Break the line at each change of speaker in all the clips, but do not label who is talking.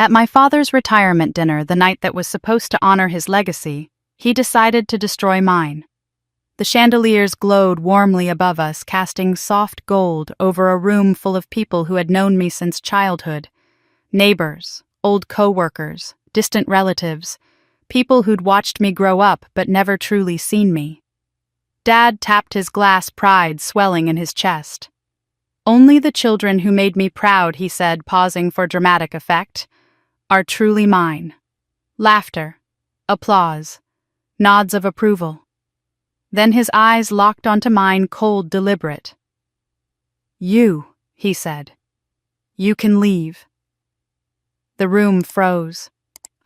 At my father's retirement dinner the night that was supposed to honor his legacy, he decided to destroy mine. The chandeliers glowed warmly above us, casting soft gold over a room full of people who had known me since childhood. Neighbors, old co-workers, distant relatives, people who'd watched me grow up but never truly seen me. Dad tapped his glass, pride swelling in his chest. "Only the children who made me proud," he said, pausing for dramatic effect, "are truly mine." Laughter, applause, nods of approval. Then his eyes locked onto mine, cold, deliberate. "You," he said. "You can leave." The room froze.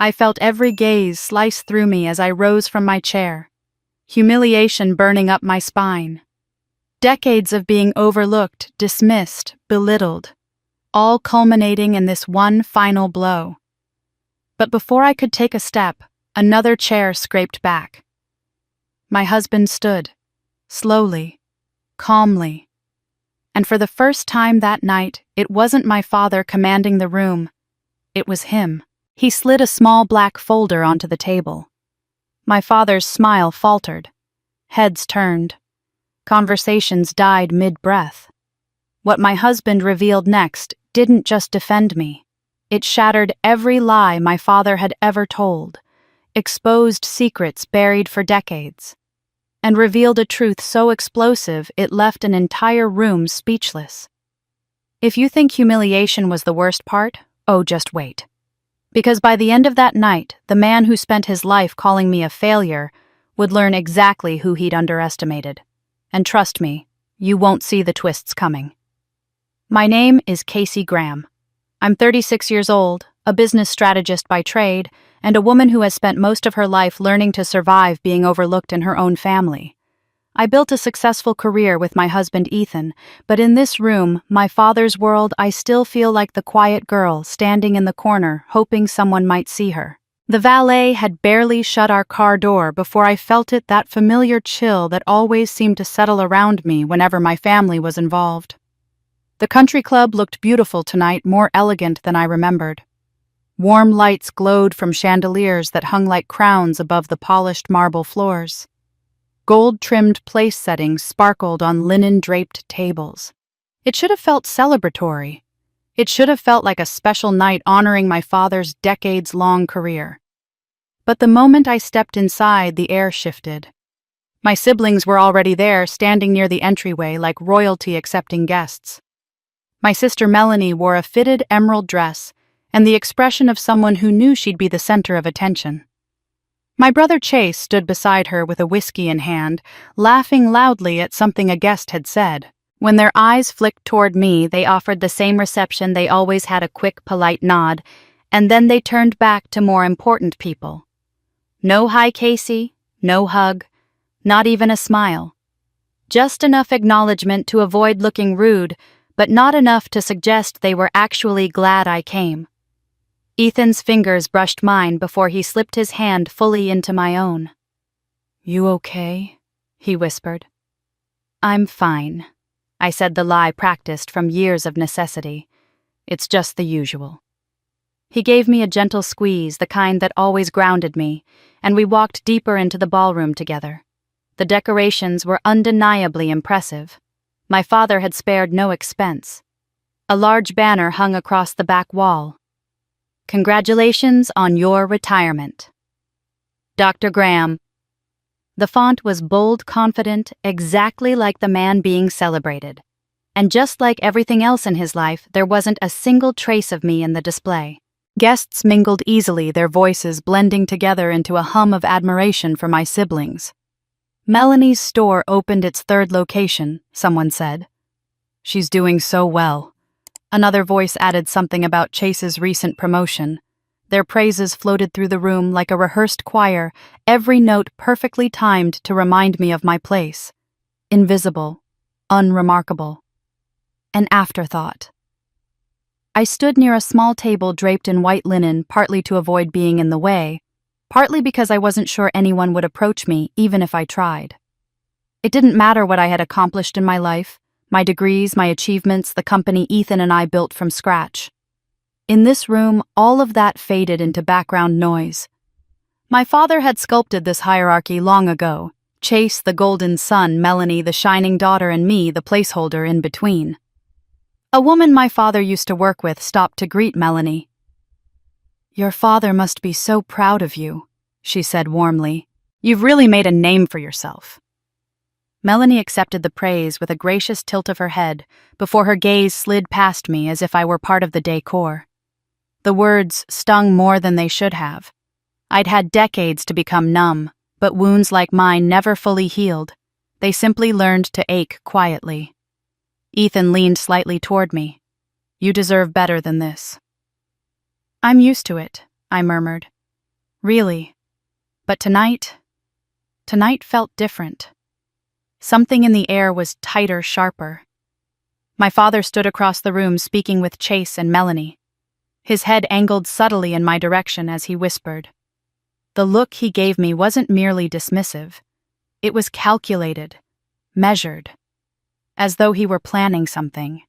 I felt every gaze slice through me as I rose from my chair, humiliation burning up my spine. Decades of being overlooked, dismissed, belittled, all culminating in this one final blow. But before I could take a step, another chair scraped back. My husband stood, slowly, calmly. And for the first time that night, it wasn't my father commanding the room. It was him. He slid a small black folder onto the table. My father's smile faltered. Heads turned. Conversations died mid-breath. What my husband revealed next didn't just defend me. It shattered every lie my father had ever told, exposed secrets buried for decades, and revealed a truth so explosive it left an entire room speechless. If you think humiliation was the worst part, oh, just wait. Because by the end of that night, the man who spent his life calling me a failure would learn exactly who he'd underestimated. And trust me, you won't see the twists coming. My name is Casey Graham. I'm 36 years old, a business strategist by trade, and a woman who has spent most of her life learning to survive being overlooked in her own family. I built a successful career with my husband Ethan, but in this room, my father's world, I still feel like the quiet girl standing in the corner, hoping someone might see her. The valet had barely shut our car door before I felt that familiar chill that always seemed to settle around me whenever my family was involved. The country club looked beautiful tonight, more elegant than I remembered. Warm lights glowed from chandeliers that hung like crowns above the polished marble floors. Gold-trimmed place settings sparkled on linen-draped tables. It should have felt celebratory. It should have felt like a special night honoring my father's decades-long career. But the moment I stepped inside, the air shifted. My siblings were already there, standing near the entryway like royalty accepting guests. My sister Melanie wore a fitted emerald dress and the expression of someone who knew she'd be the center of attention. My brother Chase stood beside her with a whiskey in hand, laughing loudly at something a guest had said. When their eyes flicked toward me, they offered the same reception. They always had a quick, polite nod, and then they turned back to more important people. No hi, Casey, no hug, not even a smile. Just enough acknowledgement to avoid looking rude, but not enough to suggest they were actually glad I came. Ethan's fingers brushed mine before he slipped his hand fully into my own. "You okay?" he whispered. "I'm fine," I said, the lie practiced from years of necessity. "It's just the usual." He gave me a gentle squeeze, the kind that always grounded me, and we walked deeper into the ballroom together. The decorations were undeniably impressive. My father had spared no expense. A large banner hung across the back wall. "Congratulations on your retirement, Dr. Graham." The font was bold, confident, exactly like the man being celebrated. And just like everything else in his life, there wasn't a single trace of me in the display. Guests mingled easily, their voices blending together into a hum of admiration for my siblings. "Melanie's store opened its third location," someone said. "She's doing so well." Another voice added something about Chase's recent promotion. Their praises floated through the room like a rehearsed choir, every note perfectly timed to remind me of my place. Invisible, unremarkable. An afterthought. I stood near a small table draped in white linen, partly to avoid being in the way, partly because I wasn't sure anyone would approach me, even if I tried. It didn't matter what I had accomplished in my life, my degrees, my achievements, the company Ethan and I built from scratch. In this room, all of that faded into background noise. My father had sculpted this hierarchy long ago. Chase, the golden son, Melanie, the shining daughter, and me, the placeholder in between. A woman my father used to work with stopped to greet Melanie. "Your father must be so proud of you," she said warmly. "You've really made a name for yourself." Melanie accepted the praise with a gracious tilt of her head before her gaze slid past me as if I were part of the decor. The words stung more than they should have. I'd had decades to become numb, but wounds like mine never fully healed. They simply learned to ache quietly. Ethan leaned slightly toward me. "You deserve better than this." "I'm used to it," I murmured. "Really. But tonight felt different. Something in the air was tighter, sharper." My father stood across the room speaking with Chase and Melanie. His head angled subtly in my direction as he whispered. The look he gave me wasn't merely dismissive. It was calculated, measured, as though he were planning something.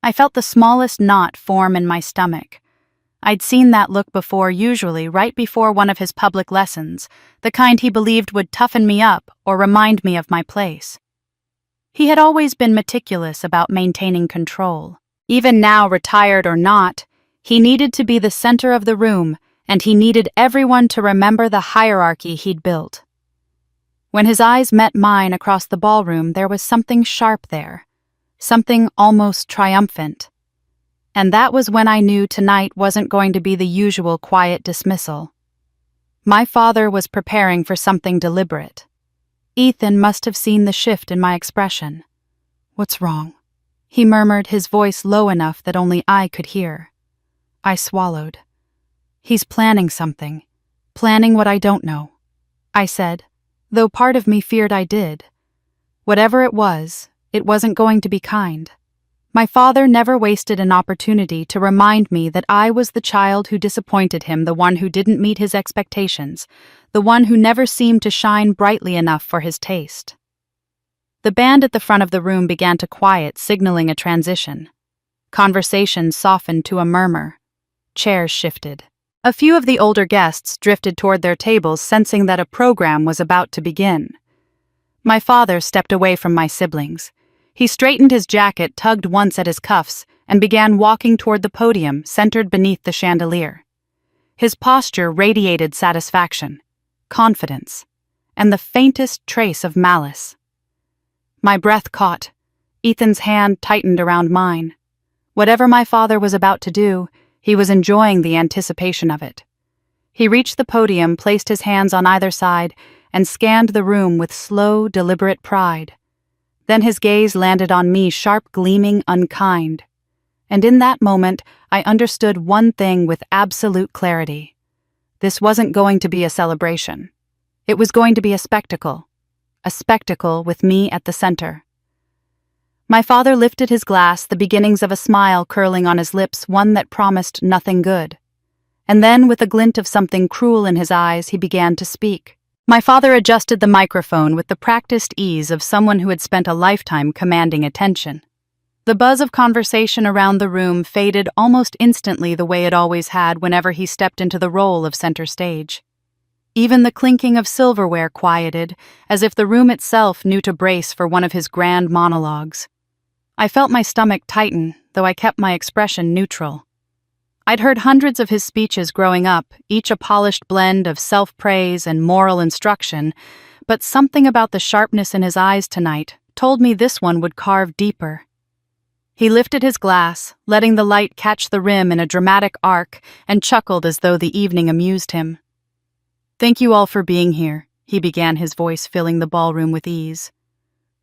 I felt the smallest knot form in my stomach. I'd seen that look before, usually right before one of his public lessons, the kind he believed would toughen me up or remind me of my place. He had always been meticulous about maintaining control. Even now, retired or not, he needed to be the center of the room, and he needed everyone to remember the hierarchy he'd built. When his eyes met mine across the ballroom, there was something sharp there, something almost triumphant. And that was when I knew tonight wasn't going to be the usual quiet dismissal. My father was preparing for something deliberate. Ethan must have seen the shift in my expression. "What's wrong?" he murmured, his voice low enough that only I could hear. I swallowed. "He's planning something. Planning what I don't know," I said, though part of me feared I did. Whatever it wasn't going to be kind. My father never wasted an opportunity to remind me that I was the child who disappointed him, the one who didn't meet his expectations, the one who never seemed to shine brightly enough for his taste. The band at the front of the room began to quiet, signaling a transition. Conversation softened to a murmur. Chairs shifted. A few of the older guests drifted toward their tables, sensing that a program was about to begin. My father stepped away from my siblings. He straightened his jacket, tugged once at his cuffs, and began walking toward the podium, centered beneath the chandelier. His posture radiated satisfaction, confidence, and the faintest trace of malice. My breath caught. Ethan's hand tightened around mine. Whatever my father was about to do, he was enjoying the anticipation of it. He reached the podium, placed his hands on either side, and scanned the room with slow, deliberate pride. Then his gaze landed on me, sharp, gleaming, unkind. And in that moment, I understood one thing with absolute clarity. This wasn't going to be a celebration. It was going to be a spectacle with me at the center. My father lifted his glass, the beginnings of a smile curling on his lips, one that promised nothing good. And then, with a glint of something cruel in his eyes, he began to speak. My father adjusted the microphone with the practiced ease of someone who had spent a lifetime commanding attention. The buzz of conversation around the room faded almost instantly, the way it always had whenever he stepped into the role of center stage. Even the clinking of silverware quieted, as if the room itself knew to brace for one of his grand monologues. I felt my stomach tighten, though I kept my expression neutral. I'd heard hundreds of his speeches growing up, each a polished blend of self-praise and moral instruction, but something about the sharpness in his eyes tonight told me this one would carve deeper. He lifted his glass, letting the light catch the rim in a dramatic arc, and chuckled as though the evening amused him. "Thank you all for being here," he began, his voice filling the ballroom with ease.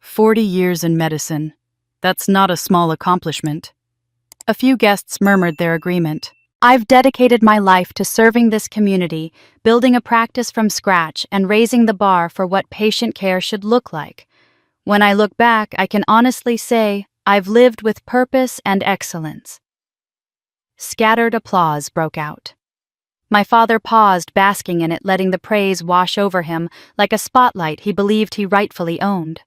40 years in medicine. That's not a small accomplishment." A few guests murmured their agreement. "I've dedicated my life to serving this community, building a practice from scratch and raising the bar for what patient care should look like. When I look back, I can honestly say I've lived with purpose and excellence." Scattered applause broke out. My father paused, basking in it, letting the praise wash over him like a spotlight he believed he rightfully owned.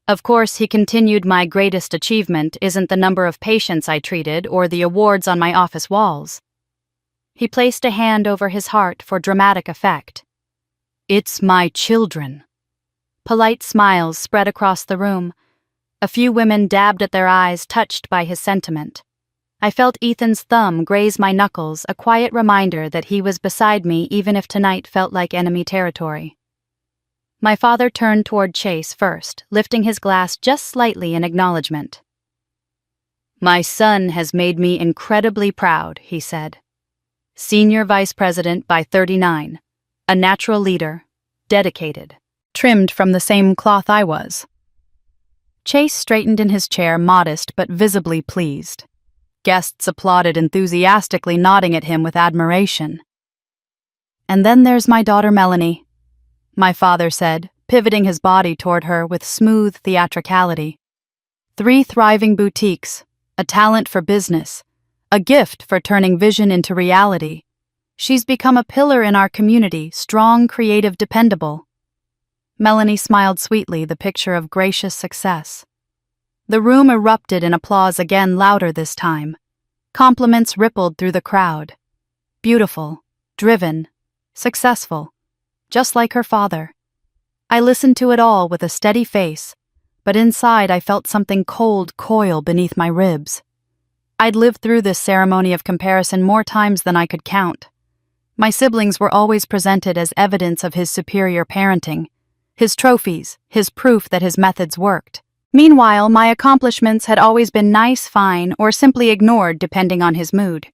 Of course, he continued, my greatest achievement isn't the number of patients I treated or the awards on my office walls. He placed a hand over his heart for dramatic effect. It's my children. Polite smiles spread across the room. A few women dabbed at their eyes, touched by his sentiment. I felt Ethan's thumb graze my knuckles, a quiet reminder that he was beside me even if tonight felt like enemy territory. My father turned toward Chase first, lifting his glass just slightly in acknowledgement. My son has made me incredibly proud, he said. Senior Vice President by 39, a natural leader, dedicated, trimmed from the same cloth I was. Chase straightened in his chair, modest but visibly pleased. Guests applauded enthusiastically, nodding at him with admiration. And then there's my daughter Melanie, my father said, pivoting his body toward her with smooth theatricality. 3 thriving boutiques, a talent for business, a gift for turning vision into reality. She's become a pillar in our community, strong, creative, dependable. Melanie smiled sweetly, the picture of gracious success. The room erupted in applause again, louder this time. Compliments rippled through the crowd. Beautiful, driven, successful, just like her father. I listened to it all with a steady face, but inside I felt something cold coil beneath my ribs. I'd lived through this ceremony of comparison more times than I could count. My siblings were always presented as evidence of his superior parenting, his trophies, his proof that his methods worked. Meanwhile, my accomplishments had always been nice, fine, or simply ignored depending on his mood.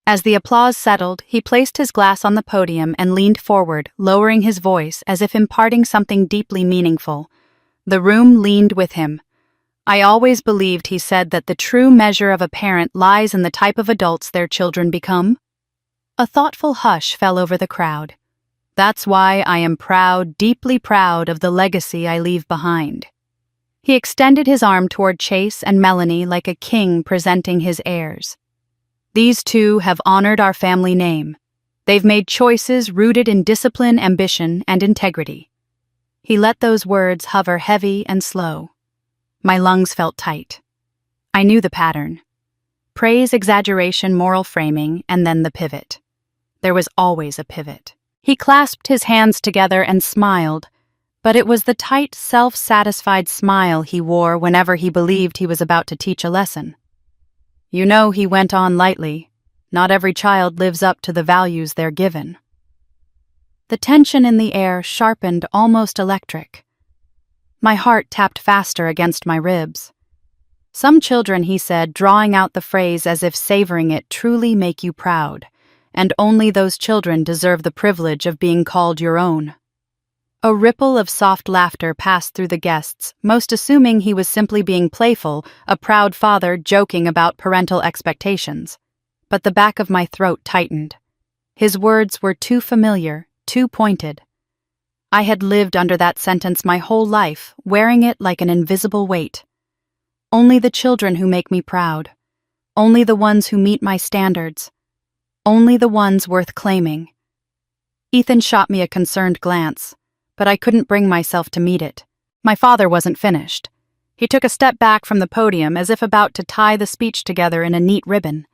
As the applause settled, he placed his glass on the podium and leaned forward, lowering his voice as if imparting something deeply meaningful. The room leaned with him. I always believed, he said, that the true measure of a parent lies in the type of adults their children become. A thoughtful hush fell over the crowd. That's why I am proud, deeply proud of the legacy I leave behind. He extended his arm toward Chase and Melanie like a king presenting his heirs. These two have honored our family name. They've made choices rooted in discipline, ambition, and integrity. He let those words hover heavy and slow. My lungs felt tight. I knew the pattern. Praise, exaggeration, moral framing, and then the pivot. There was always a pivot. He clasped his hands together and smiled, but it was the tight, self-satisfied smile he wore whenever he believed he was about to teach a lesson. You know, he went on lightly, not every child lives up to the values they're given. The tension in the air sharpened, almost electric. My heart tapped faster against my ribs. Some children, he said, drawing out the phrase as if savoring it, truly make you proud, and only those children deserve the privilege of being called your own. A ripple of soft laughter passed through the guests, most assuming he was simply being playful, a proud father joking about parental expectations. But the back of my throat tightened. His words were too familiar, too pointed. I had lived under that sentence my whole life, wearing it like an invisible weight. Only the children who make me proud. Only the ones who meet my standards. Only the ones worth claiming. Ethan shot me a concerned glance, but I couldn't bring myself to meet it. My father wasn't finished. He took a step back from the podium as if about to tie the speech together in a neat ribbon.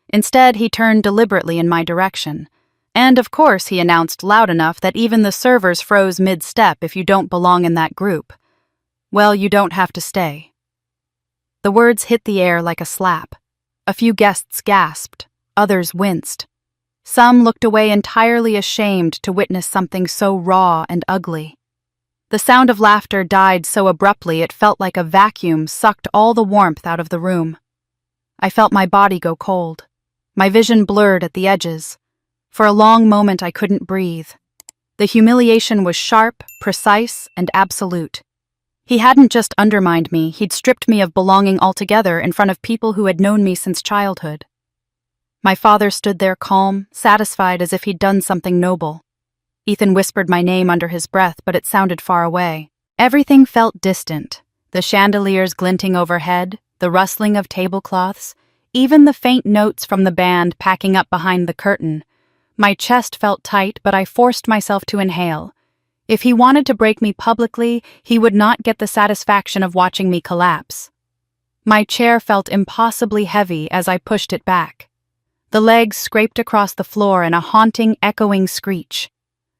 Instead, he turned deliberately in my direction. And of course, he announced loud enough that even the servers froze mid-step. If you don't belong in that group, well, you don't have to stay. The words hit the air like a slap. A few guests gasped, others winced. Some looked away entirely ashamed to witness something so raw and ugly. The sound of laughter died so abruptly it felt like a vacuum sucked all the warmth out of the room. I felt my body go cold. My vision blurred at the edges. For a long moment I couldn't breathe. The humiliation was sharp, precise, and absolute. He hadn't just undermined me, he'd stripped me of belonging altogether in front of people who had known me since childhood. My father stood there calm, satisfied as if he'd done something noble. Ethan whispered my name under his breath, but it sounded far away. Everything felt distant. The chandeliers glinting overhead, the rustling of tablecloths, even the faint notes from the band packing up behind the curtain. My chest felt tight, but I forced myself to inhale. If he wanted to break me publicly, he would not get the satisfaction of watching me collapse. My chair felt impossibly heavy as I pushed it back. The legs scraped across the floor in a haunting, echoing screech.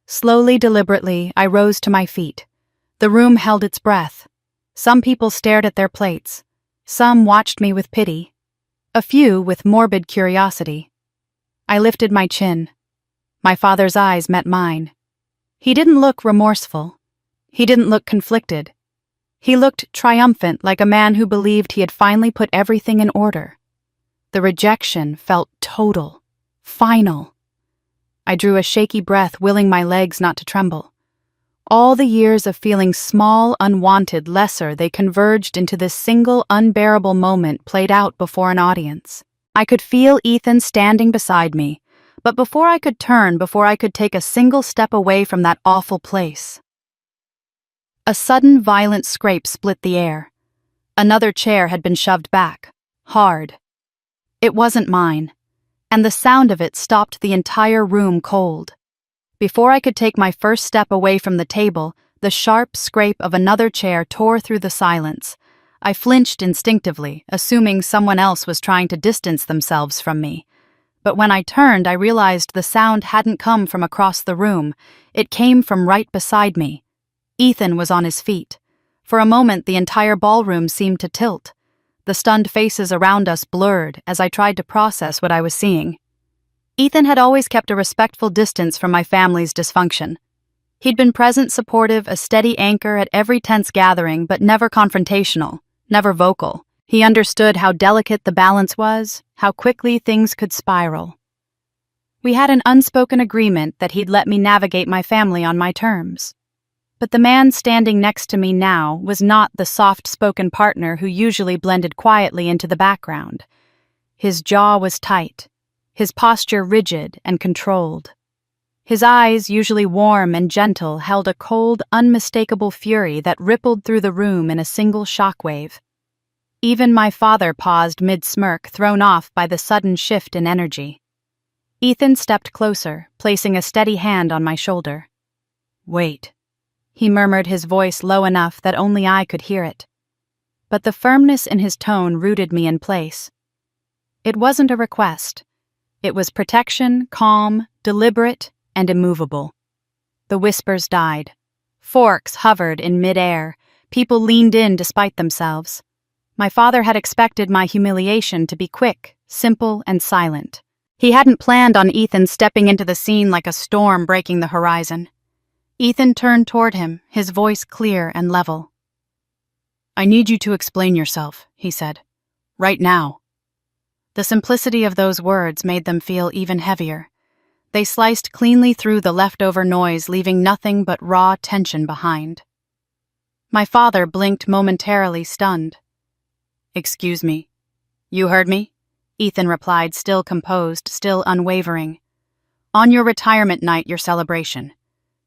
Slowly, deliberately, I rose to my feet. The room held its breath. Some people stared at their plates. Some watched me with pity. A few with morbid curiosity. I lifted my chin. My father's eyes met mine. He didn't look remorseful. He didn't look conflicted. He looked triumphant, like a man who believed he had finally put everything in order. The rejection felt total, final. I drew a shaky breath, willing my legs not to tremble. All the years of feeling small, unwanted, lesser, they converged into this single, unbearable moment played out before an audience. I could feel Ethan standing beside me, but before I could turn, before I could take a single step away from that awful place. A sudden, violent scrape split the air. Another chair had been shoved back, hard. It wasn't mine, and the sound of it stopped the entire room cold. Before I could take my first step away from the table, the sharp scrape of another chair tore through the silence. I flinched instinctively, assuming someone else was trying to distance themselves from me. But when I turned, I realized the sound hadn't come from across the room. It came from right beside me. Ethan was on his feet. For a moment, the entire ballroom seemed to tilt. The stunned faces around us blurred as I tried to process what I was seeing. Ethan had always kept a respectful distance from my family's dysfunction. He'd been present, supportive, a steady anchor at every tense gathering, but never confrontational, never vocal. He understood how delicate the balance was, how quickly things could spiral. We had an unspoken agreement that he'd let me navigate my family on my terms. But the man standing next to me now was not the soft-spoken partner who usually blended quietly into the background. His jaw was tight, his posture rigid and controlled. His eyes, usually warm and gentle, held a cold, unmistakable fury that rippled through the room in a single shockwave. Even my father paused mid-smirk, thrown off by the sudden shift in energy. Ethan stepped closer, placing a steady hand on my shoulder. "Wait," he murmured, his voice low enough that only I could hear it. But the firmness in his tone rooted me in place. It wasn't a request. It was protection, calm, deliberate, and immovable. The whispers died. Forks hovered in mid-air. People leaned in despite themselves. My father had expected my humiliation to be quick, simple, and silent. He hadn't planned on Ethan stepping into the scene like a storm breaking the horizon. Ethan turned toward him, his voice clear and level. "I need you to explain yourself," he said. "Right now." The simplicity of those words made them feel even heavier. They sliced cleanly through the leftover noise, leaving nothing but raw tension behind. My father blinked momentarily, stunned. "Excuse me. You heard me?" Ethan replied, still composed, still unwavering. "On your retirement night, your celebration,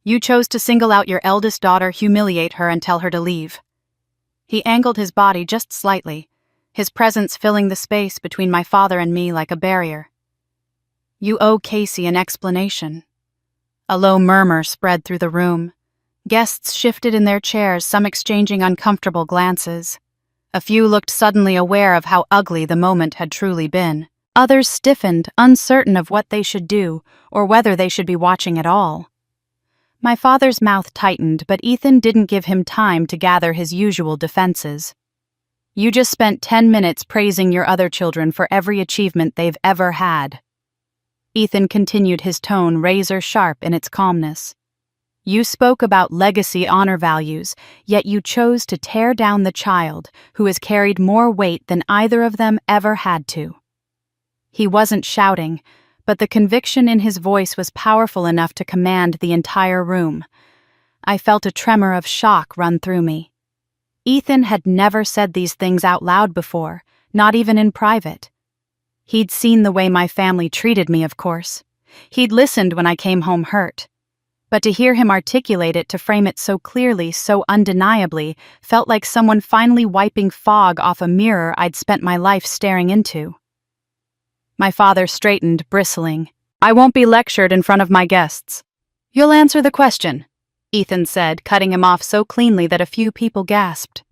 you chose to single out your eldest daughter, humiliate her, and tell her to leave." He angled his body just slightly, his presence filling the space between my father and me like a barrier. "You owe Casey an explanation." A low murmur spread through the room. Guests shifted in their chairs, some exchanging uncomfortable glances. A few looked suddenly aware of how ugly the moment had truly been. Others stiffened, uncertain of what they should do, or whether they should be watching at all. My father's mouth tightened, but Ethan didn't give him time to gather his usual defenses. "You just spent 10 minutes praising your other children for every achievement they've ever had." Ethan continued, his tone razor-sharp in its calmness. "You spoke about legacy honor values, yet you chose to tear down the child who has carried more weight than either of them ever had to." He wasn't shouting, but the conviction in his voice was powerful enough to command the entire room. I felt a tremor of shock run through me. Ethan had never said these things out loud before, not even in private. He'd seen the way my family treated me, of course. He'd listened when I came home hurt. But to hear him articulate it, to frame it so clearly, so undeniably, felt like someone finally wiping fog off a mirror I'd spent my life staring into. My father straightened, bristling. "I won't be lectured in front of my guests. You'll answer the question." Ethan said, cutting him off so cleanly that a few people gasped.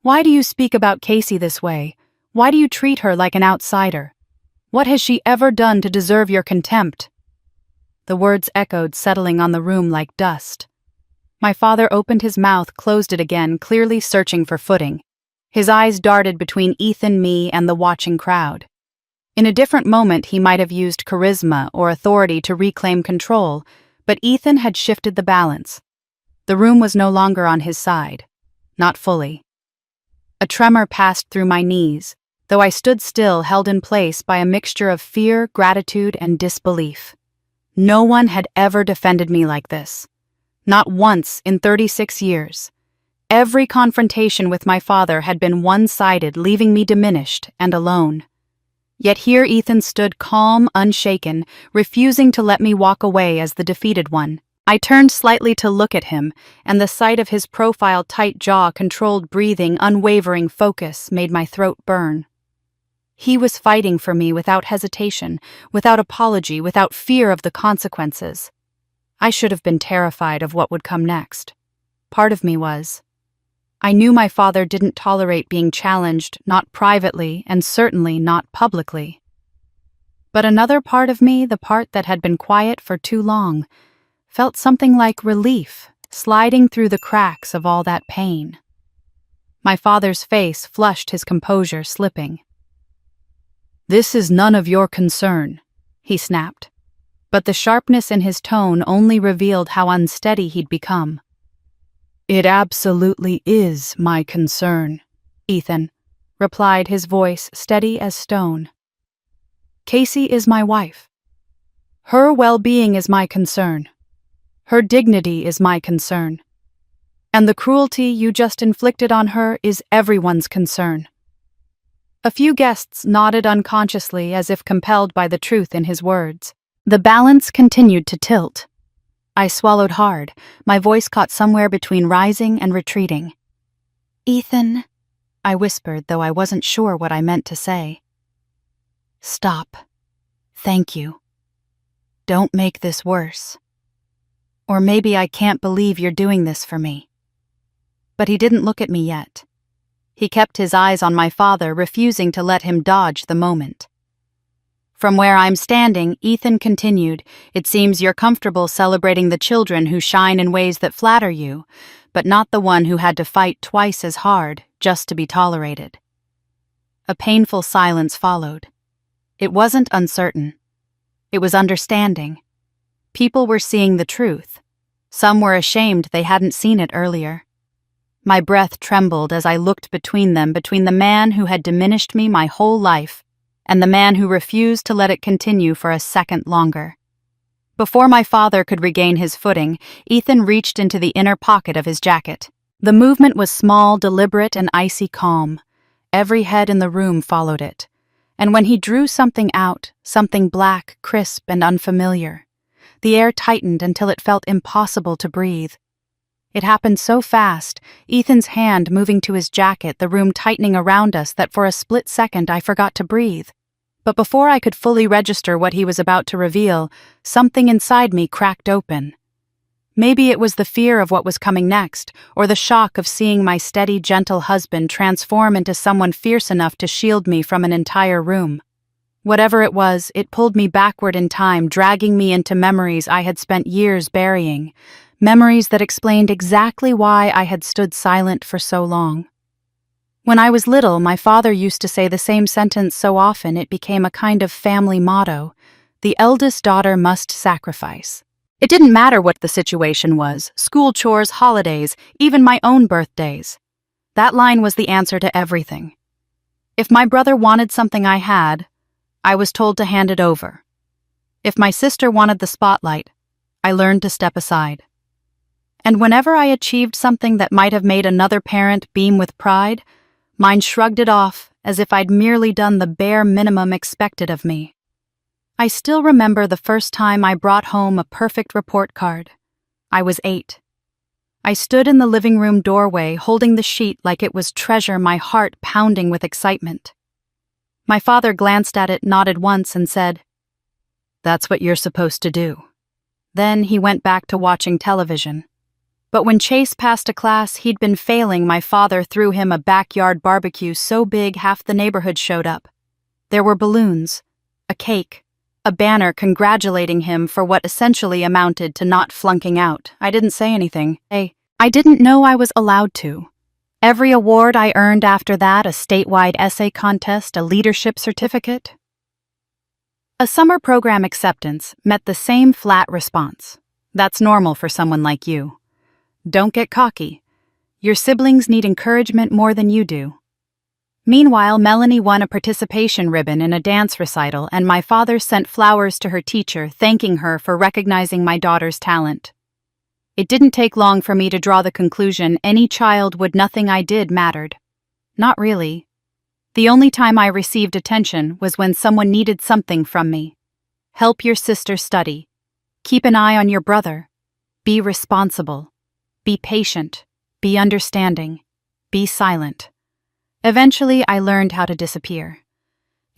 "Why do you speak about Casey this way? Why do you treat her like an outsider? What has she ever done to deserve your contempt?" The words echoed, settling on the room like dust. My father opened his mouth, closed it again, clearly searching for footing. His eyes darted between Ethan, me, and the watching crowd. In a different moment, he might have used charisma or authority to reclaim control, but Ethan had shifted the balance. The room was no longer on his side. Not fully. A tremor passed through my knees, though I stood still, held in place by a mixture of fear, gratitude, and disbelief. No one had ever defended me like this. Not once in 36 years. Every confrontation with my father had been one-sided, leaving me diminished and alone. Yet here Ethan stood calm, unshaken, refusing to let me walk away as the defeated one. I turned slightly to look at him, and the sight of his profile, tight jaw, controlled breathing, unwavering focus made my throat burn. He was fighting for me without hesitation, without apology, without fear of the consequences. I should have been terrified of what would come next. Part of me was. I knew my father didn't tolerate being challenged, not privately and certainly not publicly. But another part of me, the part that had been quiet for too long, felt something like relief sliding through the cracks of all that pain. My father's face flushed, his composure slipping. "This is none of your concern," he snapped. But the sharpness in his tone only revealed how unsteady he'd become. "It absolutely is my concern," Ethan replied, his voice steady as stone. "Casey is my wife. Her well-being is my concern. Her dignity is my concern. And the cruelty you just inflicted on her is everyone's concern." A few guests nodded unconsciously as if compelled by the truth in his words. The balance continued to tilt. I swallowed hard, my voice caught somewhere between rising and retreating. "Ethan," I whispered, though I wasn't sure what I meant to say. "Stop. Thank you. Don't make this worse. Or maybe I can't believe you're doing this for me." But he didn't look at me yet. He kept his eyes on my father, refusing to let him dodge the moment. "From where I'm standing," Ethan continued, "it seems you're comfortable celebrating the children who shine in ways that flatter you, but not the one who had to fight twice as hard just to be tolerated." A painful silence followed. It wasn't uncertain. It was understanding. People were seeing the truth. Some were ashamed they hadn't seen it earlier. My breath trembled as I looked between them, between the man who had diminished me my whole life and the man who refused to let it continue for a second longer. Before my father could regain his footing, Ethan reached into the inner pocket of his jacket. The movement was small, deliberate, and icy calm. Every head in the room followed it. And when he drew something out, something black, crisp, and unfamiliar, the air tightened until it felt impossible to breathe. It happened so fast, Ethan's hand moving to his jacket, the room tightening around us, that for a split second I forgot to breathe. But before I could fully register what he was about to reveal, something inside me cracked open. Maybe it was the fear of what was coming next, or the shock of seeing my steady, gentle husband transform into someone fierce enough to shield me from an entire room. Whatever it was, it pulled me backward in time, dragging me into memories I had spent years burying. Memories that explained exactly why I had stood silent for so long. When I was little, my father used to say the same sentence so often it became a kind of family motto: "The eldest daughter must sacrifice." It didn't matter what the situation was, school chores, holidays, even my own birthdays. That line was the answer to everything. If my brother wanted something I had, I was told to hand it over. If my sister wanted the spotlight, I learned to step aside. And whenever I achieved something that might have made another parent beam with pride, mine shrugged it off as if I'd merely done the bare minimum expected of me. I still remember the first time I brought home a perfect report card. I was 8. I stood in the living room doorway, holding the sheet like it was treasure, my heart pounding with excitement. My father glanced at it, nodded once, and said, "That's what you're supposed to do." Then he went back to watching television. But when Chase passed a class he'd been failing, my father threw him a backyard barbecue so big half the neighborhood showed up. There were balloons, a cake, a banner congratulating him for what essentially amounted to not flunking out. I didn't say anything. I didn't know I was allowed to. Every award I earned after that, a statewide essay contest, a leadership certificate. A summer program acceptance met the same flat response. That's normal for someone like you. Don't get cocky. Your siblings need encouragement more than you do. Meanwhile, Melanie won a participation ribbon in a dance recital, and my father sent flowers to her teacher, thanking her for recognizing my daughter's talent. It didn't take long for me to draw the conclusion any child would nothing I did mattered. Not really. The only time I received attention was when someone needed something from me. Help your sister study. Keep an eye on your brother. Be responsible. Be patient. Be understanding. Be silent. Eventually, I learned how to disappear.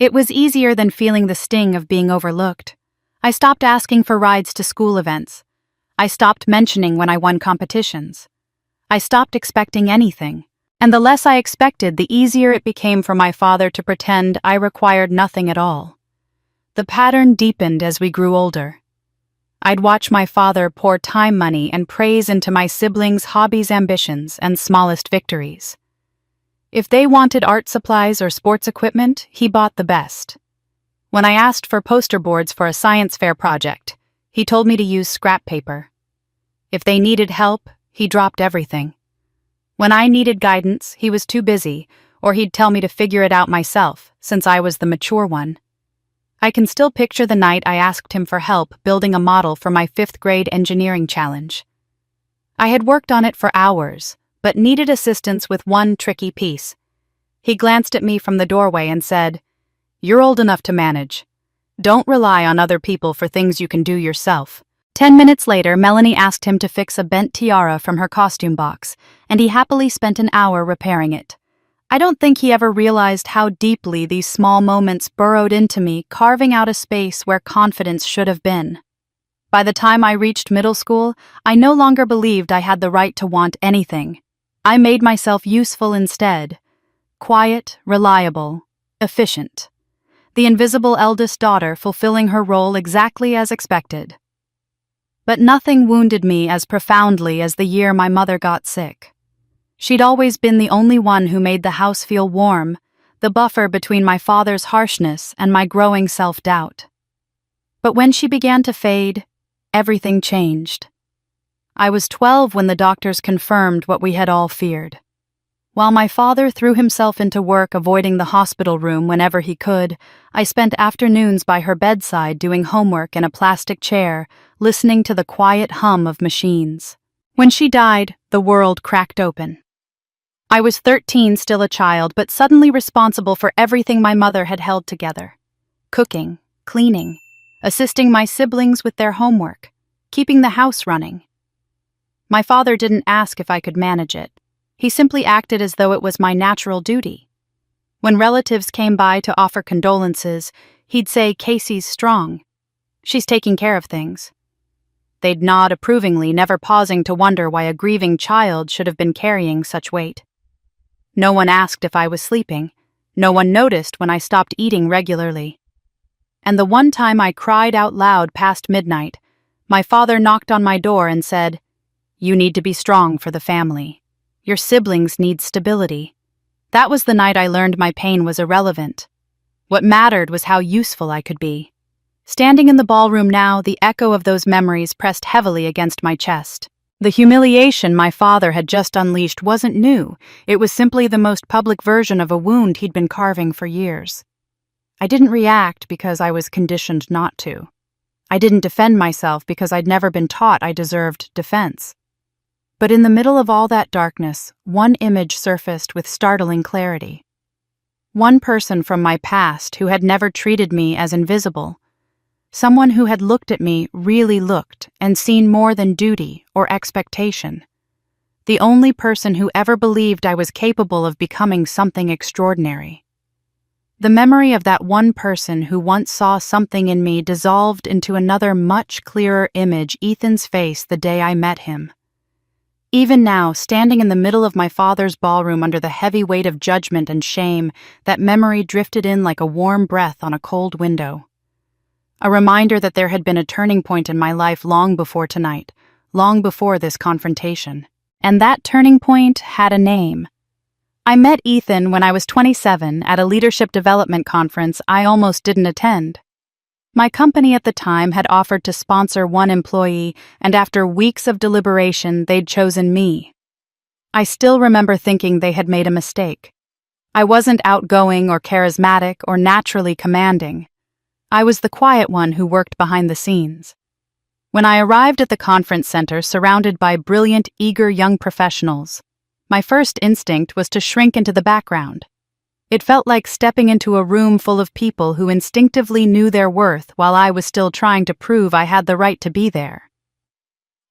It was easier than feeling the sting of being overlooked. I stopped asking for rides to school events. I stopped mentioning when I won competitions. I stopped expecting anything. And the less I expected, the easier it became for my father to pretend I required nothing at all. The pattern deepened as we grew older. I'd watch my father pour time, money, and praise into my siblings' hobbies, ambitions, and smallest victories. If they wanted art supplies or sports equipment, he bought the best. When I asked for poster boards for a science fair project, he told me to use scrap paper. If they needed help, he dropped everything. When I needed guidance, he was too busy, or he'd tell me to figure it out myself, since I was the mature one. I can still picture the night I asked him for help building a model for my 5th grade engineering challenge. I had worked on it for hours, but needed assistance with one tricky piece. He glanced at me from the doorway and said, "You're old enough to manage. Don't rely on other people for things you can do yourself." 10 minutes later, Melanie asked him to fix a bent tiara from her costume box, and he happily spent an hour repairing it. I don't think he ever realized how deeply these small moments burrowed into me, carving out a space where confidence should have been. By the time I reached middle school, I no longer believed I had the right to want anything. I made myself useful instead. Quiet, reliable, efficient. The invisible eldest daughter fulfilling her role exactly as expected. But nothing wounded me as profoundly as the year my mother got sick. She'd always been the only one who made the house feel warm, the buffer between my father's harshness and my growing self-doubt. But when she began to fade, everything changed. I was 12 when the doctors confirmed what we had all feared. While my father threw himself into work avoiding the hospital room whenever he could, I spent afternoons by her bedside doing homework in a plastic chair, listening to the quiet hum of machines. When she died, the world cracked open. I was 13, still a child, but suddenly responsible for everything my mother had held together. Cooking, cleaning, assisting my siblings with their homework, keeping the house running. My father didn't ask if I could manage it. He simply acted as though it was my natural duty. When relatives came by to offer condolences, he'd say, "Casey's strong. She's taking care of things." They'd nod approvingly, never pausing to wonder why a grieving child should have been carrying such weight. No one asked if I was sleeping. No one noticed when I stopped eating regularly. And the one time I cried out loud past midnight, my father knocked on my door and said, "You need to be strong for the family. Your siblings need stability." That was the night I learned my pain was irrelevant. What mattered was how useful I could be. Standing in the ballroom now, the echo of those memories pressed heavily against my chest. The humiliation my father had just unleashed wasn't new. It was simply the most public version of a wound he'd been carving for years. I didn't react because I was conditioned not to. I didn't defend myself because I'd never been taught I deserved defense. But in the middle of all that darkness, one image surfaced with startling clarity. One person from my past who had never treated me as invisible. Someone who had looked at me, really looked, and seen more than duty or expectation. The only person who ever believed I was capable of becoming something extraordinary. The memory of that one person who once saw something in me dissolved into another much clearer image, Ethan's face the day I met him. Even now, standing in the middle of my father's ballroom under the heavy weight of judgment and shame, that memory drifted in like a warm breath on a cold window. A reminder that there had been a turning point in my life long before tonight, long before this confrontation. And that turning point had a name. I met Ethan when I was 27 at a leadership development conference I almost didn't attend. My company at the time had offered to sponsor one employee, and after weeks of deliberation, they'd chosen me. I still remember thinking they had made a mistake. I wasn't outgoing or charismatic or naturally commanding. I was the quiet one who worked behind the scenes. When I arrived at the conference center surrounded by brilliant, eager young professionals, my first instinct was to shrink into the background. It felt like stepping into a room full of people who instinctively knew their worth while I was still trying to prove I had the right to be there.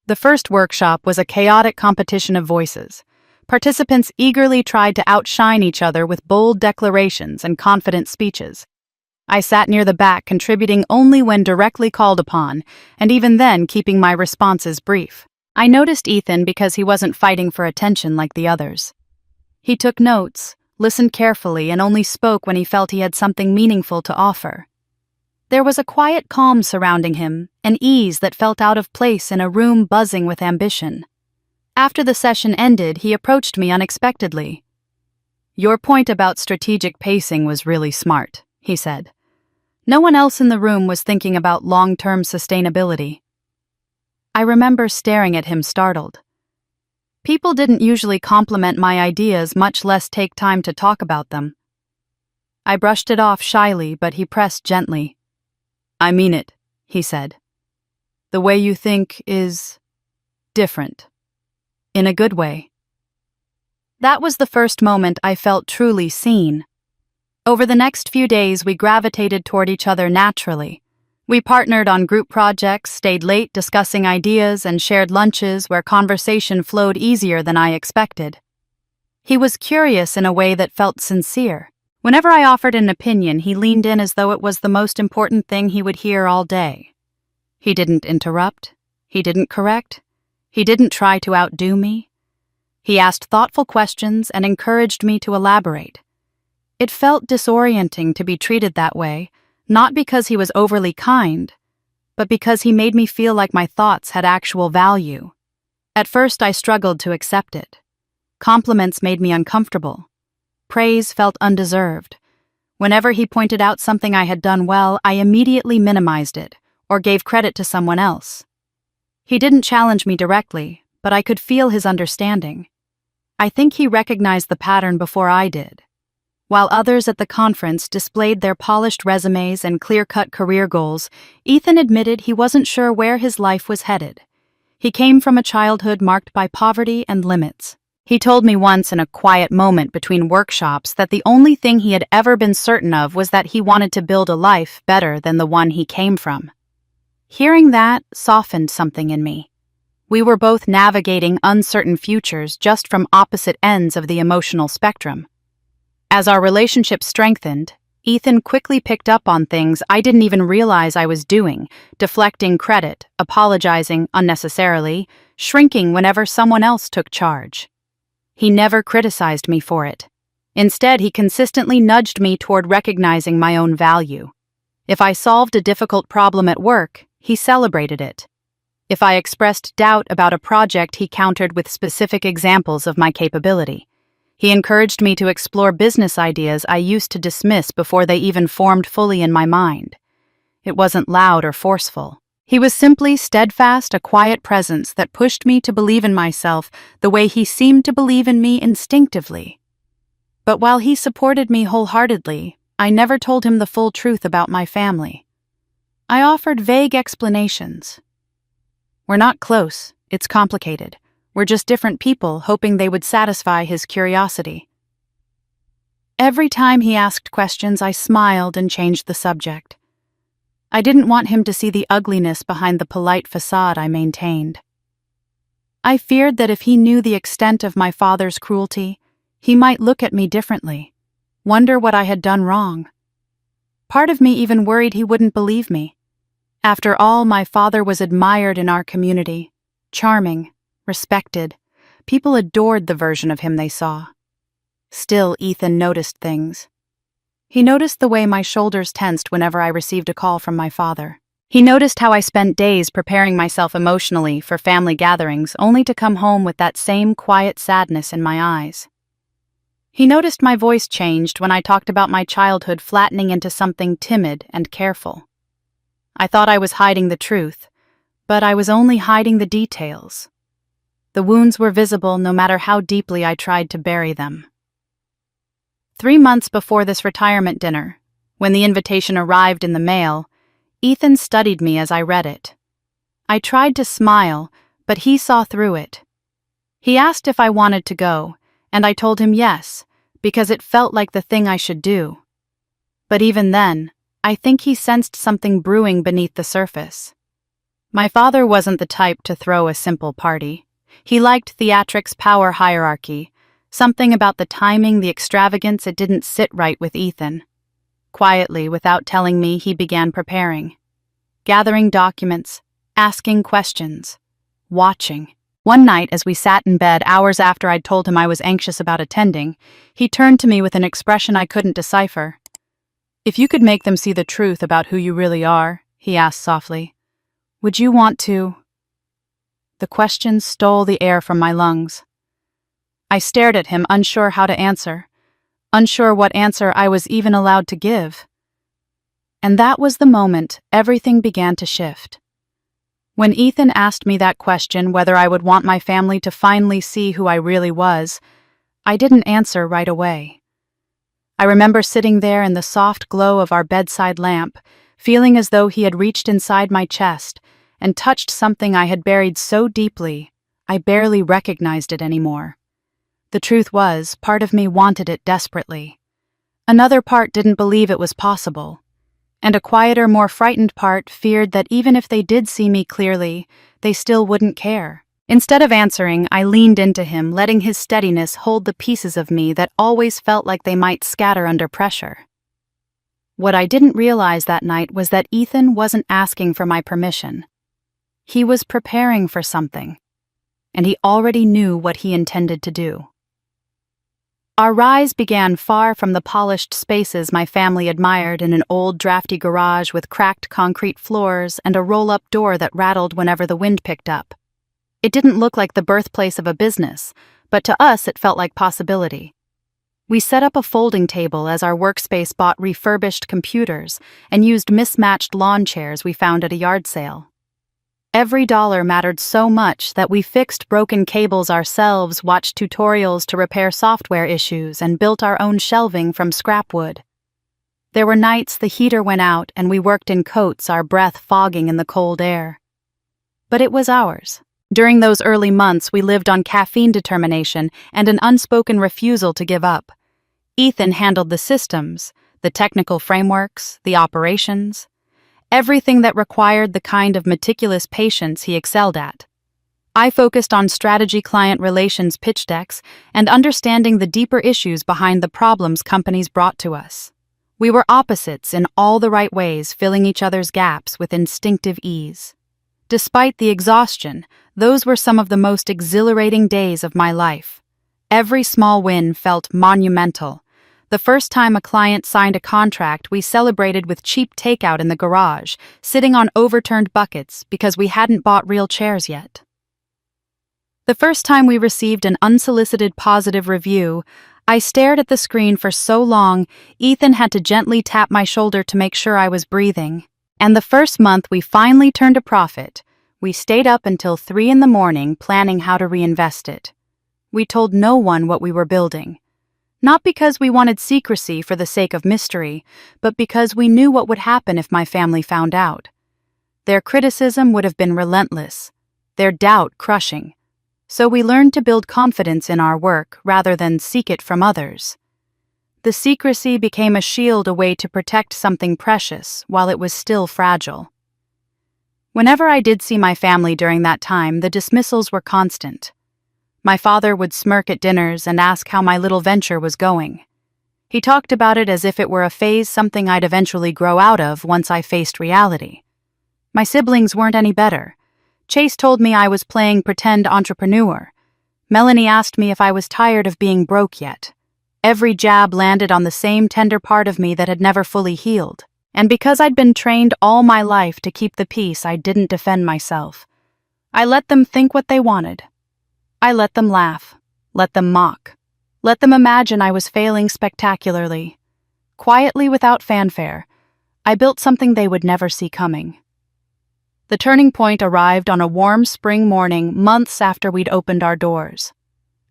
The first workshop was a chaotic competition of voices. Participants eagerly tried to outshine each other with bold declarations and confident speeches. I sat near the back, contributing only when directly called upon, and even then keeping my responses brief. I noticed Ethan because he wasn't fighting for attention like the others. He took notes, listened carefully, and only spoke when he felt he had something meaningful to offer. There was a quiet calm surrounding him, an ease that felt out of place in a room buzzing with ambition. After the session ended, he approached me unexpectedly. "Your point about strategic pacing was really smart," he said. No one else in the room was thinking about long-term sustainability. I remember staring at him startled. People didn't usually compliment my ideas, much less take time to talk about them. I brushed it off shyly, but he pressed gently. "I mean it," he said. "The way you think is different. In a good way." That was the first moment I felt truly seen. Over the next few days, we gravitated toward each other naturally. We partnered on group projects, stayed late discussing ideas, and shared lunches where conversation flowed easier than I expected. He was curious in a way that felt sincere. Whenever I offered an opinion, he leaned in as though it was the most important thing he would hear all day. He didn't interrupt. He didn't correct. He didn't try to outdo me. He asked thoughtful questions and encouraged me to elaborate. It felt disorienting to be treated that way, not because he was overly kind, but because he made me feel like my thoughts had actual value. At first, I struggled to accept it. Compliments made me uncomfortable. Praise felt undeserved. Whenever he pointed out something I had done well, I immediately minimized it or gave credit to someone else. He didn't challenge me directly, but I could feel his understanding. I think he recognized the pattern before I did. While others at the conference displayed their polished resumes and clear-cut career goals, Ethan admitted he wasn't sure where his life was headed. He came from a childhood marked by poverty and limits. He told me once in a quiet moment between workshops that the only thing he had ever been certain of was that he wanted to build a life better than the one he came from. Hearing that softened something in me. We were both navigating uncertain futures just from opposite ends of the emotional spectrum. As our relationship strengthened, Ethan quickly picked up on things I didn't even realize I was doing, deflecting credit, apologizing unnecessarily, shrinking whenever someone else took charge. He never criticized me for it. Instead, he consistently nudged me toward recognizing my own value. If I solved a difficult problem at work, he celebrated it. If I expressed doubt about a project, he countered with specific examples of my capability. He encouraged me to explore business ideas I used to dismiss before they even formed fully in my mind. It wasn't loud or forceful. He was simply steadfast, a quiet presence that pushed me to believe in myself the way he seemed to believe in me instinctively. But while he supported me wholeheartedly, I never told him the full truth about my family. I offered vague explanations. "We're not close. It's complicated. We're just different people, hoping they would satisfy his curiosity." Every time he asked questions, I smiled and changed the subject. I didn't want him to see the ugliness behind the polite facade I maintained. I feared that if he knew the extent of my father's cruelty, he might look at me differently, wonder what I had done wrong. Part of me even worried he wouldn't believe me. After all, my father was admired in our community, charming, respected, People adored the version of him they saw. Still, Ethan noticed things. He noticed the way my shoulders tensed whenever I received a call from my father. He noticed how I spent days preparing myself emotionally for family gatherings only to come home with that same quiet sadness in my eyes. He noticed my voice changed when I talked about my childhood flattening into something timid and careful. I thought I was hiding the truth, but I was only hiding the details. The wounds were visible no matter how deeply I tried to bury them. 3 months before this retirement dinner, when the invitation arrived in the mail, Ethan studied me as I read it. I tried to smile, but he saw through it. He asked if I wanted to go, and I told him yes, because it felt like the thing I should do. But even then, I think he sensed something brewing beneath the surface. My father wasn't the type to throw a simple party. He liked theatrics' power hierarchy. Something about the timing, the extravagance, it didn't sit right with Ethan. Quietly, without telling me, he began preparing. Gathering documents, asking questions, watching. One night, as we sat in bed hours after I'd told him I was anxious about attending, he turned to me with an expression I couldn't decipher. "If you could make them see the truth about who you really are," he asked softly, "would you want to?" The question stole the air from my lungs. I stared at him, unsure how to answer, unsure what answer I was even allowed to give. And that was the moment everything began to shift. When Ethan asked me that question, whether I would want my family to finally see who I really was, I didn't answer right away. I remember sitting there in the soft glow of our bedside lamp, feeling as though he had reached inside my chest and touched something I had buried so deeply, I barely recognized it anymore. The truth was, part of me wanted it desperately. Another part didn't believe it was possible. And a quieter, more frightened part feared that even if they did see me clearly, they still wouldn't care. Instead of answering, I leaned into him, letting his steadiness hold the pieces of me that always felt like they might scatter under pressure. What I didn't realize that night was that Ethan wasn't asking for my permission. He was preparing for something, and he already knew what he intended to do. Our rise began far from the polished spaces my family admired in an old, drafty garage with cracked concrete floors and a roll-up door that rattled whenever the wind picked up. It didn't look like the birthplace of a business, but to us it felt like possibility. We set up a folding table as our workspace bought refurbished computers and used mismatched lawn chairs we found at a yard sale. Every dollar mattered so much that we fixed broken cables ourselves, watched tutorials to repair software issues, and built our own shelving from scrap wood. There were nights the heater went out and we worked in coats, our breath fogging in the cold air. But it was ours. During those early months, we lived on caffeine determination and an unspoken refusal to give up. Ethan handled the systems, the technical frameworks, the operations. Everything that required the kind of meticulous patience he excelled at. I focused on strategy, client relations, pitch decks, and understanding the deeper issues behind the problems companies brought to us. We were opposites in all the right ways, filling each other's gaps with instinctive ease. Despite the exhaustion, those were some of the most exhilarating days of my life. Every small win felt monumental. The first time a client signed a contract, we celebrated with cheap takeout in the garage, sitting on overturned buckets because we hadn't bought real chairs yet. The first time we received an unsolicited positive review, I stared at the screen for so long, Ethan had to gently tap my shoulder to make sure I was breathing. And the first month we finally turned a profit, we stayed up until 3 a.m. planning how to reinvest it. We told no one what we were building. Not because we wanted secrecy for the sake of mystery, but because we knew what would happen if my family found out. Their criticism would have been relentless, their doubt crushing. So we learned to build confidence in our work rather than seek it from others. The secrecy became a shield, a way to protect something precious while it was still fragile. Whenever I did see my family during that time, the dismissals were constant. My father would smirk at dinners and ask how my little venture was going. He talked about it as if it were a phase, something I'd eventually grow out of once I faced reality. My siblings weren't any better. Chase told me I was playing pretend entrepreneur. Melanie asked me if I was tired of being broke yet. Every jab landed on the same tender part of me that had never fully healed. And because I'd been trained all my life to keep the peace, I didn't defend myself. I let them think what they wanted. I let them laugh, let them mock, let them imagine I was failing spectacularly. Quietly, without fanfare, I built something they would never see coming. The turning point arrived on a warm spring morning months after we'd opened our doors.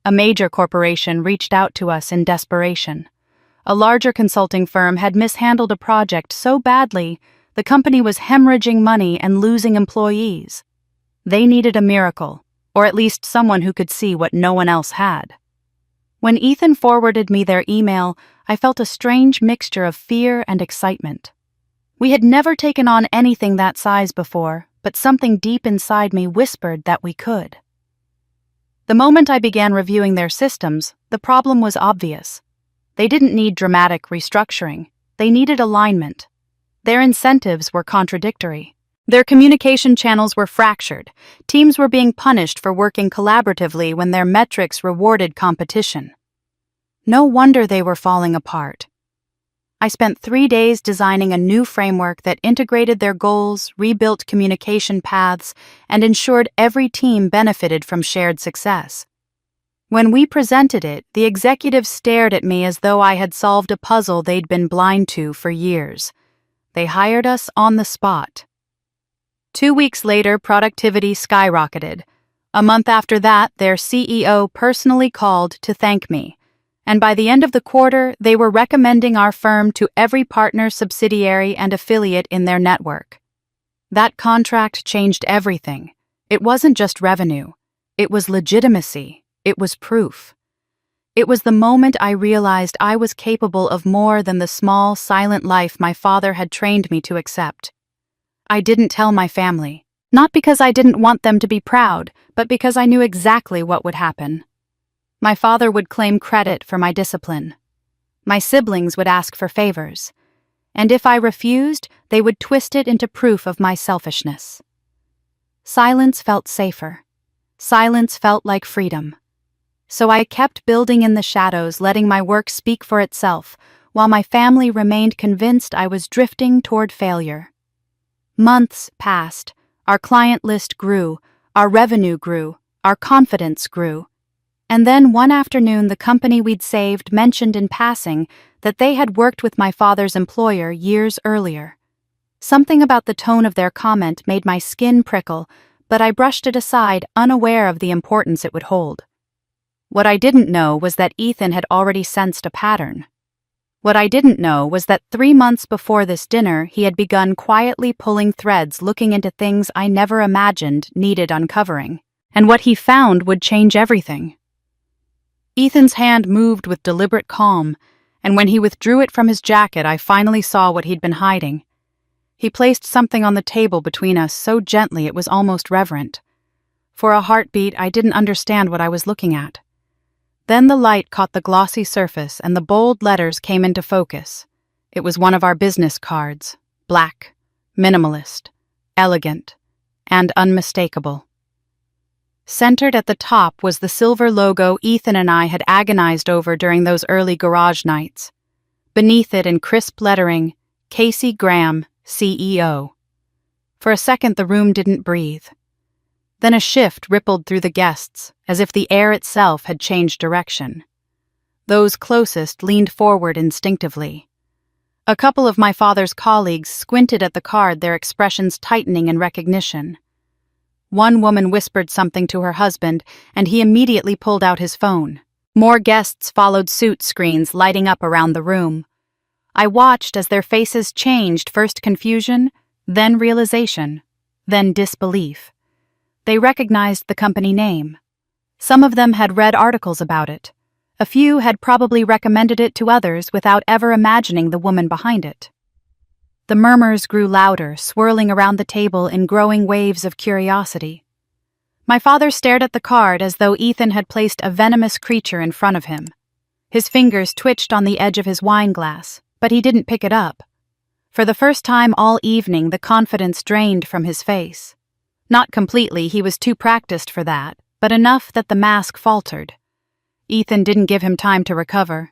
A major corporation reached out to us in desperation. A larger consulting firm had mishandled a project so badly, the company was hemorrhaging money and losing employees. They needed a miracle, or at least someone who could see what no one else had. When Ethan forwarded me their email, I felt a strange mixture of fear and excitement. We had never taken on anything that size before, but something deep inside me whispered that we could. The moment I began reviewing their systems, the problem was obvious. They didn't need dramatic restructuring. They needed alignment. Their incentives were contradictory. Their communication channels were fractured. Teams were being punished for working collaboratively when their metrics rewarded competition. No wonder they were falling apart. I spent 3 days designing a new framework that integrated their goals, rebuilt communication paths, and ensured every team benefited from shared success. When we presented it, the executives stared at me as though I had solved a puzzle they'd been blind to for years. They hired us on the spot. 2 weeks later, productivity skyrocketed. A month after that, their CEO personally called to thank me. And by the end of the quarter, they were recommending our firm to every partner, subsidiary, and affiliate in their network. That contract changed everything. It wasn't just revenue. It was legitimacy. It was proof. It was the moment I realized I was capable of more than the small, silent life my father had trained me to accept. I didn't tell my family, not because I didn't want them to be proud, but because I knew exactly what would happen. My father would claim credit for my discipline. My siblings would ask for favors. And if I refused, they would twist it into proof of my selfishness. Silence felt safer. Silence felt like freedom. So I kept building in the shadows, letting my work speak for itself, while my family remained convinced I was drifting toward failure. Months passed. Our client list grew, our revenue grew, our confidence grew. And then one afternoon, the company we'd saved mentioned in passing that they had worked with my father's employer years earlier. Something about the tone of their comment made my skin prickle, but I brushed it aside, unaware of the importance it would hold. What I didn't know was that Ethan had already sensed a pattern. What I didn't know was that 3 months before this dinner, he had begun quietly pulling threads, looking into things I never imagined needed uncovering. And what he found would change everything. Ethan's hand moved with deliberate calm, and when he withdrew it from his jacket, I finally saw what he'd been hiding. He placed something on the table between us so gently it was almost reverent. For a heartbeat, I didn't understand what I was looking at. Then the light caught the glossy surface and the bold letters came into focus. It was one of our business cards, black, minimalist, elegant, and unmistakable. Centered at the top was the silver logo Ethan and I had agonized over during those early garage nights. Beneath it in crisp lettering, Casey Graham, CEO. For a second the room didn't breathe. Then a shift rippled through the guests, as if the air itself had changed direction. Those closest leaned forward instinctively. A couple of my father's colleagues squinted at the card, their expressions tightening in recognition. One woman whispered something to her husband, and he immediately pulled out his phone. More guests followed suit, screens lighting up around the room. I watched as their faces changed, first confusion, then realization, then disbelief. They recognized the company name. Some of them had read articles about it. A few had probably recommended it to others without ever imagining the woman behind it. The murmurs grew louder, swirling around the table in growing waves of curiosity. My father stared at the card as though Ethan had placed a venomous creature in front of him. His fingers twitched on the edge of his wine glass, but he didn't pick it up. For the first time all evening, the confidence drained from his face. Not completely, he was too practiced for that, but enough that the mask faltered. Ethan didn't give him time to recover.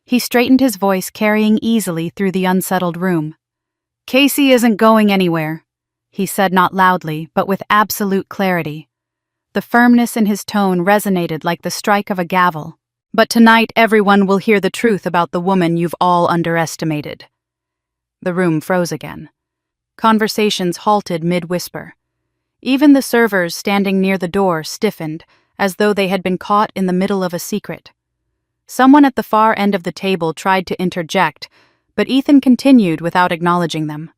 He straightened his voice, carrying easily through the unsettled room. "Casey isn't going anywhere," he said, not loudly, but with absolute clarity. The firmness in his tone resonated like the strike of a gavel. "But tonight everyone will hear the truth about the woman you've all underestimated." The room froze again. Conversations halted mid-whisper. Even the servers standing near the door stiffened, as though they had been caught in the middle of a secret. Someone at the far end of the table tried to interject, but Ethan continued without acknowledging them.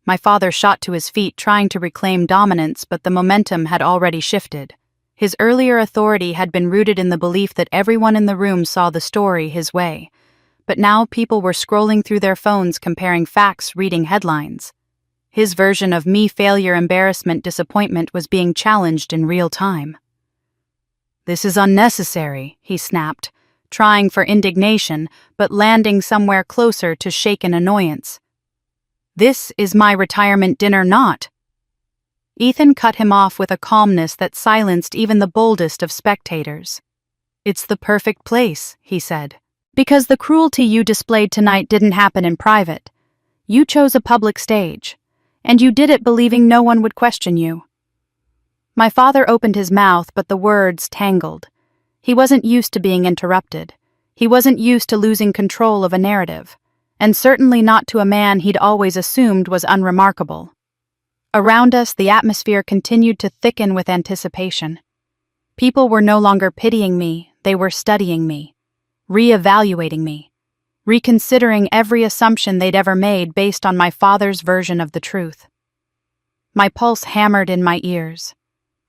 My father shot to his feet, trying to reclaim dominance, but the momentum had already shifted. His earlier authority had been rooted in the belief that everyone in the room saw the story his way. But now people were scrolling through their phones, comparing facts, reading headlines. His version of me failure, embarrassment, disappointment was being challenged in real time. "This is unnecessary," he snapped, trying for indignation, but landing somewhere closer to shaken annoyance. "This is my retirement dinner, not." Ethan cut him off with a calmness that silenced even the boldest of spectators. "It's the perfect place," he said, "because the cruelty you displayed tonight didn't happen in private. You chose a public stage, and you did it believing no one would question you." My father opened his mouth, but the words tangled. He wasn't used to being interrupted. He wasn't used to losing control of a narrative, and certainly not to a man he'd always assumed was unremarkable. Around us, the atmosphere continued to thicken with anticipation. People were no longer pitying me, they were studying me, re-evaluating me, reconsidering every assumption they'd ever made based on my father's version of the truth. My pulse hammered in my ears.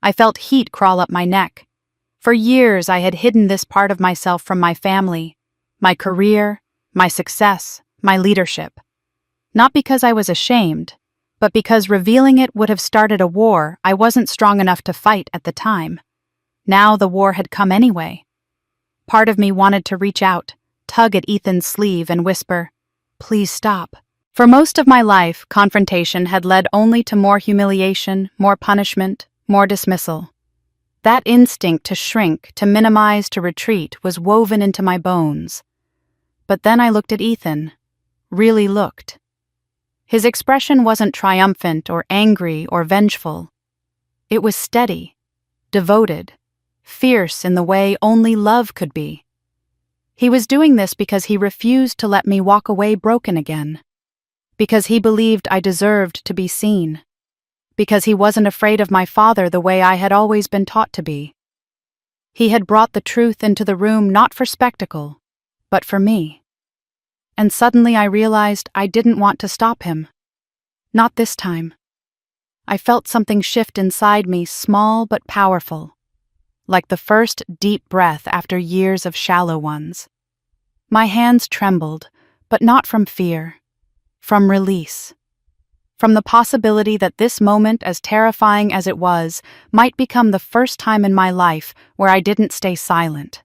I felt heat crawl up my neck. For years I had hidden this part of myself from my family, my career, my success, my leadership. Not because I was ashamed, but because revealing it would have started a war I wasn't strong enough to fight at the time. Now the war had come anyway. Part of me wanted to reach out, tug at Ethan's sleeve and whisper, "Please stop." For most of my life, confrontation had led only to more humiliation, more punishment, more dismissal. That instinct to shrink, to minimize, to retreat was woven into my bones. But then I looked at Ethan, really looked. His expression wasn't triumphant or angry or vengeful. It was steady, devoted, fierce in the way only love could be. He was doing this because he refused to let me walk away broken again. Because he believed I deserved to be seen. Because he wasn't afraid of my father the way I had always been taught to be. He had brought the truth into the room not for spectacle, but for me. And suddenly I realized I didn't want to stop him. Not this time. I felt something shift inside me, small but powerful, like the first deep breath after years of shallow ones. My hands trembled, but not from fear, from release. From the possibility that this moment, as terrifying as it was, might become the first time in my life where I didn't stay silent.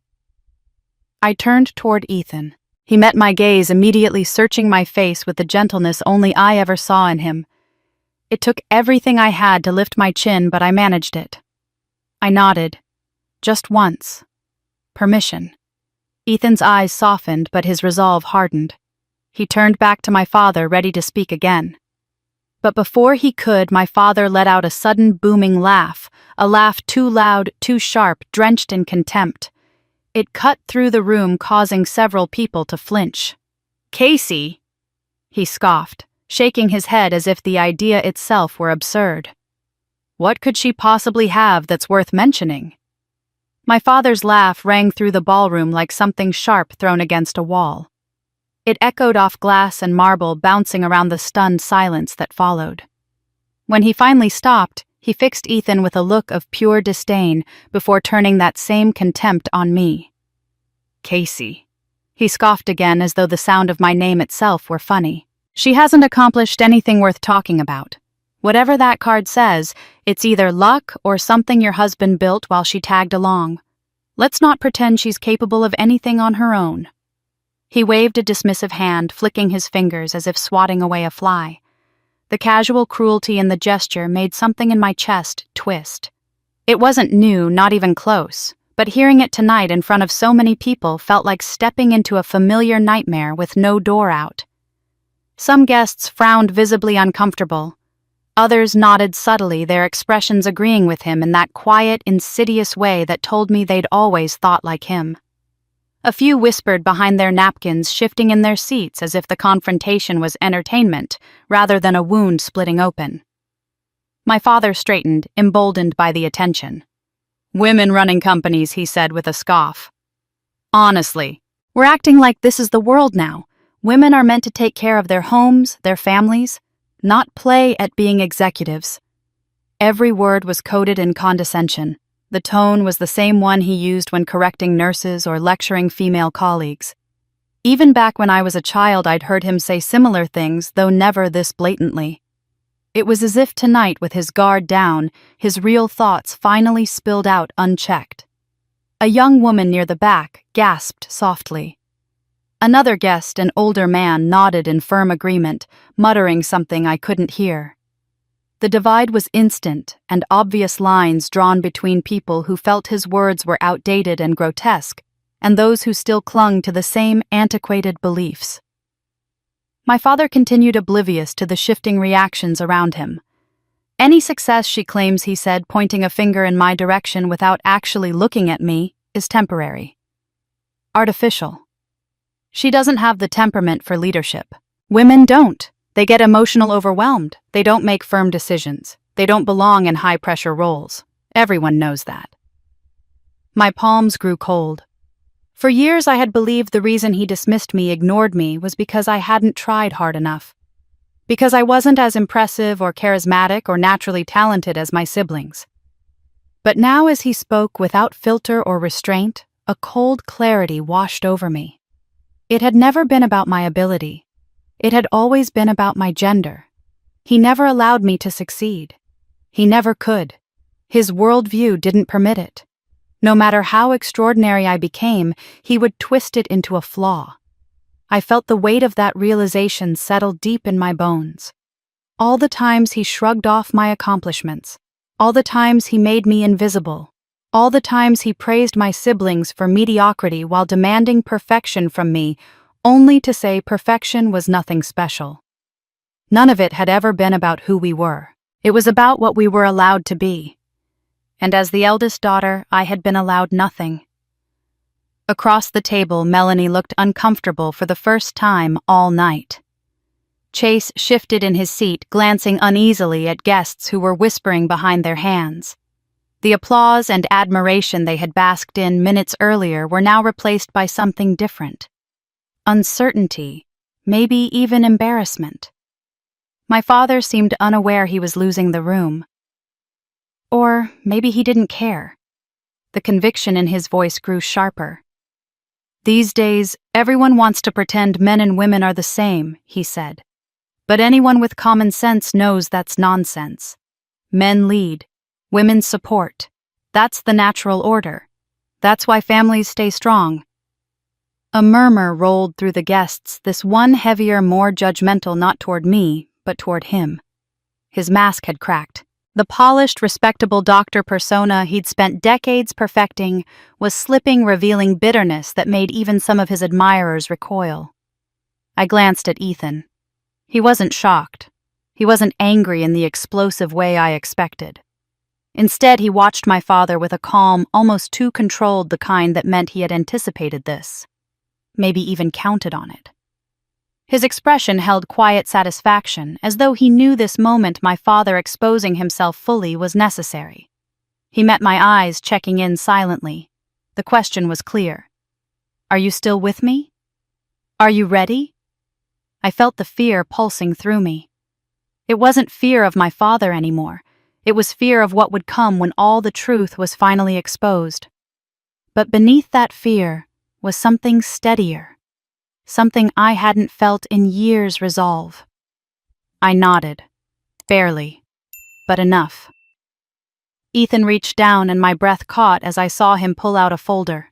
I turned toward Ethan. He met my gaze, immediately searching my face with the gentleness only I ever saw in him. It took everything I had to lift my chin, but I managed it. I nodded. Just once. Permission. Ethan's eyes softened, but his resolve hardened. He turned back to my father, ready to speak again. But before he could, my father let out a sudden booming laugh, a laugh too loud, too sharp, drenched in contempt. It cut through the room, causing several people to flinch. "Casey!" he scoffed, shaking his head as if the idea itself were absurd. "What could she possibly have that's worth mentioning?" My father's laugh rang through the ballroom like something sharp thrown against a wall. It echoed off glass and marble, bouncing around the stunned silence that followed. When he finally stopped, he fixed Ethan with a look of pure disdain before turning that same contempt on me. "Casey." He scoffed again, as though the sound of my name itself were funny. "She hasn't accomplished anything worth talking about. Whatever that card says, it's either luck or something your husband built while she tagged along. Let's not pretend she's capable of anything on her own." He waved a dismissive hand, flicking his fingers as if swatting away a fly. The casual cruelty in the gesture made something in my chest twist. It wasn't new, not even close, but hearing it tonight in front of so many people felt like stepping into a familiar nightmare with no door out. Some guests frowned visibly uncomfortable. Others nodded subtly, their expressions agreeing with him in that quiet, insidious way that told me they'd always thought like him. A few whispered behind their napkins, shifting in their seats as if the confrontation was entertainment rather than a wound splitting open. My father straightened, emboldened by the attention. "Women running companies," he said with a scoff. "Honestly, we're acting like this is the world now. Women are meant to take care of their homes, their families, not play at being executives." Every word was coded in condescension. The tone was the same one he used when correcting nurses or lecturing female colleagues. Even back when I was a child, I'd heard him say similar things, though never this blatantly. It was as if tonight, with his guard down, his real thoughts finally spilled out unchecked. A young woman near the back gasped softly. Another guest, an older man, nodded in firm agreement, muttering something I couldn't hear. The divide was instant, and obvious lines drawn between people who felt his words were outdated and grotesque, and those who still clung to the same antiquated beliefs. My father continued oblivious to the shifting reactions around him. "Any success she claims," he said, pointing a finger in my direction without actually looking at me, "is temporary. Artificial. She doesn't have the temperament for leadership. Women don't. They get emotional overwhelmed. They don't make firm decisions. They don't belong in high-pressure roles. Everyone knows that." My palms grew cold. For years I had believed the reason he dismissed me, ignored me, was because I hadn't tried hard enough. Because I wasn't as impressive or charismatic or naturally talented as my siblings. But now, as he spoke without filter or restraint, a cold clarity washed over me. It had never been about my ability. It had always been about my gender. He never allowed me to succeed. He never could. His worldview didn't permit it. No matter how extraordinary I became, he would twist it into a flaw. I felt the weight of that realization settle deep in my bones. All the times he shrugged off my accomplishments, all the times he made me invisible, all the times he praised my siblings for mediocrity while demanding perfection from me, only to say perfection was nothing special. None of it had ever been about who we were. It was about what we were allowed to be. And as the eldest daughter, I had been allowed nothing. Across the table, Melanie looked uncomfortable for the first time all night. Chase shifted in his seat, glancing uneasily at guests who were whispering behind their hands. The applause and admiration they had basked in minutes earlier were now replaced by something different. Uncertainty, maybe even embarrassment. My father seemed unaware he was losing the room. Or maybe he didn't care. The conviction in his voice grew sharper. "These days, everyone wants to pretend men and women are the same," he said. "But anyone with common sense knows that's nonsense. Men lead, women support. That's the natural order. That's why families stay strong." A murmur rolled through the guests, this one heavier, more judgmental, not toward me, but toward him. His mask had cracked. The polished, respectable doctor persona he'd spent decades perfecting was slipping, revealing bitterness that made even some of his admirers recoil. I glanced at Ethan. He wasn't shocked. He wasn't angry in the explosive way I expected. Instead, he watched my father with a calm, almost too controlled, the kind that meant he had anticipated this. Maybe even counted on it. His expression held quiet satisfaction, as though he knew this moment my father exposing himself fully was necessary. He met my eyes, checking in silently. The question was clear. "Are you still with me? Are you ready?" I felt the fear pulsing through me. It wasn't fear of my father anymore. It was fear of what would come when all the truth was finally exposed. But beneath that fear was something steadier. Something I hadn't felt in years resolve. I nodded. Barely. But enough. Ethan reached down and my breath caught as I saw him pull out a folder.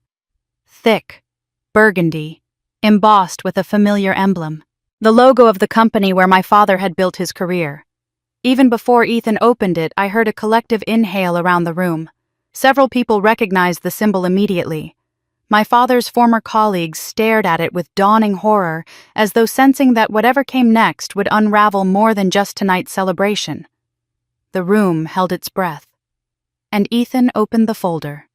Thick. Burgundy. Embossed with a familiar emblem. The logo of the company where my father had built his career. Even before Ethan opened it, I heard a collective inhale around the room. Several people recognized the symbol immediately. My father's former colleagues stared at it with dawning horror, as though sensing that whatever came next would unravel more than just tonight's celebration. The room held its breath, and Ethan opened the folder.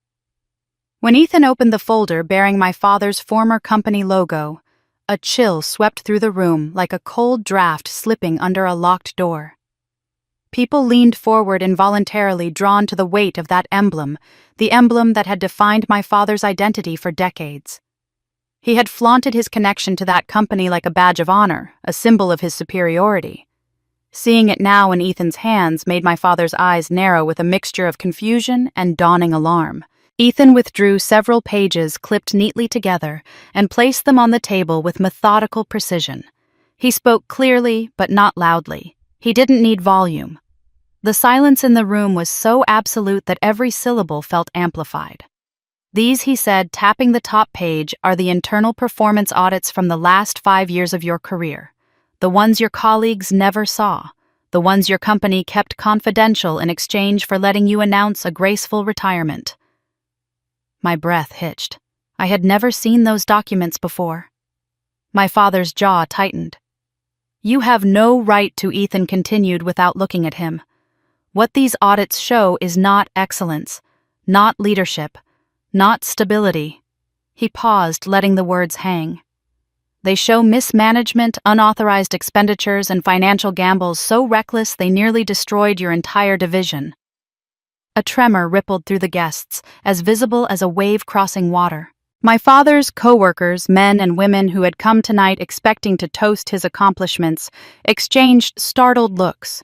When Ethan opened the folder bearing my father's former company logo, a chill swept through the room like a cold draft slipping under a locked door. People leaned forward involuntarily, drawn to the weight of that emblem, the emblem that had defined my father's identity for decades. He had flaunted his connection to that company like a badge of honor, a symbol of his superiority. Seeing it now in Ethan's hands made my father's eyes narrow with a mixture of confusion and dawning alarm. Ethan withdrew several pages clipped neatly together and placed them on the table with methodical precision. He spoke clearly, but not loudly. He didn't need volume. The silence in the room was so absolute that every syllable felt amplified. These, he said, tapping the top page, are the internal performance audits from the last 5 years of your career. The ones your colleagues never saw. The ones your company kept confidential in exchange for letting you announce a graceful retirement. My breath hitched. I had never seen those documents before. My father's jaw tightened. You have no right to, Ethan continued without looking at him. What these audits show is not excellence, not leadership, not stability. He paused, letting the words hang. They show mismanagement, unauthorized expenditures, and financial gambles so reckless they nearly destroyed your entire division. A tremor rippled through the guests, as visible as a wave crossing water. My father's co-workers, men and women who had come tonight expecting to toast his accomplishments, exchanged startled looks.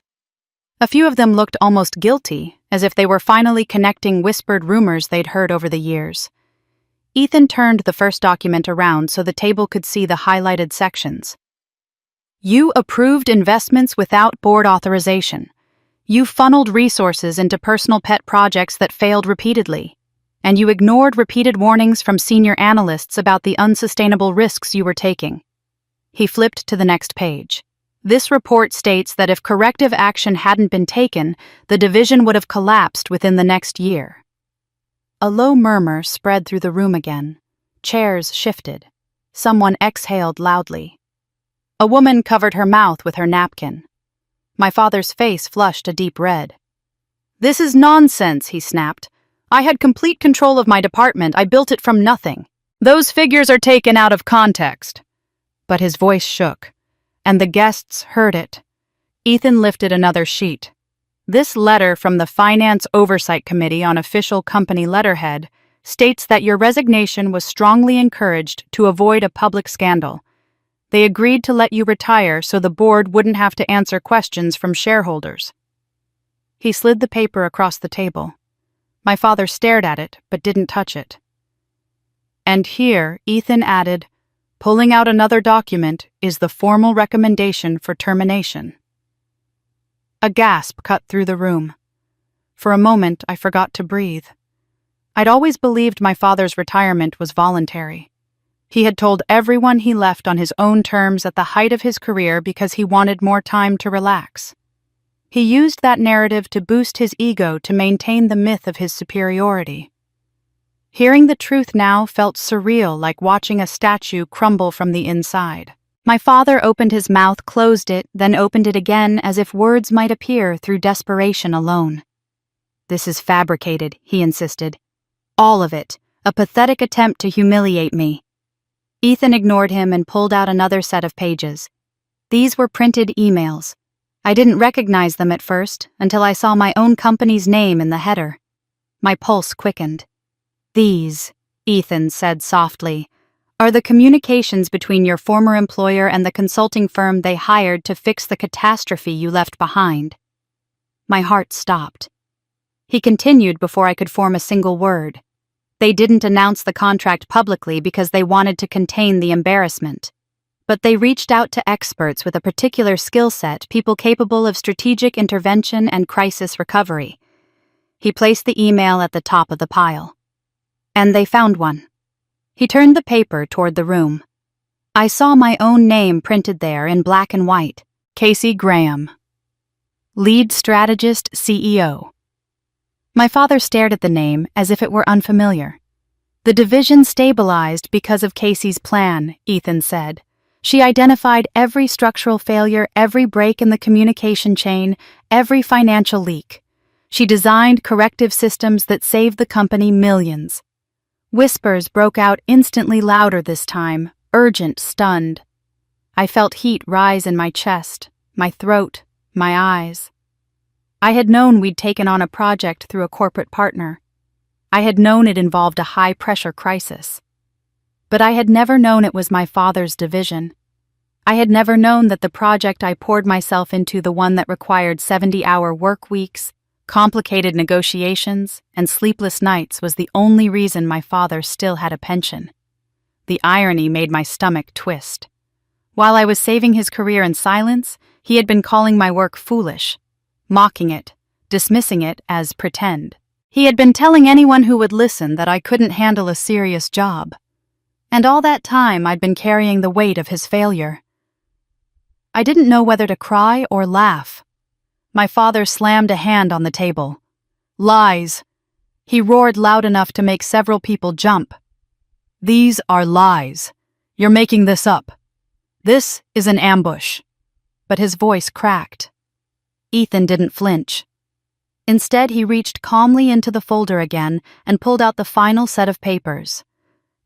A few of them looked almost guilty, as if they were finally connecting whispered rumors they'd heard over the years. Ethan turned the first document around so the table could see the highlighted sections. You approved investments without board authorization. You funneled resources into personal pet projects that failed repeatedly. And you ignored repeated warnings from senior analysts about the unsustainable risks you were taking. He flipped to the next page. This report states that if corrective action hadn't been taken, the division would have collapsed within the next year. A low murmur spread through the room again. Chairs shifted. Someone exhaled loudly. A woman covered her mouth with her napkin. My father's face flushed a deep red. This is nonsense, he snapped. I had complete control of my department. I built it from nothing. Those figures are taken out of context. But his voice shook, and the guests heard it. Ethan lifted another sheet. This letter from the Finance Oversight Committee on official company letterhead states that your resignation was strongly encouraged to avoid a public scandal. They agreed to let you retire so the board wouldn't have to answer questions from shareholders. He slid the paper across the table. My father stared at it, but didn't touch it. And here, Ethan added, pulling out another document is the formal recommendation for termination. A gasp cut through the room. For a moment, I forgot to breathe. I'd always believed my father's retirement was voluntary. He had told everyone he left on his own terms at the height of his career because he wanted more time to relax. He used that narrative to boost his ego to maintain the myth of his superiority. Hearing the truth now felt surreal, like watching a statue crumble from the inside. My father opened his mouth, closed it, then opened it again as if words might appear through desperation alone. This is fabricated, he insisted. All of it, a pathetic attempt to humiliate me. Ethan ignored him and pulled out another set of pages. These were printed emails. I didn't recognize them at first until I saw my own company's name in the header. My pulse quickened. These, Ethan said softly, are the communications between your former employer and the consulting firm they hired to fix the catastrophe you left behind. My heart stopped. He continued before I could form a single word. They didn't announce the contract publicly because they wanted to contain the embarrassment. But they reached out to experts with a particular skill set, people capable of strategic intervention and crisis recovery. He placed the email at the top of the pile. And they found one. He turned the paper toward the room. I saw my own name printed there in black and white. Casey Graham. Lead Strategist CEO. My father stared at the name as if it were unfamiliar. The division stabilized because of Casey's plan, Ethan said. She identified every structural failure, every break in the communication chain, every financial leak. She designed corrective systems that saved the company millions. Whispers broke out instantly louder this time, urgent, stunned. I felt heat rise in my chest, my throat, my eyes. I had known we'd taken on a project through a corporate partner. I had known it involved a high-pressure crisis. But I had never known it was my father's division. I had never known that the project I poured myself into, the one that required 70-hour work weeks, complicated negotiations, and sleepless nights, was the only reason my father still had a pension. The irony made my stomach twist. While I was saving his career in silence, he had been calling my work foolish, mocking it, dismissing it as pretend. He had been telling anyone who would listen that I couldn't handle a serious job. And all that time I'd been carrying the weight of his failure. I didn't know whether to cry or laugh. My father slammed a hand on the table. Lies. He roared loud enough to make several people jump. These are lies. You're making this up. This is an ambush. But his voice cracked. Ethan didn't flinch. Instead, he reached calmly into the folder again and pulled out the final set of papers.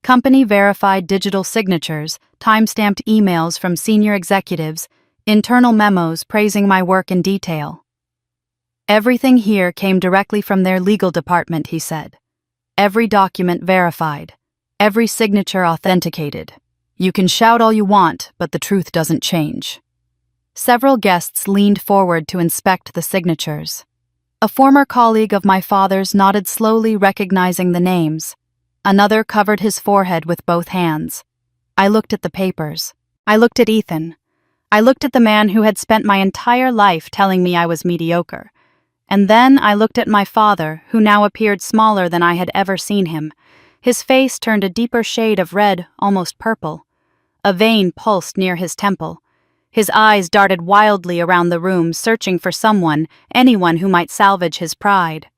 Company-verified digital signatures, time-stamped emails from senior executives, internal memos praising my work in detail. Everything here came directly from their legal department, he said. Every document verified. Every signature authenticated. You can shout all you want, but the truth doesn't change. Several guests leaned forward to inspect the signatures. A former colleague of my father's nodded slowly, recognizing the names. Another covered his forehead with both hands. I looked at the papers. I looked at Ethan. I looked at the man who had spent my entire life telling me I was mediocre. And then I looked at my father, who now appeared smaller than I had ever seen him. His face turned a deeper shade of red, almost purple. A vein pulsed near his temple. His eyes darted wildly around the room, searching for someone, anyone who might salvage his pride.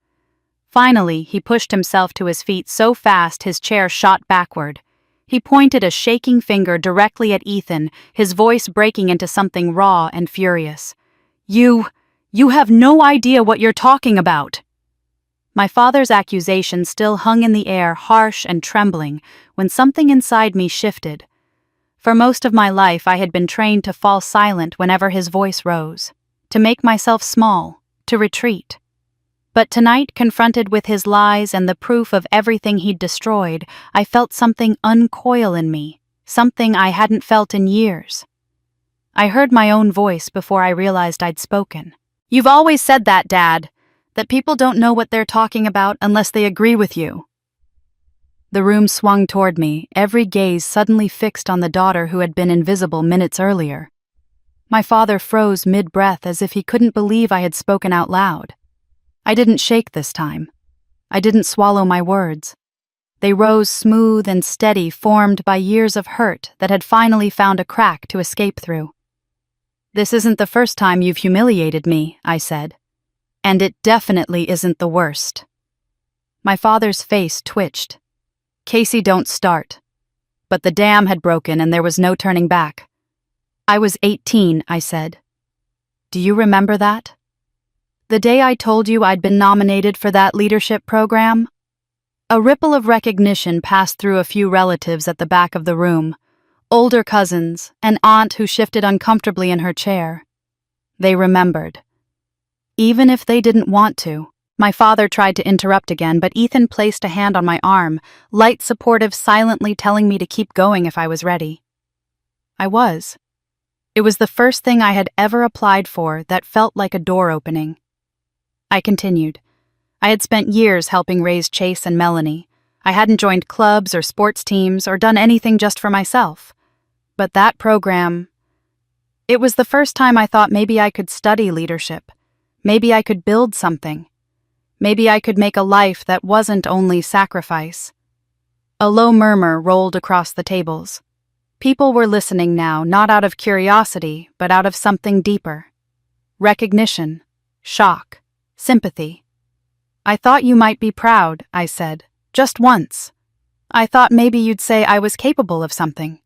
Finally, he pushed himself to his feet so fast his chair shot backward. He pointed a shaking finger directly at Ethan, his voice breaking into something raw and furious. You have no idea what you're talking about." My father's accusation still hung in the air, harsh and trembling, when something inside me shifted. For most of my life I had been trained to fall silent whenever his voice rose, to make myself small, to retreat. But tonight, confronted with his lies and the proof of everything he'd destroyed, I felt something uncoil in me, something I hadn't felt in years. I heard my own voice before I realized I'd spoken. "You've always said that, Dad, that people don't know what they're talking about unless they agree with you." The room swung toward me, every gaze suddenly fixed on the daughter who had been invisible minutes earlier. My father froze mid-breath as if he couldn't believe I had spoken out loud. I didn't shake this time. I didn't swallow my words. They rose smooth and steady, formed by years of hurt that had finally found a crack to escape through. "This isn't the first time you've humiliated me," I said. "And it definitely isn't the worst." My father's face twitched. "Casey, don't start." But the dam had broken and there was no turning back. "I was 18, I said. "Do you remember that? The day I told you I'd been nominated for that leadership program?" A ripple of recognition passed through a few relatives at the back of the room. Older cousins, an aunt who shifted uncomfortably in her chair. They remembered. Even if they didn't want to. My father tried to interrupt again, but Ethan placed a hand on my arm, light supportive, silently telling me to keep going if I was ready. I was. It was the first thing I had ever applied for that felt like a door opening. I continued. I had spent years helping raise Chase and Melanie. I hadn't joined clubs or sports teams or done anything just for myself. But that program... It was the first time I thought maybe I could study leadership. Maybe I could build something. Maybe I could make a life that wasn't only sacrifice. A low murmur rolled across the tables. People were listening now, not out of curiosity, but out of something deeper. Recognition. Shock. Sympathy. "I thought you might be proud," I said. "Just once. I thought maybe you'd say I was capable of something."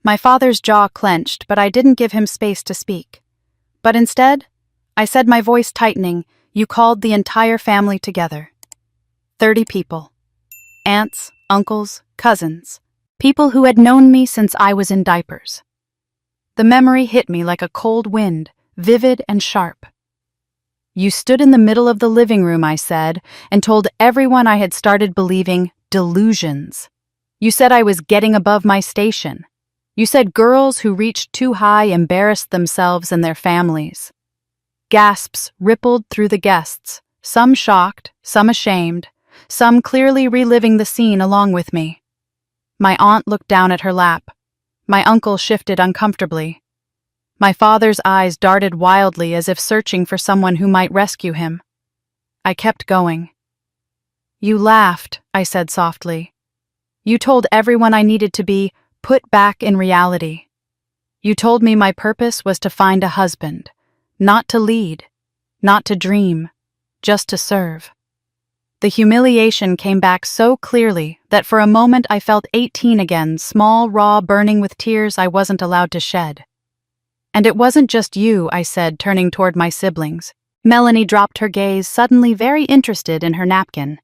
My father's jaw clenched, but I didn't give him space to speak. But instead, I said, my voice tightening, "You called the entire family together. 30 people. Aunts, uncles, cousins. People who had known me since I was in diapers." The memory hit me like a cold wind, vivid and sharp. "You stood in the middle of the living room," I said, "and told everyone I had started believing delusions. You said I was getting above my station. You said girls who reached too high embarrassed themselves and their families." Gasps rippled through the guests, some shocked, some ashamed, some clearly reliving the scene along with me. My aunt looked down at her lap. My uncle shifted uncomfortably. My father's eyes darted wildly as if searching for someone who might rescue him. I kept going. "You laughed," I said softly. "You told everyone I needed to be put back in reality. You told me my purpose was to find a husband, not to lead, not to dream, just to serve." The humiliation came back so clearly that for a moment I felt 18 again, small, raw, burning with tears I wasn't allowed to shed. "And it wasn't just you," I said, turning toward my siblings. Melanie dropped her gaze, suddenly very interested in her napkin.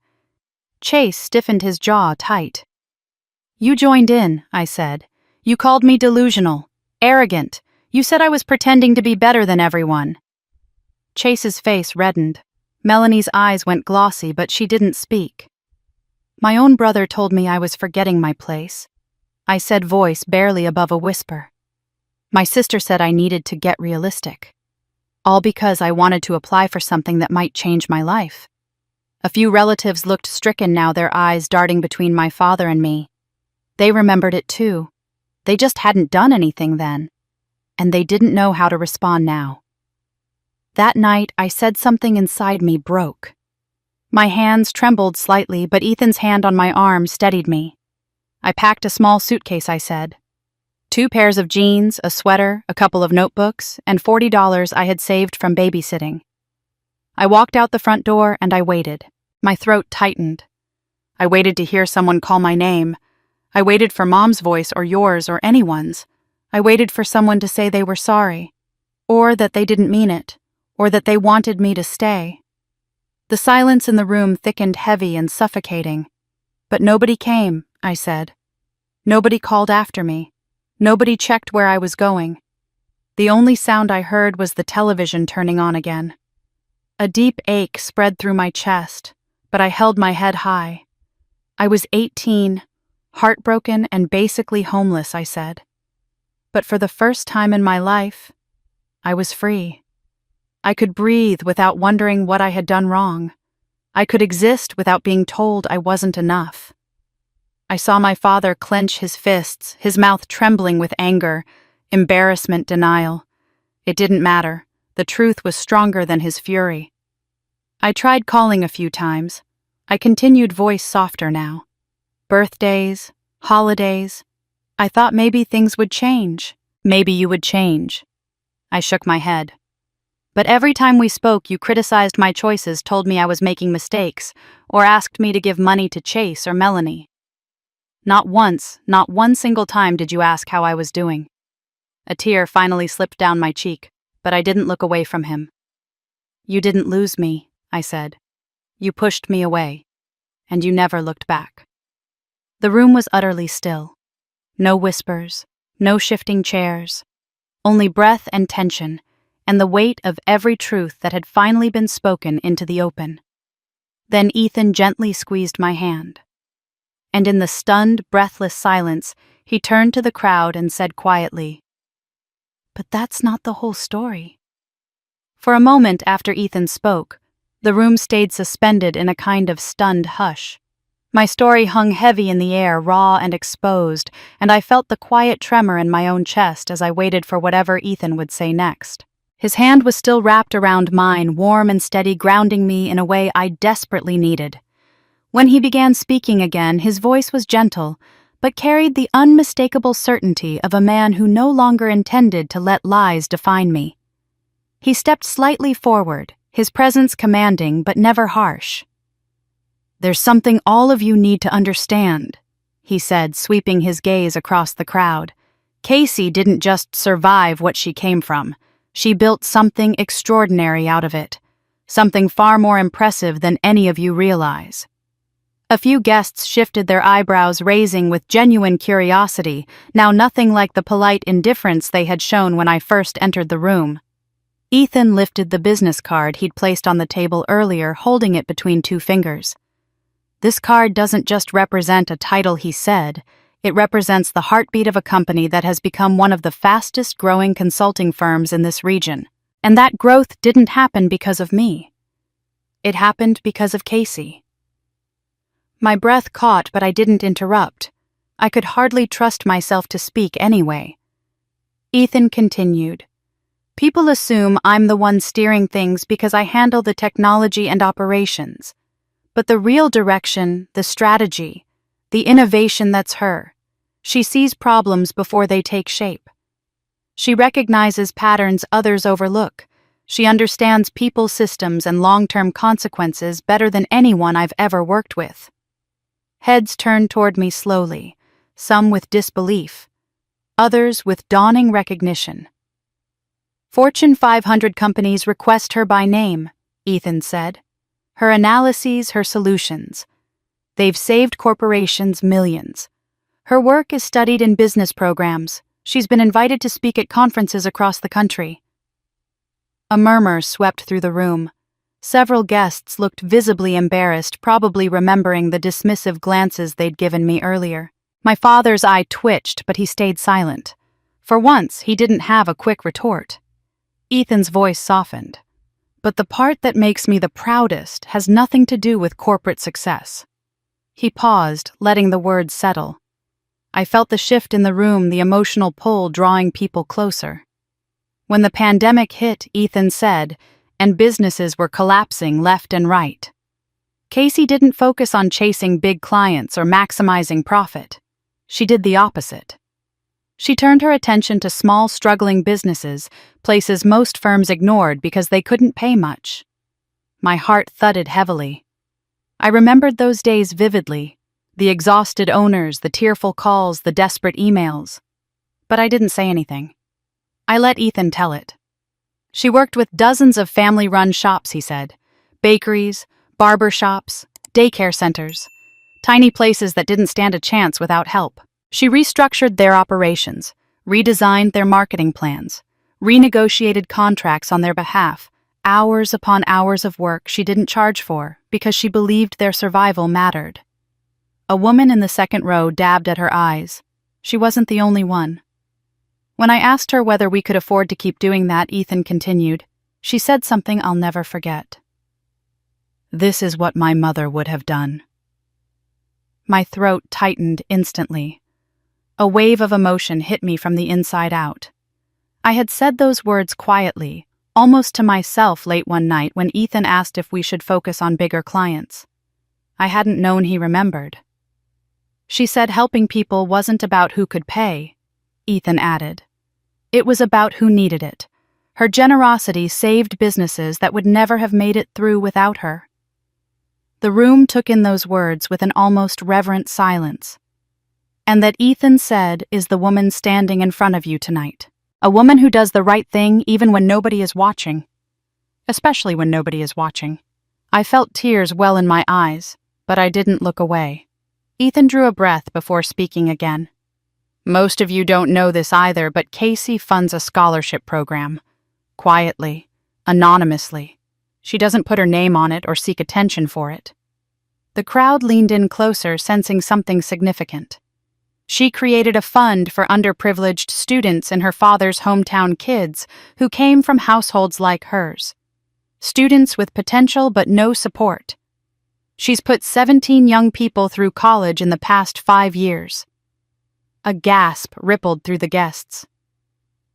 Chase stiffened his jaw tight. "You joined in," I said. "You called me delusional, arrogant. You said I was pretending to be better than everyone." Chase's face reddened. Melanie's eyes went glossy, but she didn't speak. "My own brother told me I was forgetting my place," I said, voice barely above a whisper. "My sister said I needed to get realistic. All because I wanted to apply for something that might change my life." A few relatives looked stricken now, their eyes darting between my father and me. They remembered it too. They just hadn't done anything then. And they didn't know how to respond now. That night, I said something inside me broke. My hands trembled slightly, but Ethan's hand on my arm steadied me. "I packed a small suitcase," I said. 2 pairs of jeans, a sweater, a couple of notebooks, and $40 I had saved from babysitting. I walked out the front door and I waited. My throat tightened. I waited to hear someone call my name. I waited for Mom's voice or yours or anyone's. I waited for someone to say they were sorry, or that they didn't mean it, or that they wanted me to stay. The silence in the room thickened heavy and suffocating. "But nobody came," I said. "Nobody called after me. Nobody checked where I was going. The only sound I heard was the television turning on again." A deep ache spread through my chest, but I held my head high. I was 18, heartbroken and basically homeless, I said. But for the first time in my life, I was free. I could breathe without wondering what I had done wrong. I could exist without being told I wasn't enough. I saw my father clench his fists, his mouth trembling with anger, embarrassment, denial. It didn't matter. The truth was stronger than his fury. I tried calling a few times. I continued, voice softer now. Birthdays, holidays. I thought maybe things would change. Maybe you would change. I shook my head. But every time we spoke, you criticized my choices, told me I was making mistakes, or asked me to give money to Chase or Melanie. Not once, not one single time did you ask how I was doing. A tear finally slipped down my cheek, but I didn't look away from him. "You didn't lose me," I said. "You pushed me away, and you never looked back." The room was utterly still. No whispers, no shifting chairs, only breath and tension, and the weight of every truth that had finally been spoken into the open. Then Ethan gently squeezed my hand. And in the stunned, breathless silence, he turned to the crowd and said quietly, "But that's not the whole story." For a moment after Ethan spoke, the room stayed suspended in a kind of stunned hush. My story hung heavy in the air, raw and exposed, and I felt the quiet tremor in my own chest as I waited for whatever Ethan would say next. His hand was still wrapped around mine, warm and steady, grounding me in a way I desperately needed. When he began speaking again, his voice was gentle, but carried the unmistakable certainty of a man who no longer intended to let lies define me. He stepped slightly forward, his presence commanding but never harsh. "There's something all of you need to understand," he said, sweeping his gaze across the crowd. "Casey didn't just survive what she came from. She built something extraordinary out of it. Something far more impressive than any of you realize." A few guests shifted their eyebrows, raising with genuine curiosity, now nothing like the polite indifference they had shown when I first entered the room. Ethan lifted the business card he'd placed on the table earlier, holding it between two fingers. "This card doesn't just represent a title," he said. "It represents the heartbeat of a company that has become one of the fastest-growing consulting firms in this region. And that growth didn't happen because of me. It happened because of Casey." My breath caught, but I didn't interrupt. I could hardly trust myself to speak anyway. Ethan continued. "People assume I'm the one steering things because I handle the technology and operations. But the real direction, the strategy, the innovation, that's her. She sees problems before they take shape. She recognizes patterns others overlook. She understands people systems and long-term consequences better than anyone I've ever worked with." Heads turned toward me slowly, some with disbelief, others with dawning recognition. "Fortune 500 companies request her by name," Ethan said. "Her analyses, her solutions. They've saved corporations millions. Her work is studied in business programs. She's been invited to speak at conferences across the country." A murmur swept through the room. Several guests looked visibly embarrassed, probably remembering the dismissive glances they'd given me earlier. My father's eye twitched, but he stayed silent. For once, he didn't have a quick retort. Ethan's voice softened. "But the part that makes me the proudest has nothing to do with corporate success." He paused, letting the words settle. I felt the shift in the room, the emotional pull drawing people closer. "When the pandemic hit," Ethan said, "and businesses were collapsing left and right, Casey didn't focus on chasing big clients or maximizing profit. She did the opposite. She turned her attention to small, struggling businesses, places most firms ignored because they couldn't pay much." My heart thudded heavily. I remembered those days vividly, the exhausted owners, the tearful calls, the desperate emails. But I didn't say anything. I let Ethan tell it. "She worked with dozens of family-run shops," he said. "Bakeries, barber shops, daycare centers. Tiny places that didn't stand a chance without help. She restructured their operations, redesigned their marketing plans, renegotiated contracts on their behalf, hours upon hours of work she didn't charge for because she believed their survival mattered." A woman in the second row dabbed at her eyes. She wasn't the only one. When I asked her whether we could afford to keep doing that, Ethan continued, she said something I'll never forget. "This is what my mother would have done." My throat tightened instantly. A wave of emotion hit me from the inside out. I had said those words quietly, almost to myself late one night when Ethan asked if we should focus on bigger clients. I hadn't known he remembered. "She said helping people wasn't about who could pay," Ethan added. "It was about who needed it. Her generosity saved businesses that would never have made it through without her." The room took in those words with an almost reverent silence. "And that Ethan said is the woman standing in front of you tonight. A woman who does the right thing even when nobody is watching. Especially when nobody is watching." I felt tears well in my eyes, but I didn't look away. Ethan drew a breath before speaking again. "Most of you don't know this either, but Casey funds a scholarship program. Quietly, anonymously. She doesn't put her name on it or seek attention for it." The crowd leaned in closer, sensing something significant. "She created a fund for underprivileged students in her father's hometown kids who came from households like hers. Students with potential but no support. She's put 17 young people through college in the past 5 years." A gasp rippled through the guests.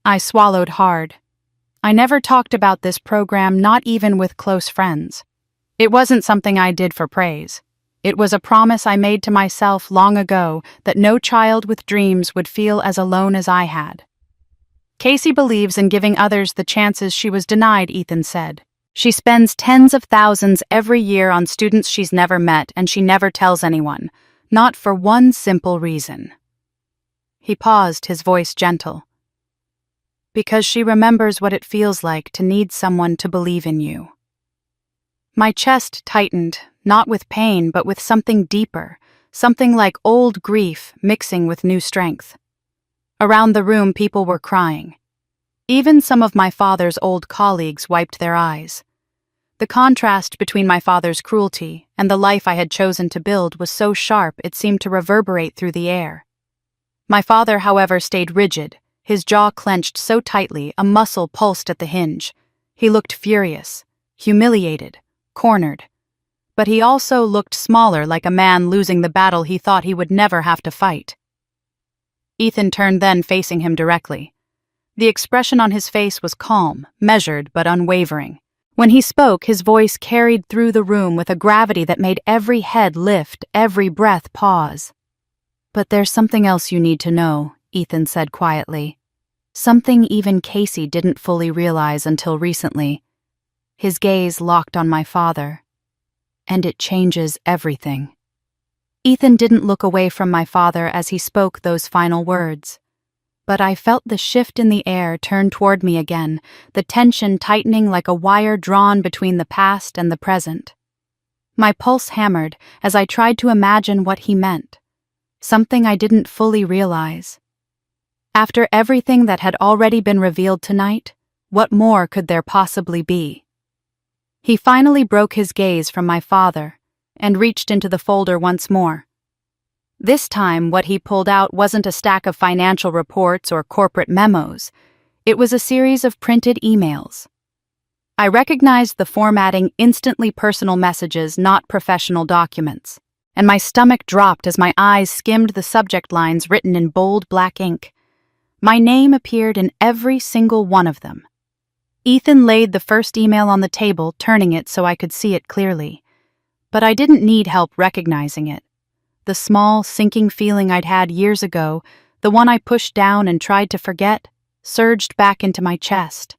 I swallowed hard. I never talked about this program, not even with close friends. It wasn't something I did for praise. It was a promise I made to myself long ago that no child with dreams would feel as alone as I had. "Casey believes in giving others the chances she was denied," Ethan said. She spends tens of thousands every year on students she's never met, and she never tells anyone, not for one simple reason. He paused, his voice gentle. Because she remembers what it feels like to need someone to believe in you. My chest tightened, not with pain, but with something deeper, something like old grief mixing with new strength. Around the room, people were crying. Even some of my father's old colleagues wiped their eyes. The contrast between my father's cruelty and the life I had chosen to build was so sharp it seemed to reverberate through the air. My father, however, stayed rigid, his jaw clenched so tightly a muscle pulsed at the hinge. He looked furious, humiliated, cornered. But he also looked smaller, like a man losing the battle he thought he would never have to fight. Ethan turned then, facing him directly. The expression on his face was calm, measured, but unwavering. When he spoke, his voice carried through the room with a gravity that made every head lift, every breath pause. "But there's something else you need to know," Ethan said quietly. "Something even Casey didn't fully realize until recently." His gaze locked on my father. "And it changes everything." Ethan didn't look away from my father as he spoke those final words. But I felt the shift in the air turn toward me again, the tension tightening like a wire drawn between the past and the present. My pulse hammered as I tried to imagine what he meant, something I didn't fully realize. After everything that had already been revealed tonight, what more could there possibly be? He finally broke his gaze from my father and reached into the folder once more. This time, what he pulled out wasn't a stack of financial reports or corporate memos. It was a series of printed emails. I recognized the formatting, instantly personal messages, not professional documents, and my stomach dropped as my eyes skimmed the subject lines written in bold black ink. My name appeared in every single one of them. Ethan laid the first email on the table, turning it so I could see it clearly. But I didn't need help recognizing it. The small, sinking feeling I'd had years ago, the one I pushed down and tried to forget, surged back into my chest.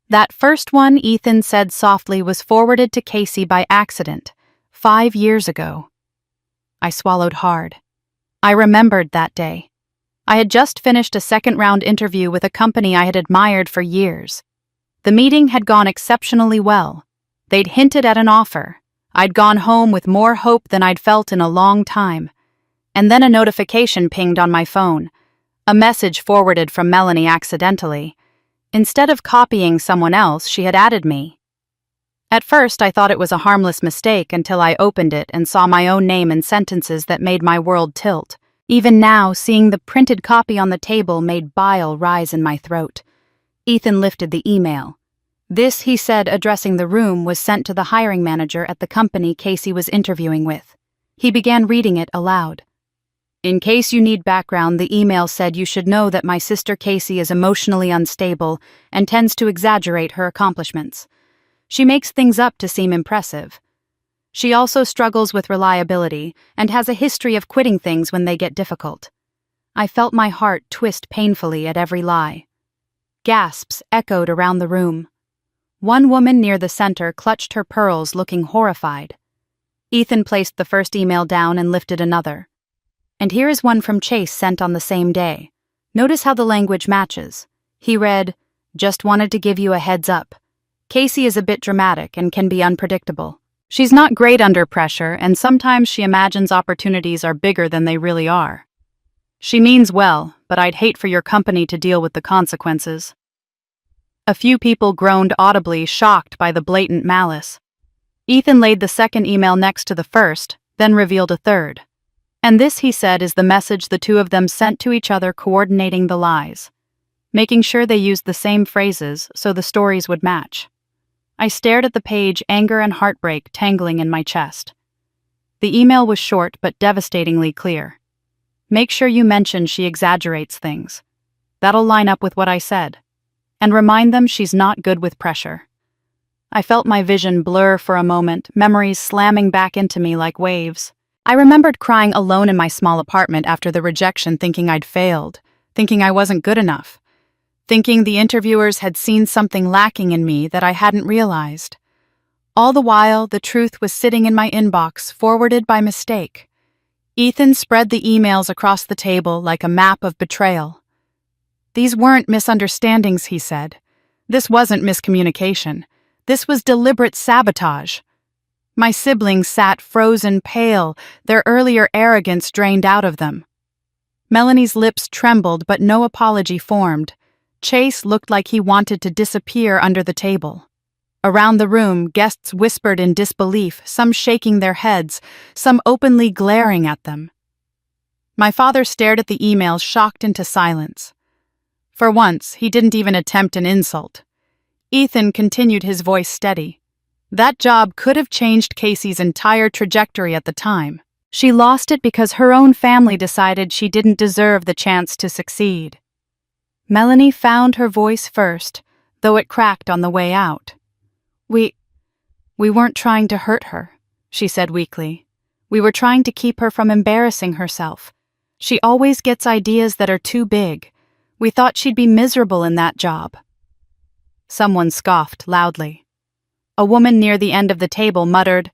That first one, Ethan said softly, was forwarded to Casey by accident, 5 years ago. I swallowed hard. I remembered that day. I had just finished a second-round interview with a company I had admired for years. The meeting had gone exceptionally well. They'd hinted at an offer. I'd gone home with more hope than I'd felt in a long time. And then a notification pinged on my phone. A message forwarded from Melanie accidentally. Instead of copying someone else, she had added me. At first, I thought it was a harmless mistake until I opened it and saw my own name in sentences that made my world tilt. Even now, seeing the printed copy on the table made bile rise in my throat. Ethan lifted the email. This, he said, addressing the room, was sent to the hiring manager at the company Casey was interviewing with. He began reading it aloud. "In case you need background, the email said you should know that my sister Casey is emotionally unstable and tends to exaggerate her accomplishments. She makes things up to seem impressive. She also struggles with reliability and has a history of quitting things when they get difficult." I felt my heart twist painfully at every lie. Gasps echoed around the room. One woman near the center clutched her pearls, looking horrified. Ethan placed the first email down and lifted another. "And here is one from Chase sent on the same day. Notice how the language matches." He read, "Just wanted to give you a heads up. Casey is a bit dramatic and can be unpredictable. She's not great under pressure, and sometimes she imagines opportunities are bigger than they really are. She means well, but I'd hate for your company to deal with the consequences." A few people groaned audibly, shocked by the blatant malice. Ethan laid the second email next to the first, then revealed a third. "And this," he said, "is the message the two of them sent to each other, coordinating the lies, making sure they used the same phrases so the stories would match." I stared at the page, anger and heartbreak tangling in my chest. The email was short but devastatingly clear. "Make sure you mention she exaggerates things. That'll line up with what I said. And remind them she's not good with pressure." I felt my vision blur for a moment, memories slamming back into me like waves. I remembered crying alone in my small apartment after the rejection, thinking I'd failed, thinking I wasn't good enough, thinking the interviewers had seen something lacking in me that I hadn't realized. All the while, the truth was sitting in my inbox, forwarded by mistake. Ethan spread the emails across the table like a map of betrayal. These weren't misunderstandings, he said. This wasn't miscommunication. This was deliberate sabotage. My siblings sat frozen pale, their earlier arrogance drained out of them. Melanie's lips trembled, but no apology formed. Chase looked like he wanted to disappear under the table. Around the room, guests whispered in disbelief, some shaking their heads, some openly glaring at them. My father stared at the emails, shocked into silence. For once, he didn't even attempt an insult. Ethan continued, his voice steady. That job could have changed Casey's entire trajectory at the time. She lost it because her own family decided she didn't deserve the chance to succeed. Melanie found her voice first, though it cracked on the way out. We weren't trying to hurt her, she said weakly. We were trying to keep her from embarrassing herself. She always gets ideas that are too big. We thought she'd be miserable in that job. Someone scoffed loudly. A woman near the end of the table muttered,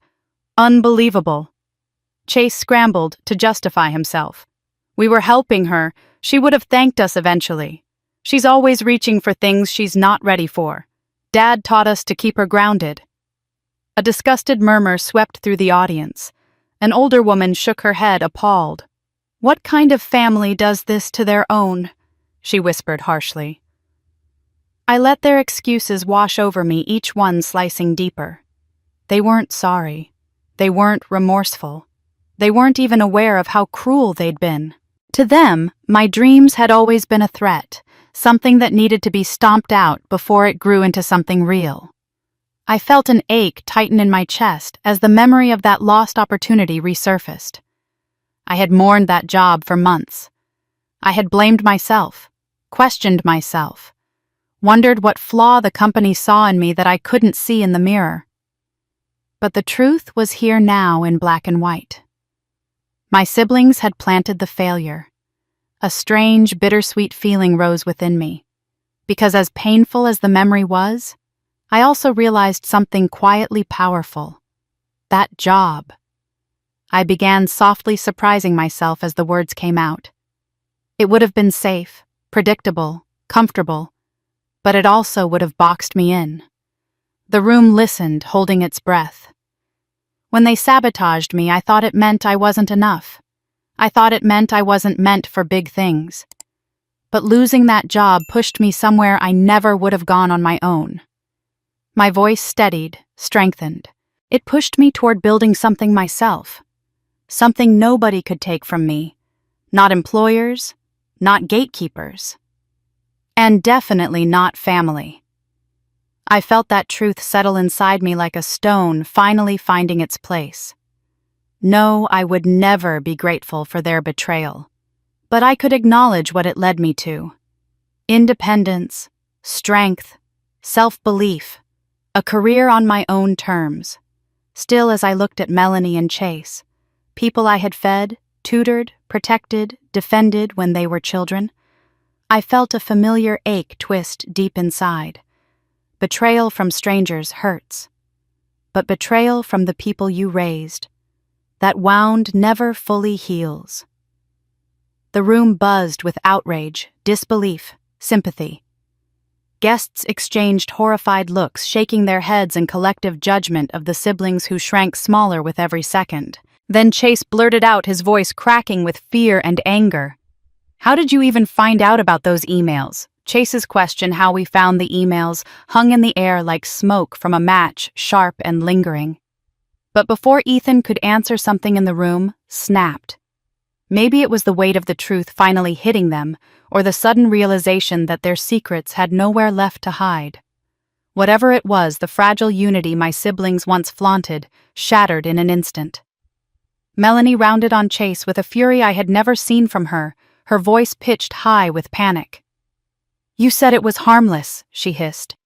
"Unbelievable." Chase scrambled to justify himself. We were helping her. She would have thanked us eventually. She's always reaching for things she's not ready for. Dad taught us to keep her grounded. A disgusted murmur swept through the audience. An older woman shook her head, appalled. "What kind of family does this to their own?" she whispered harshly. I let their excuses wash over me, each one slicing deeper. They weren't sorry. They weren't remorseful. They weren't even aware of how cruel they'd been. To them, my dreams had always been a threat, something that needed to be stomped out before it grew into something real. I felt an ache tighten in my chest as the memory of that lost opportunity resurfaced. I had mourned that job for months. I had blamed myself, questioned myself, wondered what flaw the company saw in me that I couldn't see in the mirror. But the truth was here now in black and white. My siblings had planted the failure. A strange, bittersweet feeling rose within me, because as painful as the memory was, I also realized something quietly powerful. That job. I began softly surprising myself as the words came out. It would have been safe, predictable, comfortable, but it also would have boxed me in. The room listened, holding its breath. When they sabotaged me, I thought it meant I wasn't enough. I thought it meant I wasn't meant for big things. But losing that job pushed me somewhere I never would have gone on my own. My voice steadied, strengthened. It pushed me toward building something myself. Something nobody could take from me. Not employers, not gatekeepers. And definitely not family. I felt that truth settle inside me like a stone finally finding its place. No, I would never be grateful for their betrayal. But I could acknowledge what it led me to. Independence, strength, self-belief, a career on my own terms. Still, as I looked at Melanie and Chase, people I had fed, tutored, protected, defended when they were children, I felt a familiar ache twist deep inside. Betrayal from strangers hurts. But betrayal from the people you raised, that wound never fully heals. The room buzzed with outrage, disbelief, sympathy. Guests exchanged horrified looks, shaking their heads in collective judgment of the siblings who shrank smaller with every second. Then Chase blurted out, his voice cracking with fear and anger. "How did you even find out about those emails?" Chase's question, how we found the emails, hung in the air like smoke from a match, sharp and lingering. But before Ethan could answer, something in the room snapped. Maybe it was the weight of the truth finally hitting them, or the sudden realization that their secrets had nowhere left to hide. Whatever it was, the fragile unity my siblings once flaunted shattered in an instant. Melanie rounded on Chase with a fury I had never seen from her, her voice pitched high with panic. "You said it was harmless," she hissed.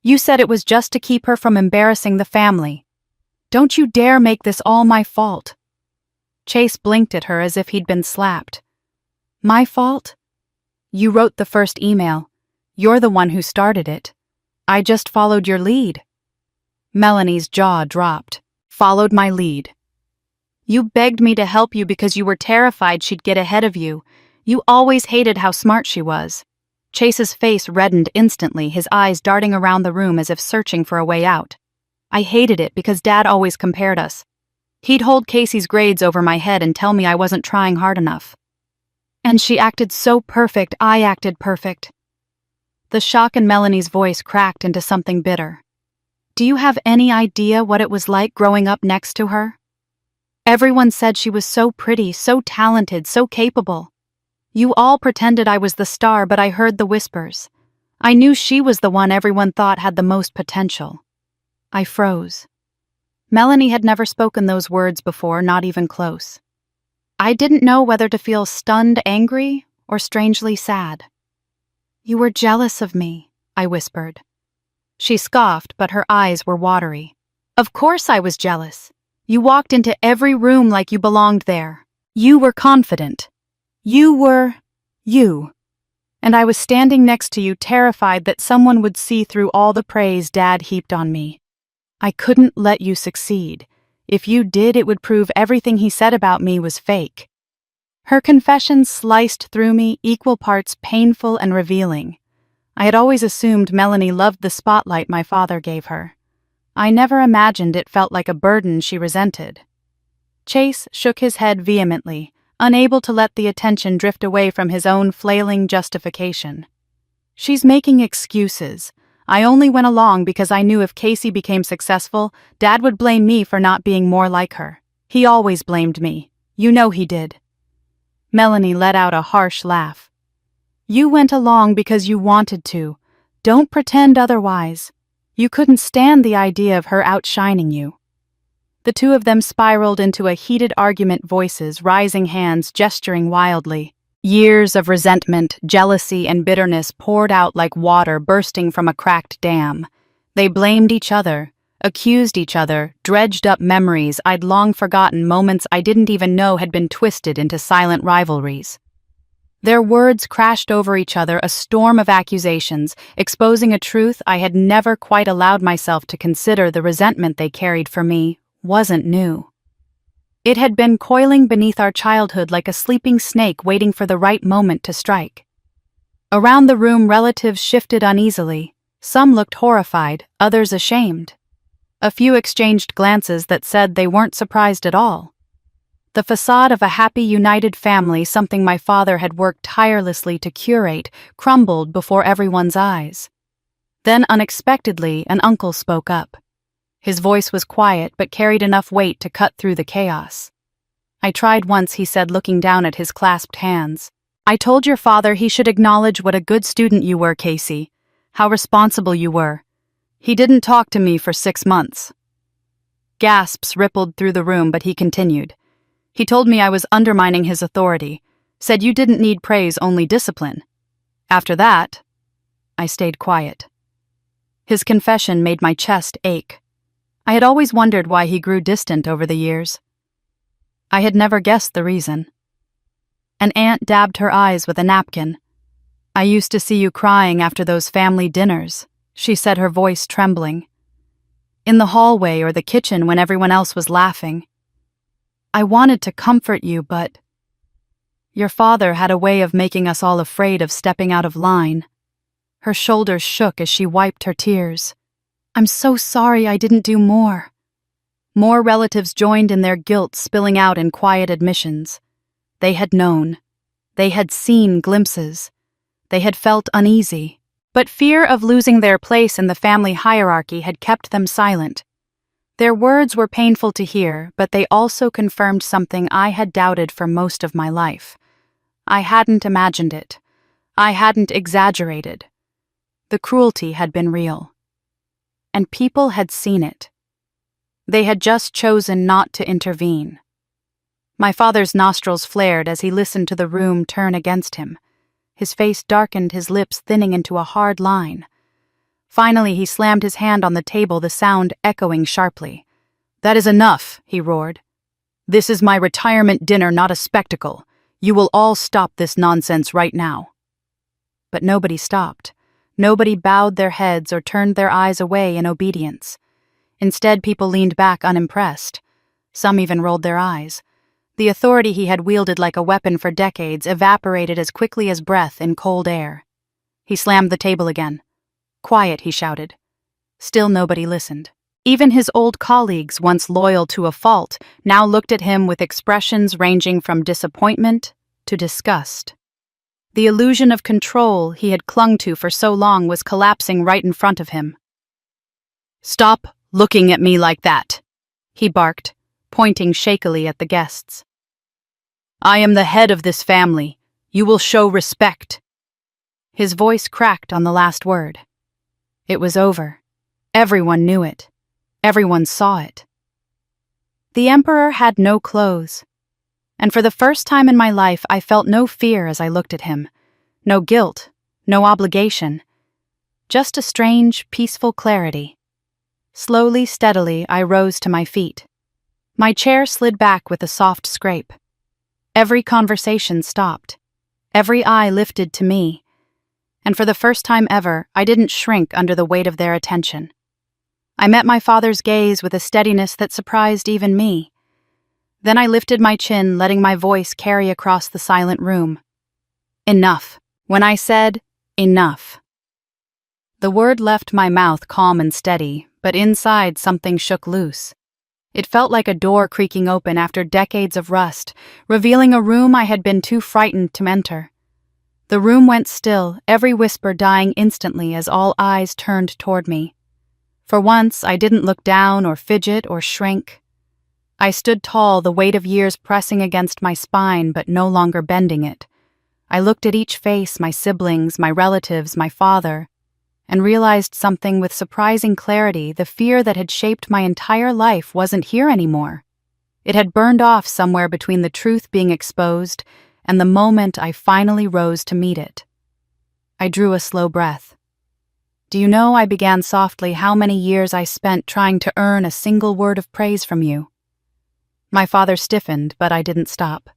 "You said it was just to keep her from embarrassing the family. Don't you dare make this all my fault." Chase blinked at her as if he'd been slapped. "My fault? You wrote the first email. You're the one who started it. I just followed your lead." Melanie's jaw dropped, followed my lead. You begged me to help you because you were terrified she'd get ahead of you. You always hated how smart she was. Chase's face reddened instantly, his eyes darting around the room as if searching for a way out. I hated it because Dad always compared us. He'd hold Casey's grades over my head and tell me I wasn't trying hard enough. And she acted so perfect, I acted perfect. The shock in Melanie's voice cracked into something bitter. Do you have any idea what it was like growing up next to her? Everyone said she was so pretty, so talented, so capable. You all pretended I was the star, but I heard the whispers. I knew she was the one everyone thought had the most potential. I froze. Melanie had never spoken those words before, not even close. I didn't know whether to feel stunned, angry, or strangely sad. You were jealous of me, I whispered. She scoffed, but her eyes were watery. Of course I was jealous. You walked into every room like you belonged there. You were confident. You were you. And I was standing next to you, terrified that someone would see through all the praise Dad heaped on me. I couldn't let you succeed. If you did, it would prove everything he said about me was fake. Her confession sliced through me, equal parts painful and revealing. I had always assumed Melanie loved the spotlight my father gave her. I never imagined it felt like a burden she resented. Chase shook his head vehemently, unable to let the attention drift away from his own flailing justification. She's making excuses. I only went along because I knew if Casey became successful, Dad would blame me for not being more like her. He always blamed me. You know he did. Melanie let out a harsh laugh. You went along because you wanted to. Don't pretend otherwise. You couldn't stand the idea of her outshining you. The two of them spiraled into a heated argument, voices, rising hands, gesturing wildly. Years of resentment, jealousy, and bitterness poured out like water bursting from a cracked dam. They blamed each other, accused each other, dredged up memories I'd long forgotten, moments I didn't even know had been twisted into silent rivalries. Their words crashed over each other, a storm of accusations, exposing a truth I had never quite allowed myself to consider. The resentment they carried for me wasn't new. It had been coiling beneath our childhood like a sleeping snake waiting for the right moment to strike. Around the room, relatives shifted uneasily. Some looked horrified, others ashamed. A few exchanged glances that said they weren't surprised at all. The facade of a happy, united family, something my father had worked tirelessly to curate, crumbled before everyone's eyes. Then, unexpectedly, an uncle spoke up. His voice was quiet but carried enough weight to cut through the chaos. I tried once, he said, looking down at his clasped hands. I told your father he should acknowledge what a good student you were, Casey. How responsible you were. He didn't talk to me for 6 months. Gasps rippled through the room, but he continued. He told me I was undermining his authority, said you didn't need praise, only discipline. After that, I stayed quiet. His confession made my chest ache. I had always wondered why he grew distant over the years. I had never guessed the reason. An aunt dabbed her eyes with a napkin. I used to see you crying after those family dinners, she said, her voice trembling. In the hallway or the kitchen when everyone else was laughing. I wanted to comfort you, but your father had a way of making us all afraid of stepping out of line. Her shoulders shook as she wiped her tears. I'm so sorry I didn't do more. More relatives joined in their guilt, spilling out in quiet admissions. They had known. They had seen glimpses. They had felt uneasy. But fear of losing their place in the family hierarchy had kept them silent. Their words were painful to hear, but they also confirmed something I had doubted for most of my life. I hadn't imagined it. I hadn't exaggerated. The cruelty had been real. And people had seen it. They had just chosen not to intervene. My father's nostrils flared as he listened to the room turn against him. His face darkened, his lips thinning into a hard line. Finally, he slammed his hand on the table, the sound echoing sharply. That is enough, he roared. This is my retirement dinner, not a spectacle. You will all stop this nonsense right now. But nobody stopped. Nobody bowed their heads or turned their eyes away in obedience. Instead, people leaned back unimpressed. Some even rolled their eyes. The authority he had wielded like a weapon for decades evaporated as quickly as breath in cold air. He slammed the table again. "Quiet," he shouted. Still nobody listened. Even his old colleagues, once loyal to a fault, now looked at him with expressions ranging from disappointment to disgust. The illusion of control he had clung to for so long was collapsing right in front of him. "Stop looking at me like that," he barked, pointing shakily at the guests. "I am the head of this family. You will show respect." His voice cracked on the last word. It was over. Everyone knew it. Everyone saw it. The Emperor had no clothes. And for the first time in my life, I felt no fear as I looked at him. No guilt, no obligation. Just a strange, peaceful clarity. Slowly, steadily, I rose to my feet. My chair slid back with a soft scrape. Every conversation stopped. Every eye lifted to me. And for the first time ever, I didn't shrink under the weight of their attention. I met my father's gaze with a steadiness that surprised even me. Then I lifted my chin, letting my voice carry across the silent room. Enough. When I said, enough. The word left my mouth calm and steady, but inside something shook loose. It felt like a door creaking open after decades of rust, revealing a room I had been too frightened to enter. The room went still, every whisper dying instantly as all eyes turned toward me. For once, I didn't look down or fidget or shrink. I stood tall, the weight of years pressing against my spine but no longer bending it. I looked at each face, my siblings, my relatives, my father, and realized something with surprising clarity. The fear that had shaped my entire life wasn't here anymore. It had burned off somewhere between the truth being exposed and the moment I finally rose to meet it. I drew a slow breath. "Do you know," I began softly, "how many years I spent trying to earn a single word of praise from you?" My father stiffened, but I didn't stop.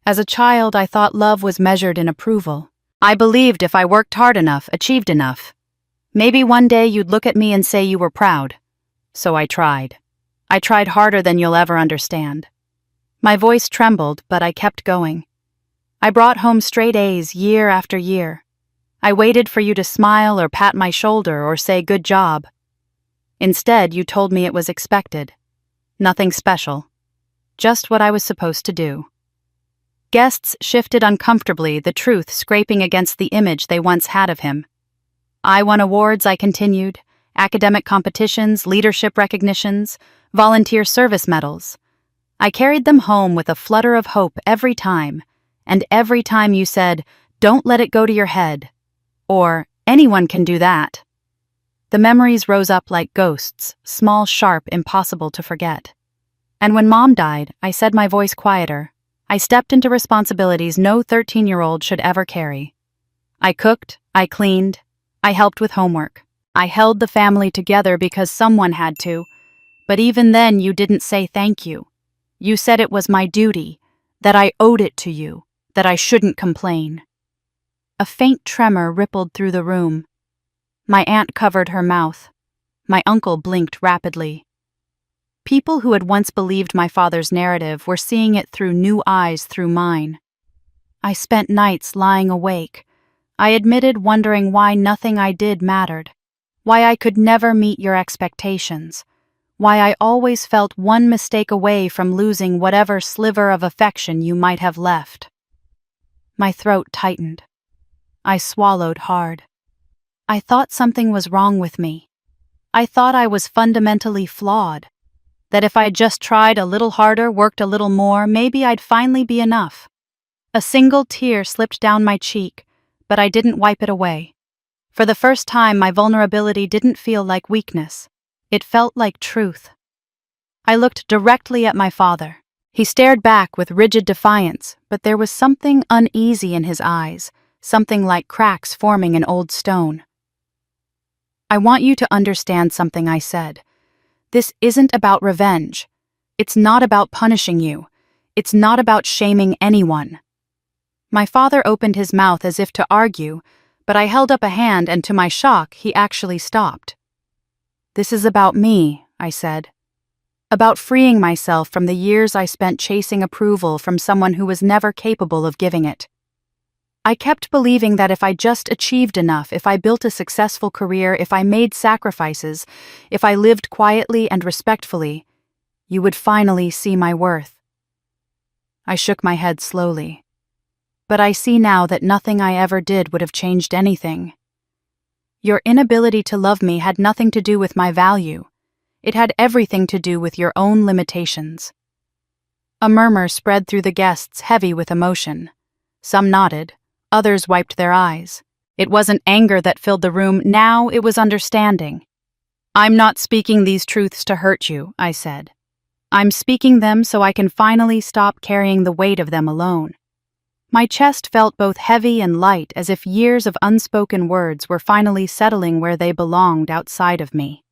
As a child, I thought love was measured in approval. I believed if I worked hard enough, achieved enough, maybe one day you'd look at me and say you were proud. So I tried. I tried harder than you'll ever understand. My voice trembled, but I kept going. I brought home straight A's year after year. I waited for you to smile or pat my shoulder or say good job. Instead, you told me it was expected. Nothing special. Just what I was supposed to do. Guests shifted uncomfortably, the truth scraping against the image they once had of him. I won awards, I continued, academic competitions, leadership recognitions, volunteer service medals. I carried them home with a flutter of hope every time, and every time you said, "Don't let it go to your head," or "Anyone can do that." The memories rose up like ghosts, small, sharp, impossible to forget. And when Mom died, I said, my voice quieter. I stepped into responsibilities no 13-year-old should ever carry. I cooked, I cleaned, I helped with homework. I held the family together because someone had to, but even then you didn't say thank you. You said it was my duty, that I owed it to you, that I shouldn't complain. A faint tremor rippled through the room. My aunt covered her mouth. My uncle blinked rapidly. People who had once believed my father's narrative were seeing it through new eyes through mine. I spent nights lying awake. I admitted wondering why nothing I did mattered, why I could never meet your expectations, why I always felt one mistake away from losing whatever sliver of affection you might have left. My throat tightened. I swallowed hard. I thought something was wrong with me. I thought I was fundamentally flawed. That if I just tried a little harder, worked a little more, maybe I'd finally be enough. A single tear slipped down my cheek, but I didn't wipe it away. For the first time, my vulnerability didn't feel like weakness. It felt like truth. I looked directly at my father. He stared back with rigid defiance, but there was something uneasy in his eyes, something like cracks forming in old stone. "I want you to understand something," I said. "This isn't about revenge. It's not about punishing you. It's not about shaming anyone." My father opened his mouth as if to argue, but I held up a hand and to my shock, he actually stopped. "This is about me," I said. About freeing myself from the years I spent chasing approval from someone who was never capable of giving it. I kept believing that if I just achieved enough, if I built a successful career, if I made sacrifices, if I lived quietly and respectfully, you would finally see my worth. I shook my head slowly. But I see now that nothing I ever did would have changed anything. Your inability to love me had nothing to do with my value. It had everything to do with your own limitations. A murmur spread through the guests, heavy with emotion. Some nodded, others wiped their eyes. It wasn't anger that filled the room, now it was understanding. I'm not speaking these truths to hurt you, I said. I'm speaking them so I can finally stop carrying the weight of them alone. My chest felt both heavy and light, as if years of unspoken words were finally settling where they belonged outside of me.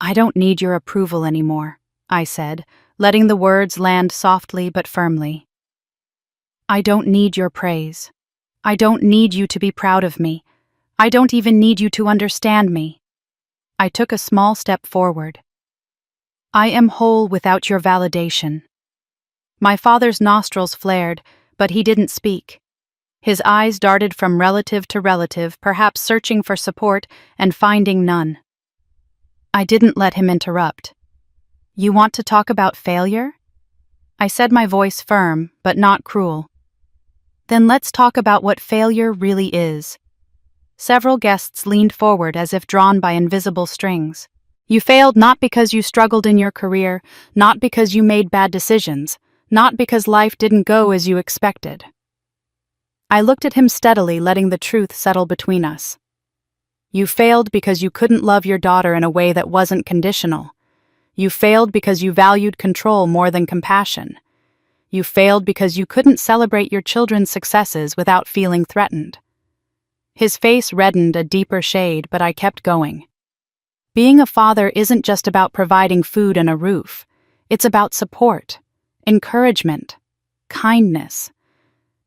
I don't need your approval anymore, I said, letting the words land softly but firmly. I don't need your praise. I don't need you to be proud of me. I don't even need you to understand me. I took a small step forward. I am whole without your validation. My father's nostrils flared, but he didn't speak. His eyes darted from relative to relative, perhaps searching for support and finding none. I didn't let him interrupt. You want to talk about failure? I said, my voice firm, but not cruel. Then let's talk about what failure really is. Several guests leaned forward as if drawn by invisible strings. You failed not because you struggled in your career, not because you made bad decisions, not because life didn't go as you expected. I looked at him steadily, letting the truth settle between us. You failed because you couldn't love your daughter in a way that wasn't conditional. You failed because you valued control more than compassion. You failed because you couldn't celebrate your children's successes without feeling threatened. His face reddened a deeper shade, but I kept going. Being a father isn't just about providing food and a roof. It's about support, encouragement, kindness.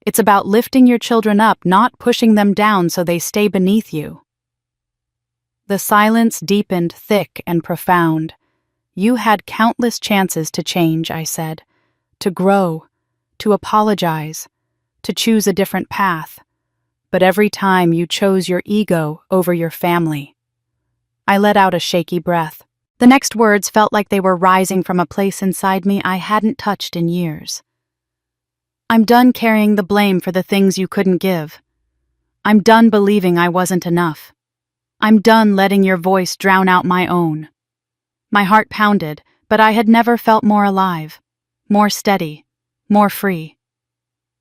It's about lifting your children up, not pushing them down so they stay beneath you. The silence deepened, thick and profound. You had countless chances to change, I said. To grow, to apologize, to choose a different path. But every time you chose your ego over your family. I let out a shaky breath. The next words felt like they were rising from a place inside me I hadn't touched in years. I'm done carrying the blame for the things you couldn't give. I'm done believing I wasn't enough. I'm done letting your voice drown out my own. My heart pounded, but I had never felt more alive. More steady, more free.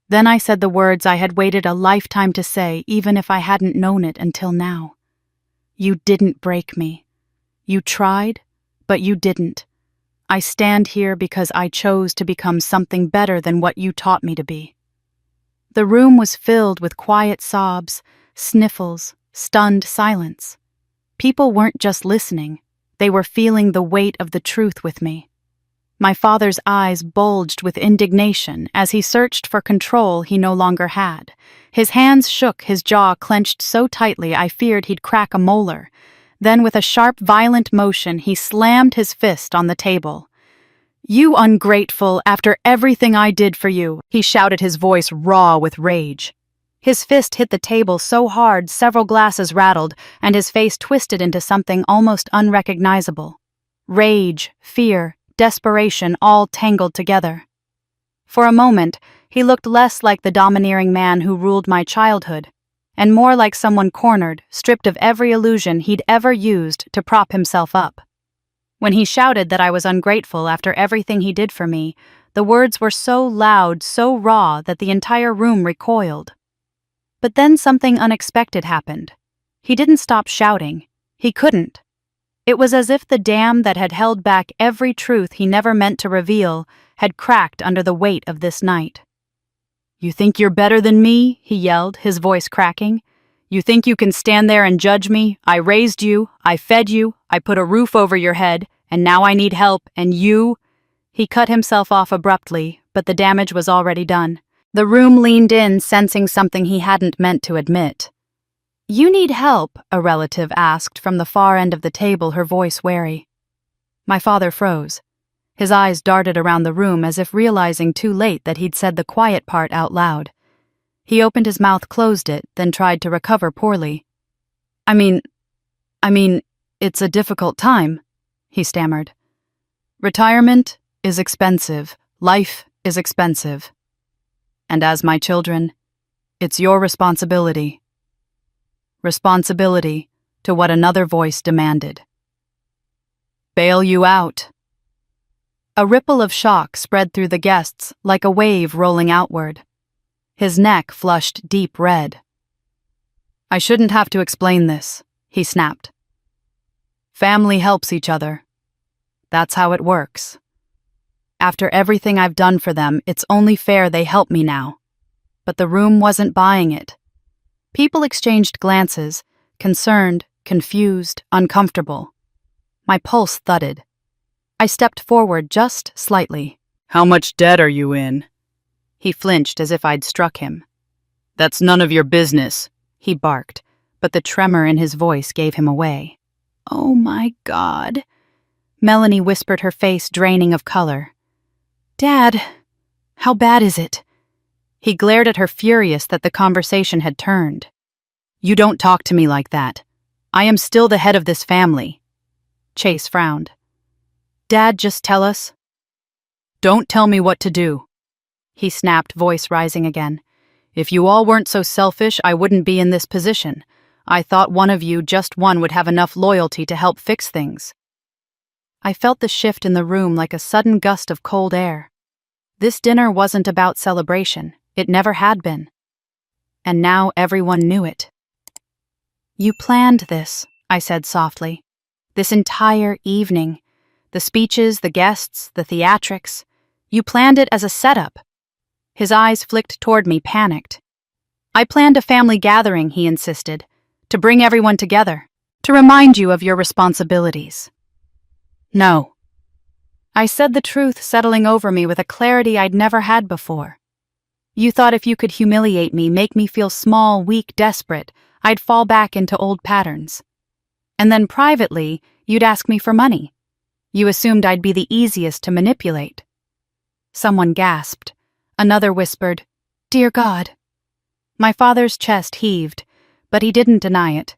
Then I said the words I had waited a lifetime to say, even if I hadn't known it until now. You didn't break me. You tried, but you didn't. I stand here because I chose to become something better than what you taught me to be. The room was filled with quiet sobs, sniffles, stunned silence. People weren't just listening, they were feeling the weight of the truth with me. My father's eyes bulged with indignation as he searched for control he no longer had. His hands shook, his jaw clenched so tightly I feared he'd crack a molar. Then with a sharp, violent motion, he slammed his fist on the table. You ungrateful, after everything I did for you, he shouted, his voice raw with rage. His fist hit the table so hard several glasses rattled, and his face twisted into something almost unrecognizable. Rage, fear, desperation all tangled together. For a moment, he looked less like the domineering man who ruled my childhood, and more like someone cornered, stripped of every illusion he'd ever used to prop himself up. When he shouted that I was ungrateful after everything he did for me, the words were so loud, so raw, that the entire room recoiled. But then something unexpected happened. He didn't stop shouting. He couldn't. It was as if the dam that had held back every truth he never meant to reveal had cracked under the weight of this night. You think you're better than me? He yelled, his voice cracking. You think you can stand there and judge me? I raised you, I fed you, I put a roof over your head, and now I need help, and you... He cut himself off abruptly, but the damage was already done. The room leaned in, sensing something he hadn't meant to admit. You need help? A relative asked from the far end of the table, her voice wary. My father froze. His eyes darted around the room as if realizing too late that he'd said the quiet part out loud. He opened his mouth, closed it, then tried to recover poorly. I mean, it's a difficult time, he stammered. Retirement is expensive. Life is expensive. And as my children, it's your responsibility. Responsibility to what another voice demanded. Bail you out. A ripple of shock spread through the guests like a wave rolling outward. His neck flushed deep red. I shouldn't have to explain this, he snapped. Family helps each other. That's how it works. After everything I've done for them, it's only fair they help me now. But the room wasn't buying it. People exchanged glances, concerned, confused, uncomfortable. My pulse thudded. I stepped forward just slightly. How much debt are you in? He flinched as if I'd struck him. That's none of your business, he barked, but the tremor in his voice gave him away. Oh my God. Melanie whispered, her face draining of color. Dad, how bad is it? He glared at her, furious that the conversation had turned. You don't talk to me like that. I am still the head of this family. Chase frowned. Dad, just tell us. Don't tell me what to do, he snapped, voice rising again. If you all weren't so selfish, I wouldn't be in this position. I thought one of you, just one, would have enough loyalty to help fix things. I felt the shift in the room like a sudden gust of cold air. This dinner wasn't about celebration. It never had been. And now everyone knew it. You planned this, I said softly. This entire evening. The speeches, the guests, the theatrics. You planned it as a setup. His eyes flicked toward me, panicked. I planned a family gathering, he insisted, to bring everyone together, to remind you of your responsibilities. No. I said the truth, settling over me with a clarity I'd never had before. You thought if you could humiliate me, make me feel small, weak, desperate, I'd fall back into old patterns. And then privately, you'd ask me for money. You assumed I'd be the easiest to manipulate. Someone gasped. Another whispered, Dear God. My father's chest heaved, but he didn't deny it.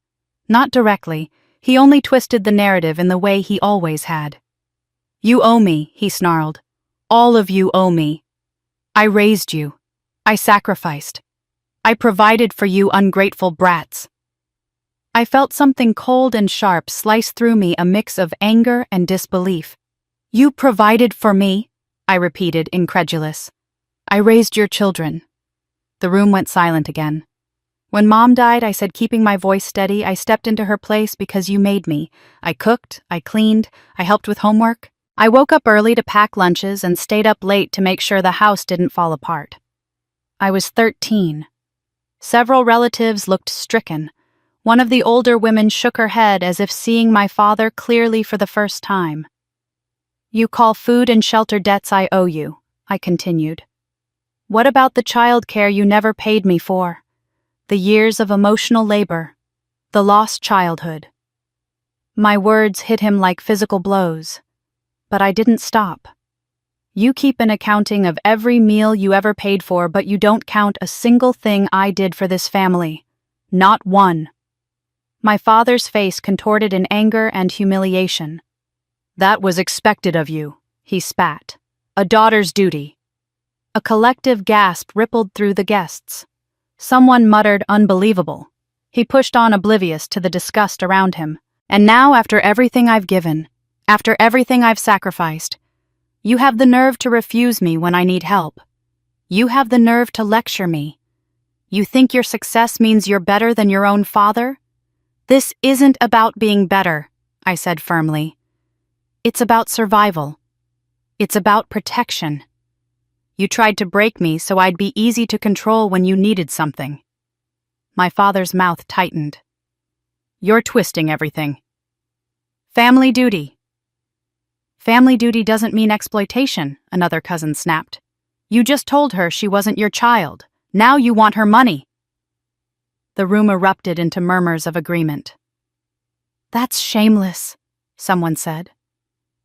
Not directly, he only twisted the narrative in the way he always had. You owe me, he snarled. All of you owe me. I raised you. I sacrificed. I provided for you ungrateful brats. I felt something cold and sharp slice through me, a mix of anger and disbelief. You provided for me, I repeated, incredulous. I raised your children. The room went silent again. When Mom died, I said, keeping my voice steady, I stepped into her place because you made me. I cooked, I cleaned, I helped with homework. I woke up early to pack lunches and stayed up late to make sure the house didn't fall apart. I was 13. Several relatives looked stricken. One of the older women shook her head as if seeing my father clearly for the first time. You call food and shelter debts I owe you, I continued. What about the child care you never paid me for? The years of emotional labor, the lost childhood. My words hit him like physical blows, but I didn't stop. You keep an accounting of every meal you ever paid for, but you don't count a single thing I did for this family. Not one. My father's face contorted in anger and humiliation. That was expected of you, he spat. A daughter's duty. A collective gasp rippled through the guests. Someone muttered, unbelievable. He pushed on, oblivious to the disgust around him. And now, after everything I've given, after everything I've sacrificed, you have the nerve to refuse me when I need help. You have the nerve to lecture me. You think your success means you're better than your own father? This isn't about being better, I said firmly. It's about survival. It's about protection. You tried to break me so I'd be easy to control when you needed something. My father's mouth tightened. You're twisting everything. Family duty. Family duty doesn't mean exploitation, another cousin snapped. You just told her she wasn't your child. Now you want her money. The room erupted into murmurs of agreement. That's shameless, someone said.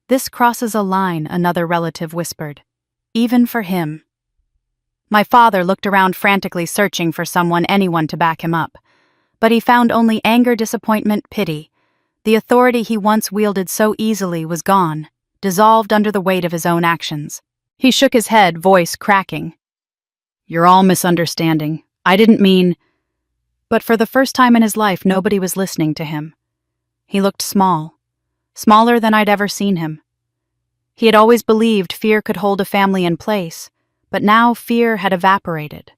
"This crosses a line," another relative whispered. "Even for him." My father looked around frantically searching for anyone to back him up. But he found only anger, disappointment, pity. The authority he once wielded so easily was gone, dissolved under the weight of his own actions. He shook his head, voice cracking. "You're all misunderstanding. I didn't mean—" But for the first time in his life, nobody was listening to him. He looked small, smaller than I'd ever seen him. He had always believed fear could hold a family in place, but now fear had evaporated.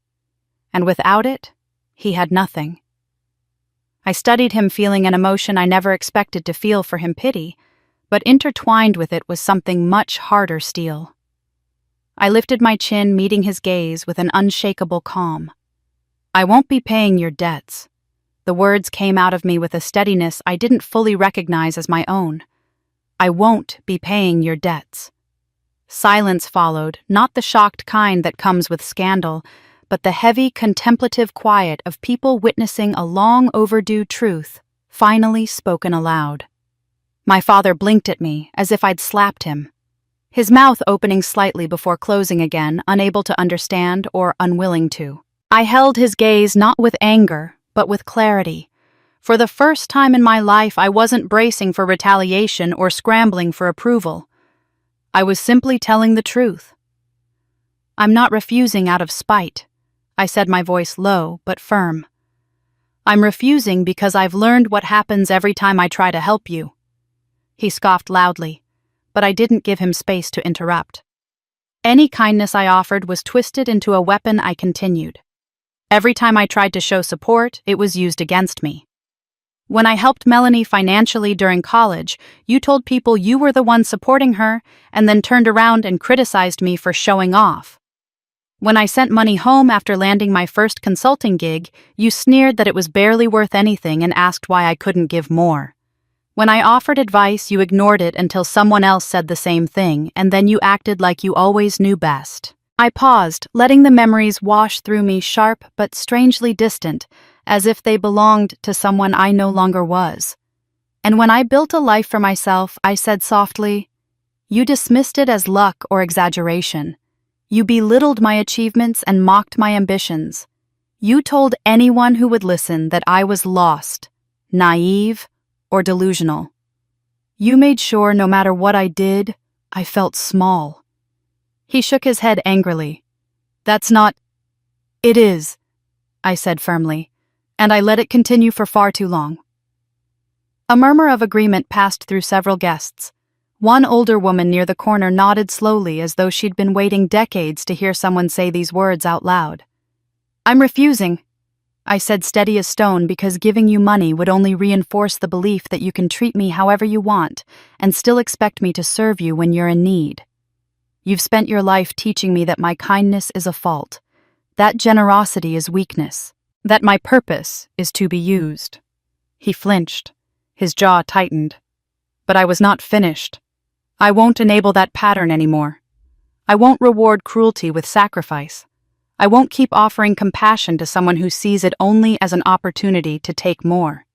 And without it, he had nothing. I studied him, feeling an emotion I never expected to feel for him, pity, but intertwined with it was something much harder still. I lifted my chin, meeting his gaze with an unshakable calm. "I won't be paying your debts." The words came out of me with a steadiness I didn't fully recognize as my own. "I won't be paying your debts." Silence followed, not the shocked kind that comes with scandal, but the heavy, contemplative quiet of people witnessing a long-overdue truth, finally spoken aloud. My father blinked at me, as if I'd slapped him, his mouth opening slightly before closing again, unable to understand or unwilling to. I held his gaze not with anger, but with clarity. For the first time in my life, I wasn't bracing for retaliation or scrambling for approval. I was simply telling the truth. "I'm not refusing out of spite," I said, my voice low but firm. "I'm refusing because I've learned what happens every time I try to help you." He scoffed loudly, but I didn't give him space to interrupt. Any kindness I offered was twisted into a weapon. I continued. Every time I tried to show support, it was used against me. When I helped Melanie financially during college, you told people you were the one supporting her, and then turned around and criticized me for showing off. When I sent money home after landing my first consulting gig, you sneered that it was barely worth anything and asked why I couldn't give more. When I offered advice, you ignored it until someone else said the same thing, and then you acted like you always knew best. I paused, letting the memories wash through me, sharp but strangely distant, as if they belonged to someone I no longer was. And when I built a life for myself, I said softly, "You dismissed it as luck or exaggeration. You belittled my achievements and mocked my ambitions. You told anyone who would listen that I was lost, naive, or delusional. You made sure no matter what I did, I felt small." He shook his head angrily. "That's not—" "It is," I said firmly, and I let it continue for far too long. A murmur of agreement passed through several guests. One older woman near the corner nodded slowly, as though she'd been waiting decades to hear someone say these words out loud. "I'm refusing," I said, steady as stone, "because giving you money would only reinforce the belief that you can treat me however you want and still expect me to serve you when you're in need. You've spent your life teaching me that my kindness is a fault, that generosity is weakness, that my purpose is to be used." He flinched, his jaw tightened. But I was not finished. "I won't enable that pattern anymore. I won't reward cruelty with sacrifice. I won't keep offering compassion to someone who sees it only as an opportunity to take more."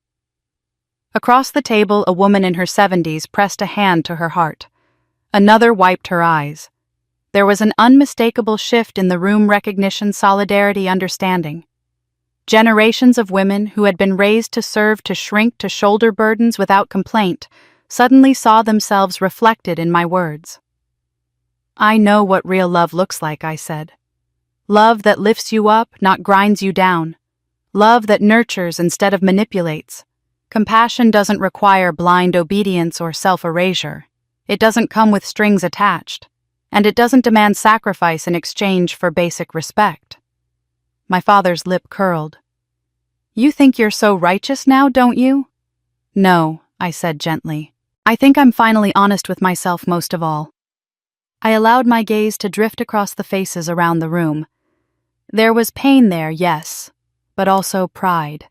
Across the table, a woman in her 70s pressed a hand to her heart. Another wiped her eyes. There was an unmistakable shift in the room: recognition, solidarity, understanding. Generations of women who had been raised to serve, to shrink to shoulder burdens without complaint, suddenly saw themselves reflected in my words. "I know what real love looks like," I said. "Love that lifts you up, not grinds you down. Love that nurtures instead of manipulates. Compassion doesn't require blind obedience or self-erasure. It doesn't come with strings attached. And it doesn't demand sacrifice in exchange for basic respect." My father's lip curled. "You think you're so righteous now, don't you?" "No," I said gently. "I think I'm finally honest with myself most of all." I allowed my gaze to drift across the faces around the room. There was pain there, yes, but also pride.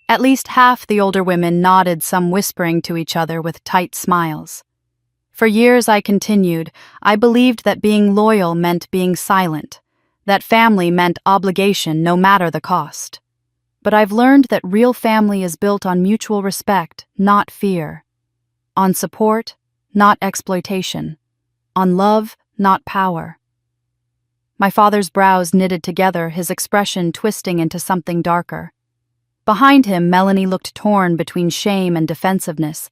At least half the older women nodded, some whispering to each other with tight smiles. For years, I continued, I believed that being loyal meant being silent, that family meant obligation no matter the cost. But I've learned that real family is built on mutual respect, not fear. On support, not exploitation. On love, not power. My father's brows knitted together, his expression twisting into something darker. Behind him, Melanie looked torn between shame and defensiveness.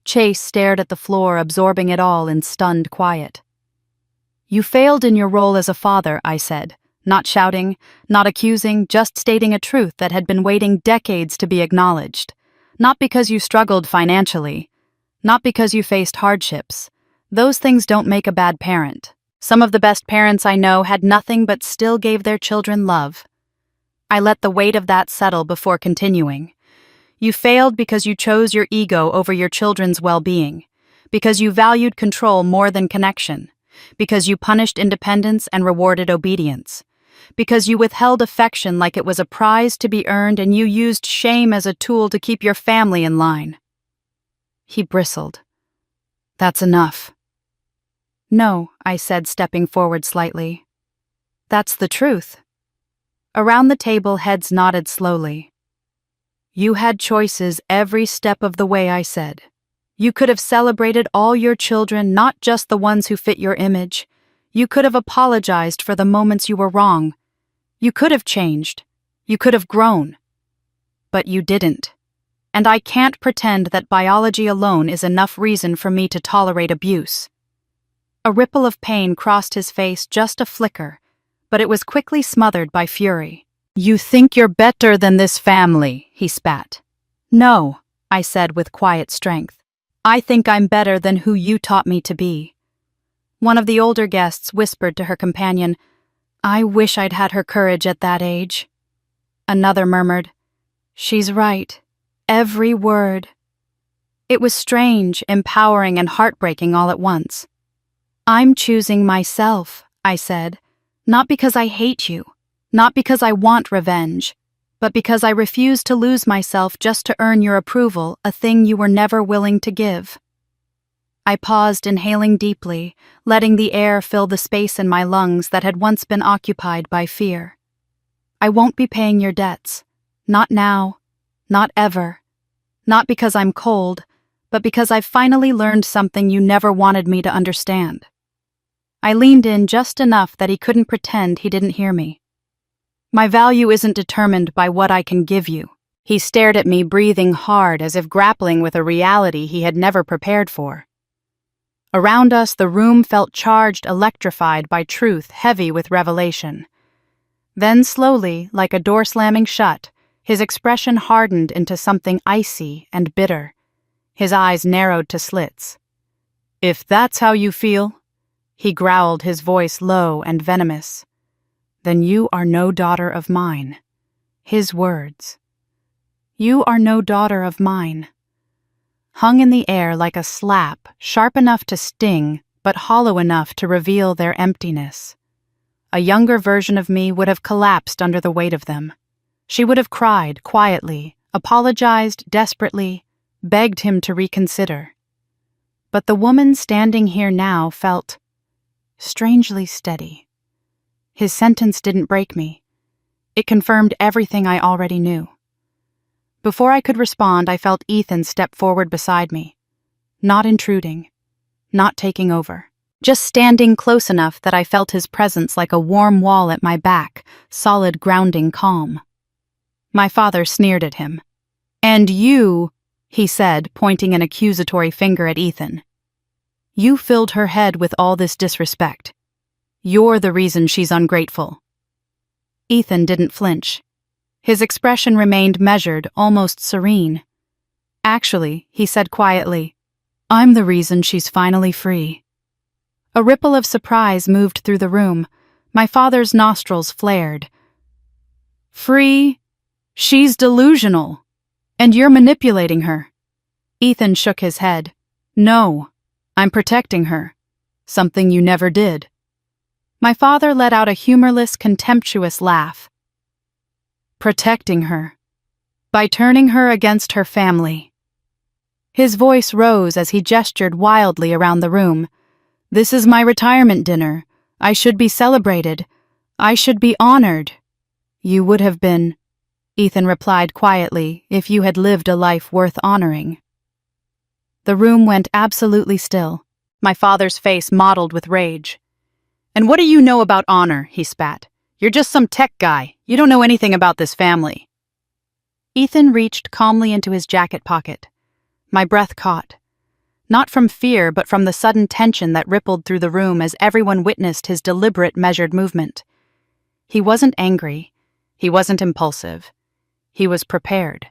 Chase stared at the floor, absorbing it all in stunned quiet. "You failed in your role as a father," I said, not shouting, not accusing, just stating a truth that had been waiting decades to be acknowledged. Not because you struggled financially, not because you faced hardships. Those things don't make a bad parent. Some of the best parents I know had nothing but still gave their children love. I let the weight of that settle before continuing. You failed because you chose your ego over your children's well-being, because you valued control more than connection, because you punished independence and rewarded obedience, because you withheld affection like it was a prize to be earned and you used shame as a tool to keep your family in line. He bristled. "That's enough." "No," I said, stepping forward slightly. "That's the truth." Around the table, heads nodded slowly. "You had choices every step of the way," I said. "You could have celebrated all your children, not just the ones who fit your image. You could have apologized for the moments you were wrong. You could have changed. You could have grown. But you didn't. And I can't pretend that biology alone is enough reason for me to tolerate abuse." A ripple of pain crossed his face, just a flicker, but it was quickly smothered by fury. "You think you're better than this family," he spat. "No," I said with quiet strength. "I think I'm better than who you taught me to be." One of the older guests whispered to her companion, "I wish I'd had her courage at that age." Another murmured, "She's right. Every word." It was strange, empowering, and heartbreaking all at once. "I'm choosing myself," I said, "not because I hate you, not because I want revenge, but because I refuse to lose myself just to earn your approval, a thing you were never willing to give." I paused, inhaling deeply, letting the air fill the space in my lungs that had once been occupied by fear. "I won't be paying your debts. Not now. Not ever. Not because I'm cold, but because I've finally learned something you never wanted me to understand." I leaned in just enough that he couldn't pretend he didn't hear me. "My value isn't determined by what I can give you." He stared at me, breathing hard, as if grappling with a reality he had never prepared for. Around us, the room felt charged, electrified by truth, heavy with revelation. Then slowly, like a door slamming shut, his expression hardened into something icy and bitter. His eyes narrowed to slits. "If that's how you feel," he growled, his voice low and venomous, "then you are no daughter of mine." His words. "You are no daughter of mine." Hung in the air like a slap, sharp enough to sting, but hollow enough to reveal their emptiness. A younger version of me would have collapsed under the weight of them. She would have cried quietly, apologized desperately, begged him to reconsider. But the woman standing here now felt strangely steady. His sentence didn't break me. It confirmed everything I already knew. Before I could respond, I felt Ethan step forward beside me. Not intruding. Not taking over. Just standing close enough that I felt his presence like a warm wall at my back, solid grounding calm. My father sneered at him. "And you," he said, pointing an accusatory finger at Ethan. "You filled her head with all this disrespect. You're the reason she's ungrateful." Ethan didn't flinch. His expression remained measured, almost serene. "Actually," he said quietly, "I'm the reason she's finally free." A ripple of surprise moved through the room. My father's nostrils flared. "Free? She's delusional. And you're manipulating her." Ethan shook his head. "No, I'm protecting her. Something you never did." My father let out a humorless, contemptuous laugh. "Protecting her. By turning her against her family." His voice rose as he gestured wildly around the room. "This is my retirement dinner. I should be celebrated. I should be honored." "You would have been," Ethan replied quietly, "if you had lived a life worth honoring." The room went absolutely still. My father's face mottled with rage. "And what do you know about honor?" he spat. "You're just some tech guy. You don't know anything about this family." Ethan reached calmly into his jacket pocket. My breath caught. Not from fear, but from the sudden tension that rippled through the room as everyone witnessed his deliberate, measured movement. He wasn't angry. He wasn't impulsive. He was prepared.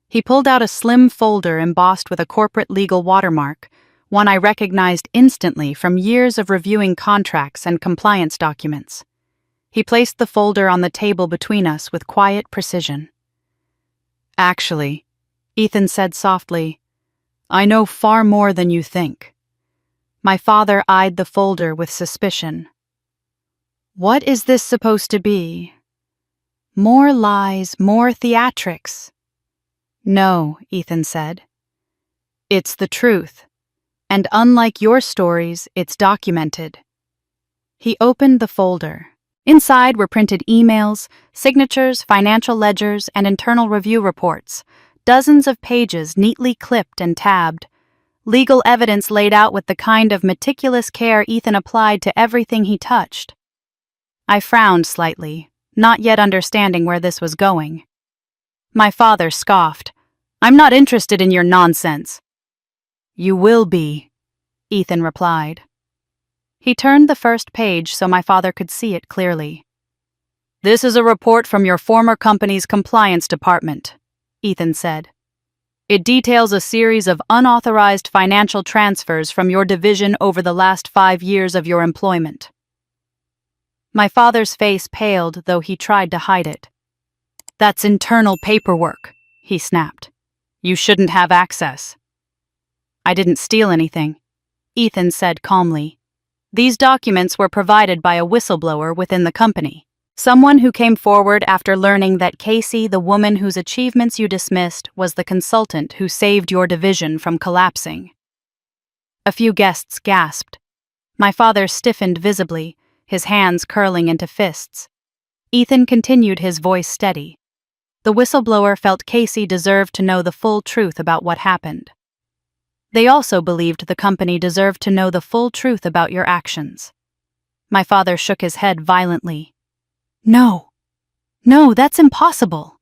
He pulled out a slim folder embossed with a corporate legal watermark, one I recognized instantly from years of reviewing contracts and compliance documents. He placed the folder on the table between us with quiet precision. "Actually," Ethan said softly, "I know far more than you think." My father eyed the folder with suspicion. "What is this supposed to be? More lies, more theatrics." "No," Ethan said. "It's the truth. And unlike your stories, it's documented." He opened the folder. Inside were printed emails, signatures, financial ledgers, and internal review reports, dozens of pages neatly clipped and tabbed. Legal evidence laid out with the kind of meticulous care Ethan applied to everything he touched. I frowned slightly, not yet understanding where this was going. My father scoffed. "I'm not interested in your nonsense." "You will be," Ethan replied. He turned the first page so my father could see it clearly. "This is a report from your former company's compliance department," Ethan said. "It details a series of unauthorized financial transfers from your division over the last 5 years of your employment." My father's face paled, though he tried to hide it. "That's internal paperwork," he snapped. "You shouldn't have access." "I didn't steal anything," Ethan said calmly. "These documents were provided by a whistleblower within the company. Someone who came forward after learning that Casey, the woman whose achievements you dismissed, was the consultant who saved your division from collapsing." A few guests gasped. My father stiffened visibly, his hands curling into fists. Ethan continued, his voice steady. "The whistleblower felt Casey deserved to know the full truth about what happened. They also believed the company deserved to know the full truth about your actions." My father shook his head violently. No, that's impossible."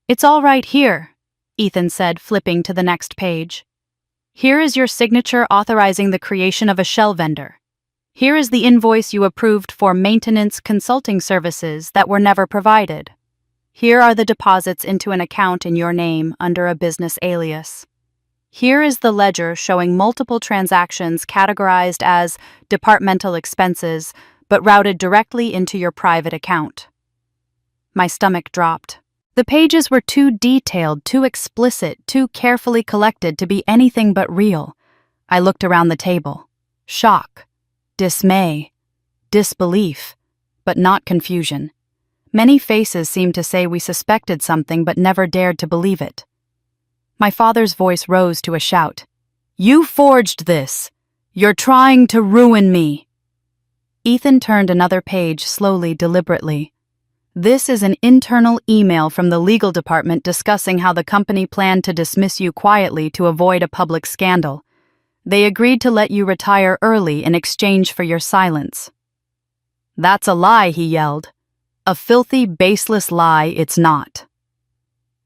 "It's all right here," Ethan said, flipping to the next page. "Here is your signature authorizing the creation of a shell vendor. Here is the invoice you approved for maintenance consulting services that were never provided. Here are the deposits into an account in your name under a business alias. Here is the ledger showing multiple transactions categorized as departmental expenses, but routed directly into your private account." My stomach dropped. The pages were too detailed, too explicit, too carefully collected to be anything but real. I looked around the table. Shock, dismay, disbelief, but not confusion. Many faces seemed to say we suspected something but never dared to believe it. My father's voice rose to a shout. "You forged this! You're trying to ruin me!" Ethan turned another page slowly, deliberately. "This is an internal email from the legal department discussing how the company planned to dismiss you quietly to avoid a public scandal. They agreed to let you retire early in exchange for your silence." "That's a lie," he yelled. "A filthy, baseless lie it's not."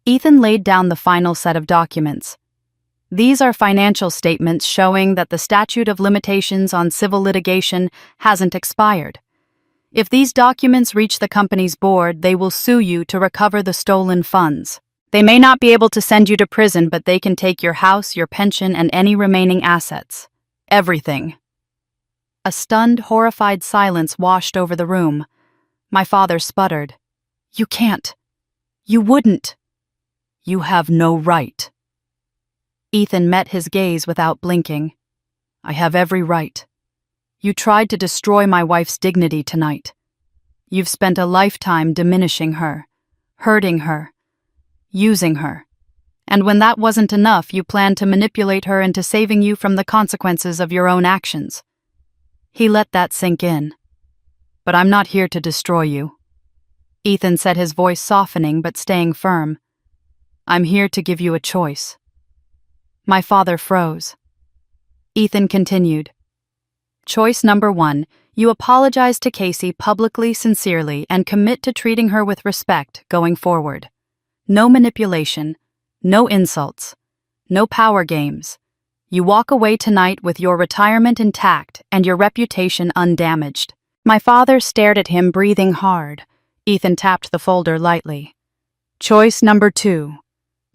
Ethan laid down the final set of documents. "These are financial statements showing that the statute of limitations on civil litigation hasn't expired. If these documents reach the company's board, they will sue you to recover the stolen funds. They may not be able to send you to prison, but they can take your house, your pension, and any remaining assets. Everything." A stunned, horrified silence washed over the room. My father sputtered. "You can't. You wouldn't." "You have no right." Ethan met his gaze without blinking. "I have every right. You tried to destroy my wife's dignity tonight. You've spent a lifetime diminishing her, hurting her, using her. And when that wasn't enough, you planned to manipulate her into saving you from the consequences of your own actions." He let that sink in. "But I'm not here to destroy you," Ethan said, his voice softening but staying firm. "I'm here to give you a choice." My father froze. Ethan continued. Choice number 1. You apologize to Casey publicly, sincerely, and commit to treating her with respect going forward. No manipulation, no insults, no power games. You walk away tonight with your retirement intact and your reputation undamaged. My father stared at him, breathing hard. Ethan tapped the folder lightly. Choice number 2.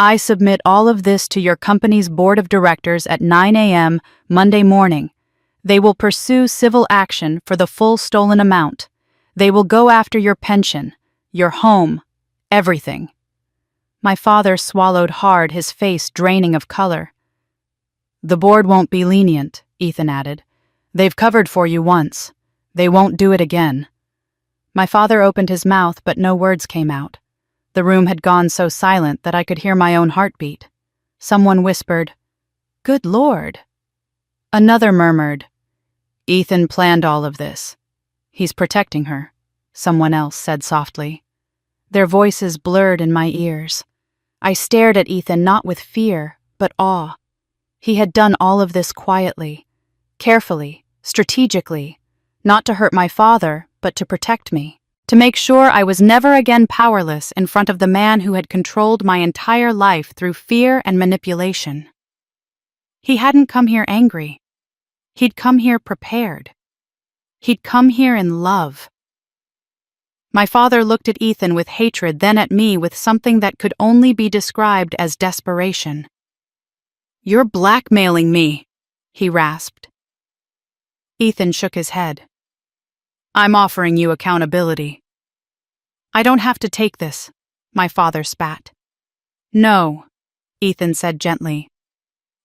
I submit all of this to your company's board of directors at 9 a.m. Monday morning. They will pursue civil action for the full stolen amount. They will go after your pension, your home, everything. My father swallowed hard, his face draining of color. The board won't be lenient, Ethan added. They've covered for you once. They won't do it again. My father opened his mouth, but no words came out. The room had gone so silent that I could hear my own heartbeat. Someone whispered, "Good Lord." Another murmured, "Ethan planned all of this. He's protecting her," someone else said softly. Their voices blurred in my ears. I stared at Ethan not with fear, but awe. He had done all of this quietly, carefully, strategically, not to hurt my father, but to protect me, to make sure I was never again powerless in front of the man who had controlled my entire life through fear and manipulation. He hadn't come here angry. He'd come here prepared. He'd come here in love. My father looked at Ethan with hatred, then at me with something that could only be described as desperation. "You're blackmailing me," he rasped. Ethan shook his head. "I'm offering you accountability." "I don't have to take this," my father spat. "No," Ethan said gently.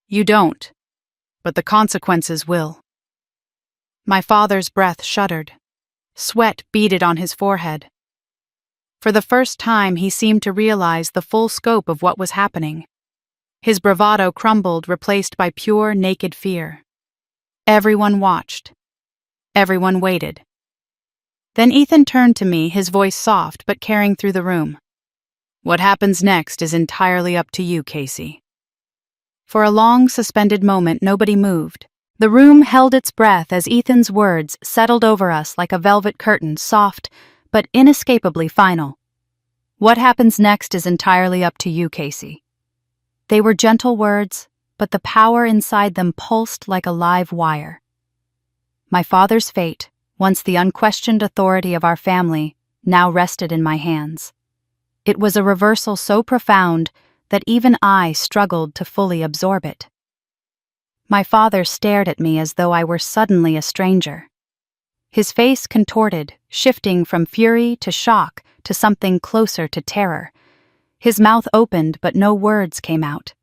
"You don't, but the consequences will." My father's breath shuddered. Sweat beaded on his forehead. For the first time, he seemed to realize the full scope of what was happening. His bravado crumbled, replaced by pure, naked fear. Everyone watched. Everyone waited. Then Ethan turned to me, his voice soft but carrying through the room. "What happens next is entirely up to you, Casey." For a long, suspended moment, nobody moved. The room held its breath as Ethan's words settled over us like a velvet curtain, soft but inescapably final. "What happens next is entirely up to you, Casey." They were gentle words, but the power inside them pulsed like a live wire. My father's fate, once the unquestioned authority of our family, now rested in my hands. It was a reversal so profound that even I struggled to fully absorb it. My father stared at me as though I were suddenly a stranger. His face contorted, shifting from fury to shock to something closer to terror. His mouth opened, but no words came out.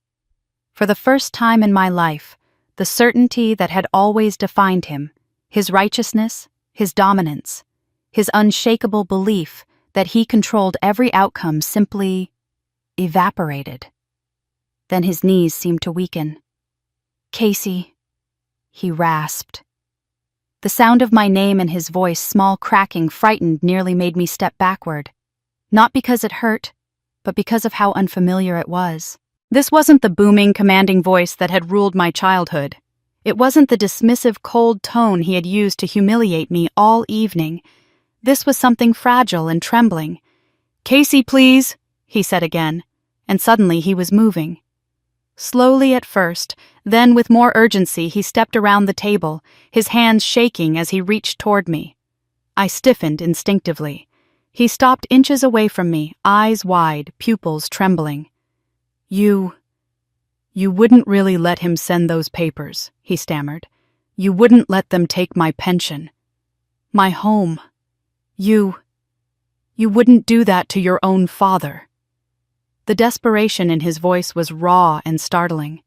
For the first time in my life, the certainty that had always defined him, his righteousness, his dominance, his unshakable belief that he controlled every outcome simply evaporated. Then his knees seemed to weaken. "Casey," he rasped. The sound of my name and his voice, small, cracking, frightened, nearly made me step backward. Not because it hurt, but because of how unfamiliar it was. This wasn't the booming, commanding voice that had ruled my childhood. It wasn't the dismissive, cold tone he had used to humiliate me all evening. This was something fragile and trembling. "Casey, please," he said again, and suddenly he was moving. Slowly at first, then with more urgency he stepped around the table, his hands shaking as he reached toward me. I stiffened instinctively. He stopped inches away from me, eyes wide, pupils trembling. You wouldn't really let him send those papers," he stammered. "You wouldn't let them take my pension. My home. You wouldn't do that to your own father." The desperation in his voice was raw and startling.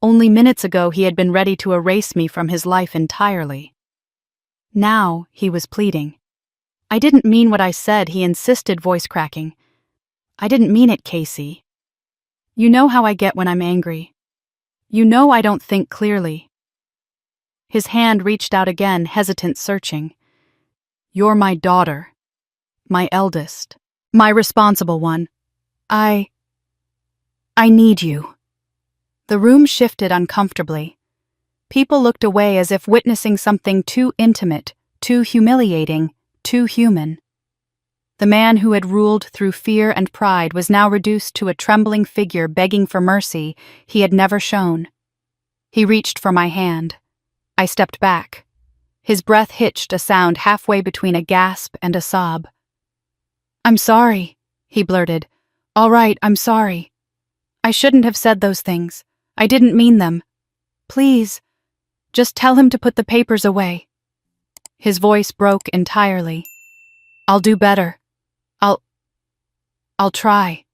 Only minutes ago he had been ready to erase me from his life entirely. Now he was pleading. "I didn't mean what I said," he insisted, voice cracking. "I didn't mean it, Casey. You know how I get when I'm angry. You know I don't think clearly." His hand reached out again, hesitant, searching. "You're my daughter. My eldest. My responsible one. I need you." The room shifted uncomfortably. People looked away as if witnessing something too intimate, too humiliating, too human. The man who had ruled through fear and pride was now reduced to a trembling figure begging for mercy he had never shown. He reached for my hand. I stepped back. His breath hitched a sound halfway between a gasp and a sob. "I'm sorry," he blurted. "All right, I'm sorry. I shouldn't have said those things. I didn't mean them. Please, just tell him to put the papers away." His voice broke entirely. "I'll do better. I'll try.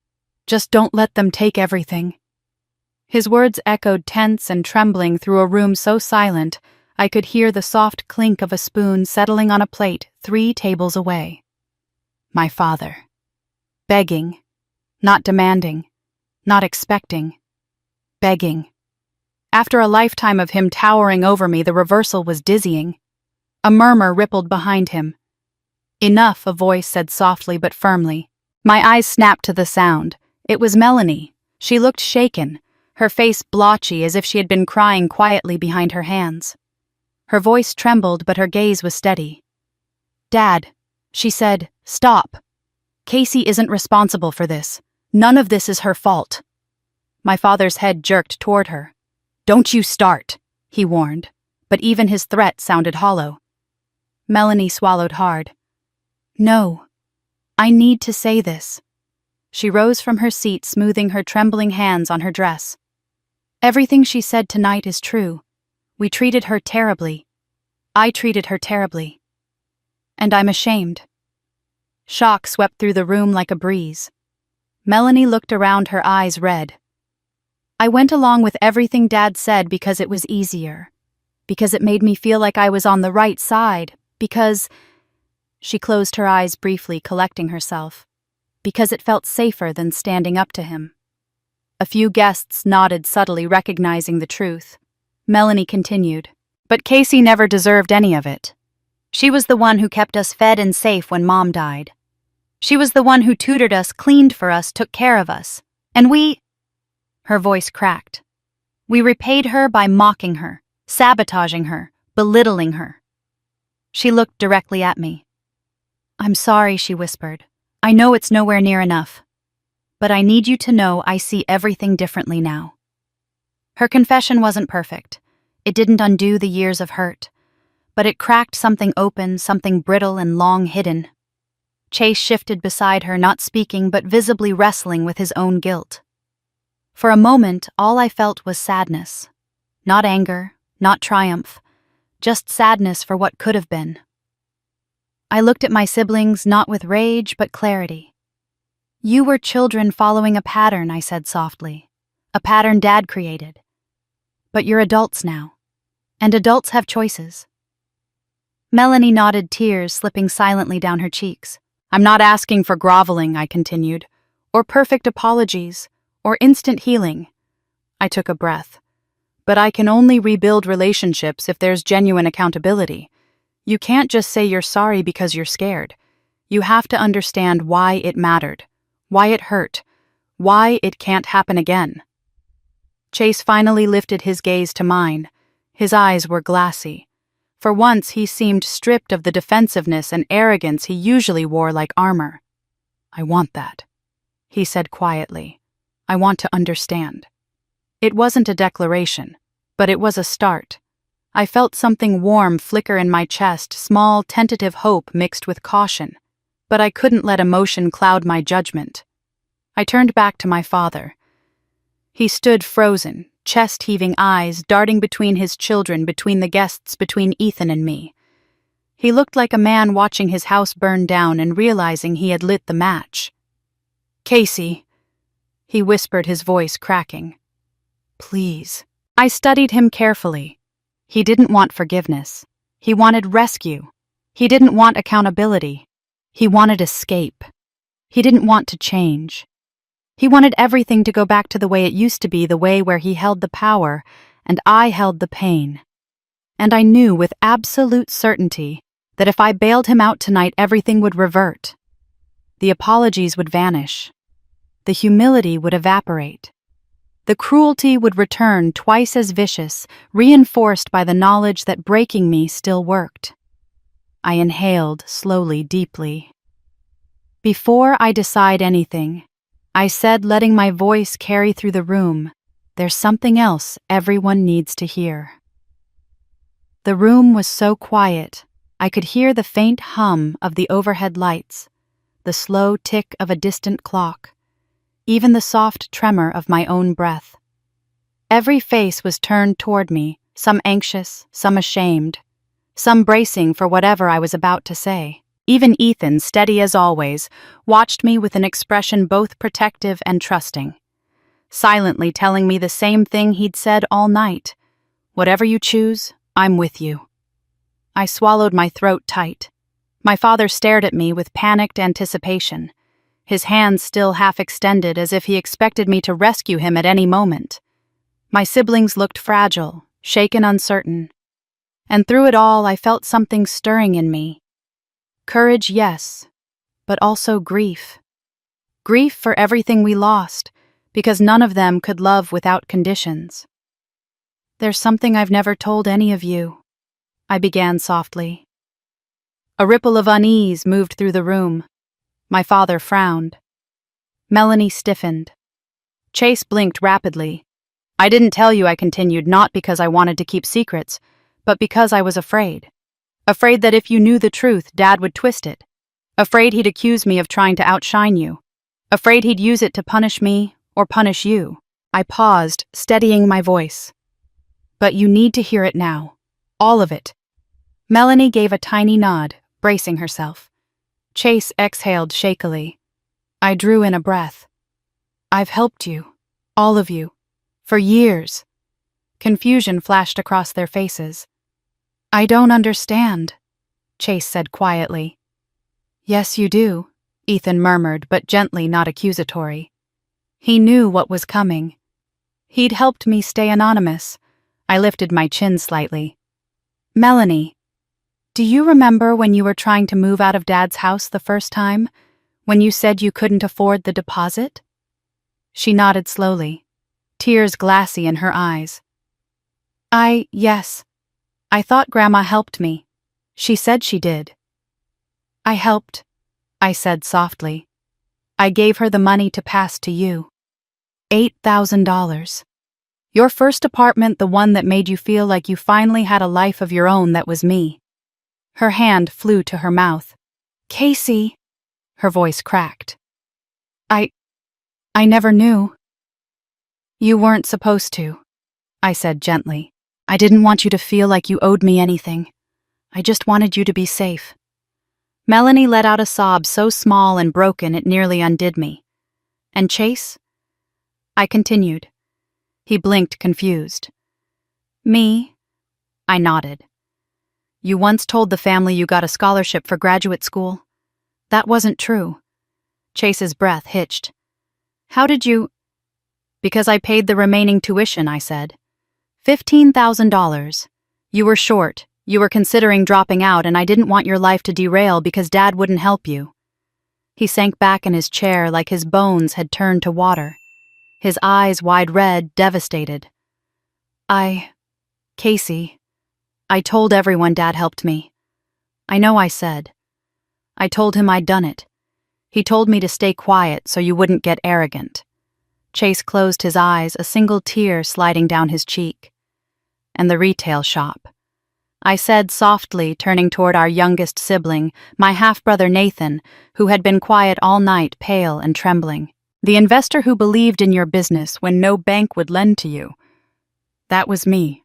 Just don't let them take everything." His words echoed tense and trembling through a room so silent I could hear the soft clink of a spoon settling on a plate 3 tables away. My father. Begging. Not demanding. Not expecting. Begging. After a lifetime of him towering over me, the reversal was dizzying. A murmur rippled behind him. "Enough," a voice said softly but firmly. My eyes snapped to the sound. It was Melanie. She looked shaken, her face blotchy as if she had been crying quietly behind her hands. Her voice trembled, but her gaze was steady. "Dad," she said, "stop. Casey isn't responsible for this. None of this is her fault." My father's head jerked toward her. "Don't you start," he warned, but even his threat sounded hollow. Melanie swallowed hard. "No. I need to say this." She rose from her seat, smoothing her trembling hands on her dress. "Everything she said tonight is true. We treated her terribly. I treated her terribly. And I'm ashamed." Shock swept through the room like a breeze. Melanie looked around, her eyes red. "I went along with everything Dad said because it was easier. Because it made me feel like I was on the right side. Because—" She closed her eyes briefly, collecting herself. "Because it felt safer than standing up to him." A few guests nodded subtly, recognizing the truth. Melanie continued. "But Casey never deserved any of it. She was the one who kept us fed and safe when Mom died. She was the one who tutored us, cleaned for us, took care of us. And we—" Her voice cracked. "We repaid her by mocking her, sabotaging her, belittling her." She looked directly at me. "I'm sorry," she whispered. "I know it's nowhere near enough. But I need you to know I see everything differently now." Her confession wasn't perfect. It didn't undo the years of hurt. But it cracked something open, something brittle and long hidden. Chase shifted beside her, not speaking but visibly wrestling with his own guilt. For a moment, all I felt was sadness. Not anger, not triumph, just sadness for what could have been. I looked at my siblings not with rage but clarity. "You were children following a pattern," I said softly. "A pattern Dad created. But you're adults now. And adults have choices." Melanie nodded, tears slipping silently down her cheeks. "I'm not asking for groveling," I continued, "or perfect apologies, or instant healing." I took a breath. "But I can only rebuild relationships if there's genuine accountability. You can't just say you're sorry because you're scared. You have to understand why it mattered, why it hurt, why it can't happen again." Chase finally lifted his gaze to mine. His eyes were glassy. For once, he seemed stripped of the defensiveness and arrogance he usually wore like armor. "I want that," he said quietly. "I want to understand." It wasn't a declaration, but it was a start. I felt something warm flicker in my chest, small, tentative hope mixed with caution. But I couldn't let emotion cloud my judgment. I turned back to my father. He stood frozen, chest-heaving eyes darting between his children, between the guests, between Ethan and me. He looked like a man watching his house burn down and realizing he had lit the match. "Casey," he whispered, his voice cracking. "Please." I studied him carefully. He didn't want forgiveness. He wanted rescue. He didn't want accountability. He wanted escape. He didn't want to change. He wanted everything to go back to the way it used to be, the way where he held the power and I held the pain. And I knew with absolute certainty that if I bailed him out tonight, everything would revert. The apologies would vanish. The humility would evaporate. The cruelty would return twice as vicious, reinforced by the knowledge that breaking me still worked. I inhaled slowly, deeply. Before I decide anything, I said, letting my voice carry through the room, there's something else everyone needs to hear. The room was so quiet, I could hear the faint hum of the overhead lights, the slow tick of a distant clock, even the soft tremor of my own breath. Every face was turned toward me, some anxious, some ashamed, some bracing for whatever I was about to say. Even Ethan, steady as always, watched me with an expression both protective and trusting, silently telling me the same thing he'd said all night. Whatever you choose, I'm with you. I swallowed my throat tight. My father stared at me with panicked anticipation, his hands still half extended as if he expected me to rescue him at any moment. My siblings looked fragile, shaken, uncertain. And through it all, I felt something stirring in me. Courage, yes, but also grief. Grief for everything we lost, because none of them could love without conditions. There's something I've never told any of you, I began softly. A ripple of unease moved through the room. My father frowned. Melanie stiffened. Chase blinked rapidly. I didn't tell you, I continued, not because I wanted to keep secrets, but because I was afraid. Afraid that if you knew the truth, Dad would twist it. Afraid he'd accuse me of trying to outshine you. Afraid he'd use it to punish me or punish you. I paused, steadying my voice. But you need to hear it now. All of it. Melanie gave a tiny nod, bracing herself. Chase exhaled shakily. I drew in a breath. I've helped you, all of you, for years. Confusion flashed across their faces. I don't understand, Chase said quietly. Yes, you do, Ethan murmured, but gently, not accusatory. He knew what was coming. He'd helped me stay anonymous. I lifted my chin slightly. Melanie, do you remember when you were trying to move out of Dad's house the first time, when you said you couldn't afford the deposit? She nodded slowly, tears glassy in her eyes. Yes. I thought Grandma helped me. She said she did. I helped, I said softly. I gave her the money to pass to you. $8,000. Your first apartment, the one that made you feel like you finally had a life of your own, that was me. Her hand flew to her mouth. Casey, her voice cracked. I never knew. You weren't supposed to, I said gently. I didn't want you to feel like you owed me anything. I just wanted you to be safe. Melanie let out a sob so small and broken it nearly undid me. And Chase? I continued. He blinked, confused. Me? I nodded. You once told the family you got a scholarship for graduate school. That wasn't true. Chase's breath hitched. How did you? Because I paid the remaining tuition, I said. $15,000. You were short. You were considering dropping out, and I didn't want your life to derail because Dad wouldn't help you. He sank back in his chair like his bones had turned to water, his eyes wide red, devastated. Casey, I told everyone Dad helped me. I know I said. I told him I'd done it. He told me to stay quiet so you wouldn't get arrogant. Chase closed his eyes, a single tear sliding down his cheek. And the retail shop. I said softly, turning toward our youngest sibling, my half-brother Nathan, who had been quiet all night, pale and trembling. The investor who believed in your business when no bank would lend to you. That was me.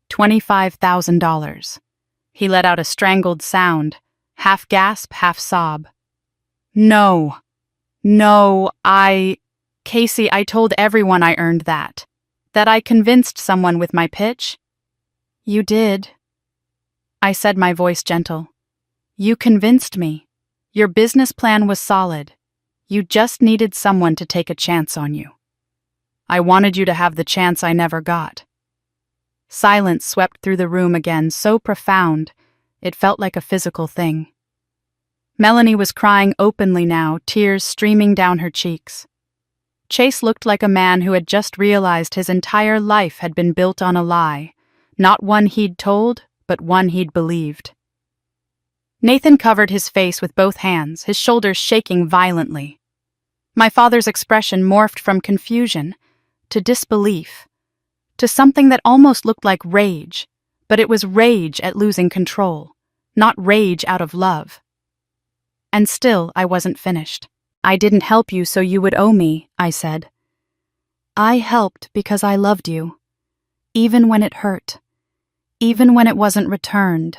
$25,000. He let out a strangled sound, half gasp, half sob. No, Casey, I told everyone I earned that. That I convinced someone with my pitch. You did. I said, my voice gentle. You convinced me. Your business plan was solid. You just needed someone to take a chance on you. I wanted you to have the chance I never got. Silence swept through the room again, so profound, it felt like a physical thing. Melanie was crying openly now, tears streaming down her cheeks. Chase looked like a man who had just realized his entire life had been built on a lie, not one he'd told, but one he'd believed. Nathan covered his face with both hands, his shoulders shaking violently. My father's expression morphed from confusion to disbelief, to something that almost looked like rage, but it was rage at losing control, not rage out of love. And still, I wasn't finished. "I didn't help you so you would owe me," I said. "I helped because I loved you, even when it hurt, even when it wasn't returned,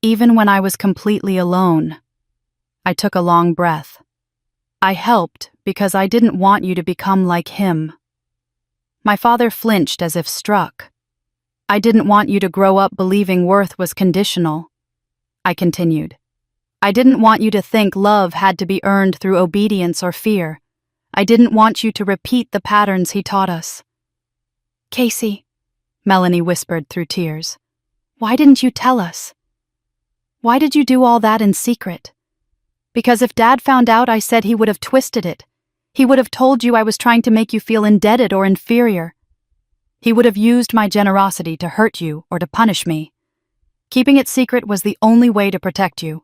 even when I was completely alone." I took a long breath. "I helped because I didn't want you to become like him." My father flinched as if struck. "I didn't want you to grow up believing worth was conditional," I continued. "I didn't want you to think love had to be earned through obedience or fear. I didn't want you to repeat the patterns he taught us." "Casey," Melanie whispered through tears, "why didn't you tell us? Why did you do all that in secret? Because if Dad found out, I said he would have twisted it. He would have told you I was trying to make you feel indebted or inferior. He would have used my generosity to hurt you or to punish me. Keeping it secret was the only way to protect you."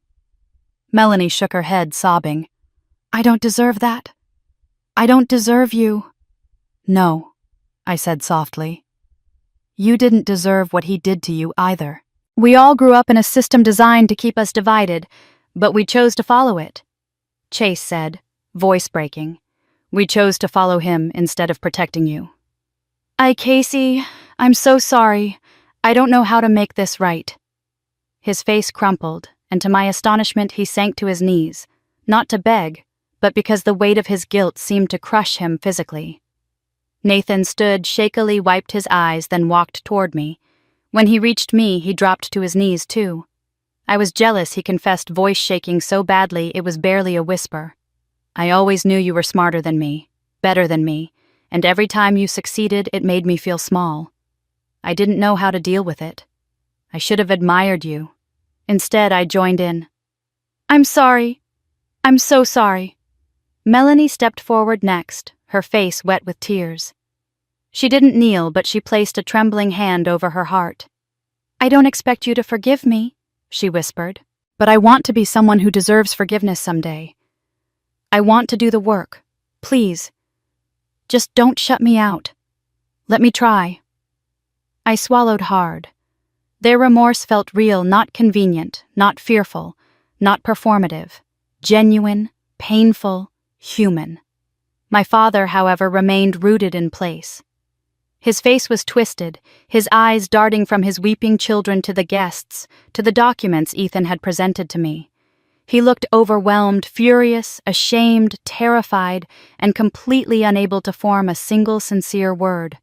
Melanie shook her head, sobbing. "I don't deserve that. I don't deserve you." "No," I said softly. "You didn't deserve what he did to you either. We all grew up in a system designed to keep us divided, but we chose to follow it," Chase said, voice breaking. "We chose to follow him instead of protecting you." Casey, I'm so sorry. I don't know how to make this right." His face crumpled, and to my astonishment he sank to his knees, not to beg, but because the weight of his guilt seemed to crush him physically. Nathan stood, shakily wiped his eyes, then walked toward me. When he reached me, he dropped to his knees too. I was jealous, he confessed, voice shaking so badly it was barely a whisper. "I always knew you were smarter than me, better than me, and every time you succeeded it made me feel small. I didn't know how to deal with it. I should have admired you. Instead, I joined in." "I'm sorry. I'm so sorry." Melanie stepped forward next, her face wet with tears. She didn't kneel, but she placed a trembling hand over her heart. "I don't expect you to forgive me," she whispered, "but I want to be someone who deserves forgiveness someday. I want to do the work. Please. Just don't shut me out. Let me try." I swallowed hard. Their remorse felt real, not convenient, not fearful, not performative. Genuine, painful, human. My father, however, remained rooted in place. His face was twisted, his eyes darting from his weeping children to the guests, to the documents Ethan had presented to me. He looked overwhelmed, furious, ashamed, terrified, and completely unable to form a single sincere word.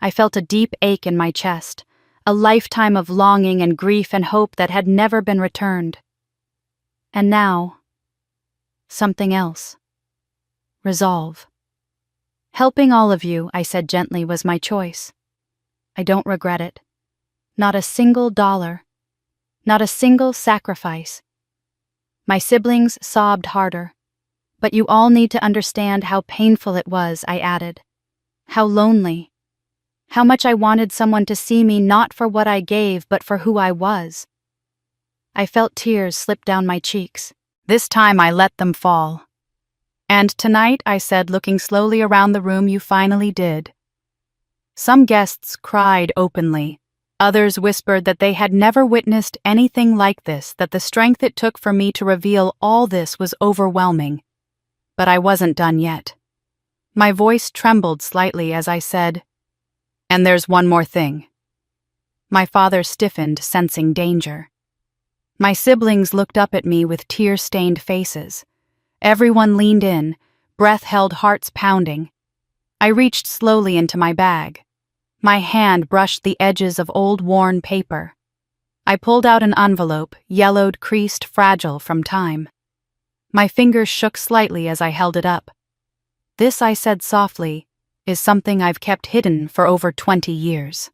I felt a deep ache in my chest, a lifetime of longing and grief and hope that had never been returned. And now, something else. Resolve. "Helping all of you," I said gently, "was my choice. I don't regret it. Not a single dollar. Not a single sacrifice." My siblings sobbed harder. "But you all need to understand how painful it was," I added. "How lonely. How much I wanted someone to see me not for what I gave, but for who I was." I felt tears slip down my cheeks. This time I let them fall. "And tonight," I said, looking slowly around the room, "you finally did." Some guests cried openly. Others whispered that they had never witnessed anything like this, that the strength it took for me to reveal all this was overwhelming. But I wasn't done yet. My voice trembled slightly as I said, "And there's one more thing." My father stiffened, sensing danger. My siblings looked up at me with tear-stained faces. Everyone leaned in, breath held, hearts pounding. I reached slowly into my bag. My hand brushed the edges of old worn paper. I pulled out an envelope, yellowed, creased, fragile from time. My fingers shook slightly as I held it up. "This," I said softly, "is something I've kept hidden for over 20 years."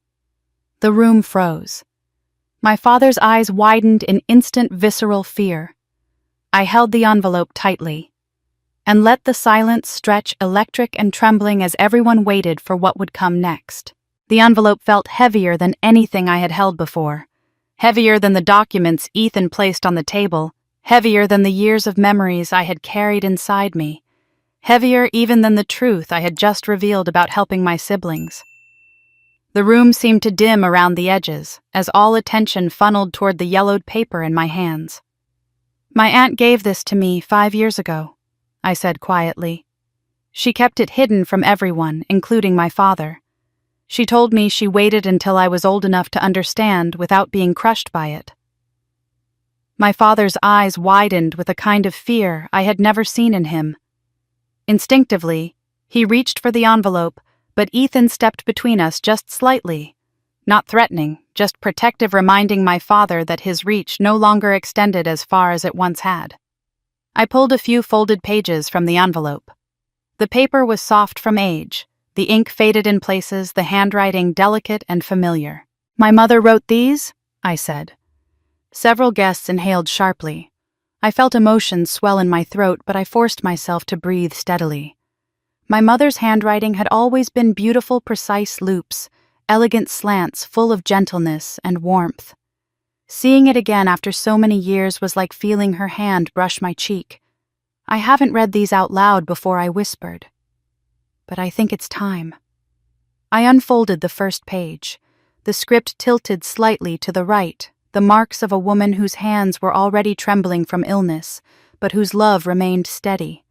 The room froze. My father's eyes widened in instant visceral fear. I held the envelope tightly. and let the silence stretch electric and trembling as everyone waited for what would come next. The envelope felt heavier than anything I had held before. Heavier than the documents Ethan placed on the table, heavier than the years of memories I had carried inside me, heavier even than the truth I had just revealed about helping my siblings. The room seemed to dim around the edges, as all attention funneled toward the yellowed paper in my hands. "My aunt gave this to me 5 years ago," I said quietly. "She kept it hidden from everyone, including my father. She told me she waited until I was old enough to understand without being crushed by it." My father's eyes widened with a kind of fear I had never seen in him. Instinctively, he reached for the envelope, but Ethan stepped between us just slightly. Not threatening, just protective, reminding my father that his reach no longer extended as far as it once had. I pulled a few folded pages from the envelope. The paper was soft from age, the ink faded in places, the handwriting delicate and familiar. "My mother wrote these?" I said. Several guests inhaled sharply. I felt emotions swell in my throat, but I forced myself to breathe steadily. My mother's handwriting had always been beautiful, precise loops, elegant slants full of gentleness and warmth. Seeing it again after so many years was like feeling her hand brush my cheek. "I haven't read these out loud before," I whispered. "But I think it's time." I unfolded the first page. The script tilted slightly to the right, the marks of a woman whose hands were already trembling from illness, but whose love remained steady.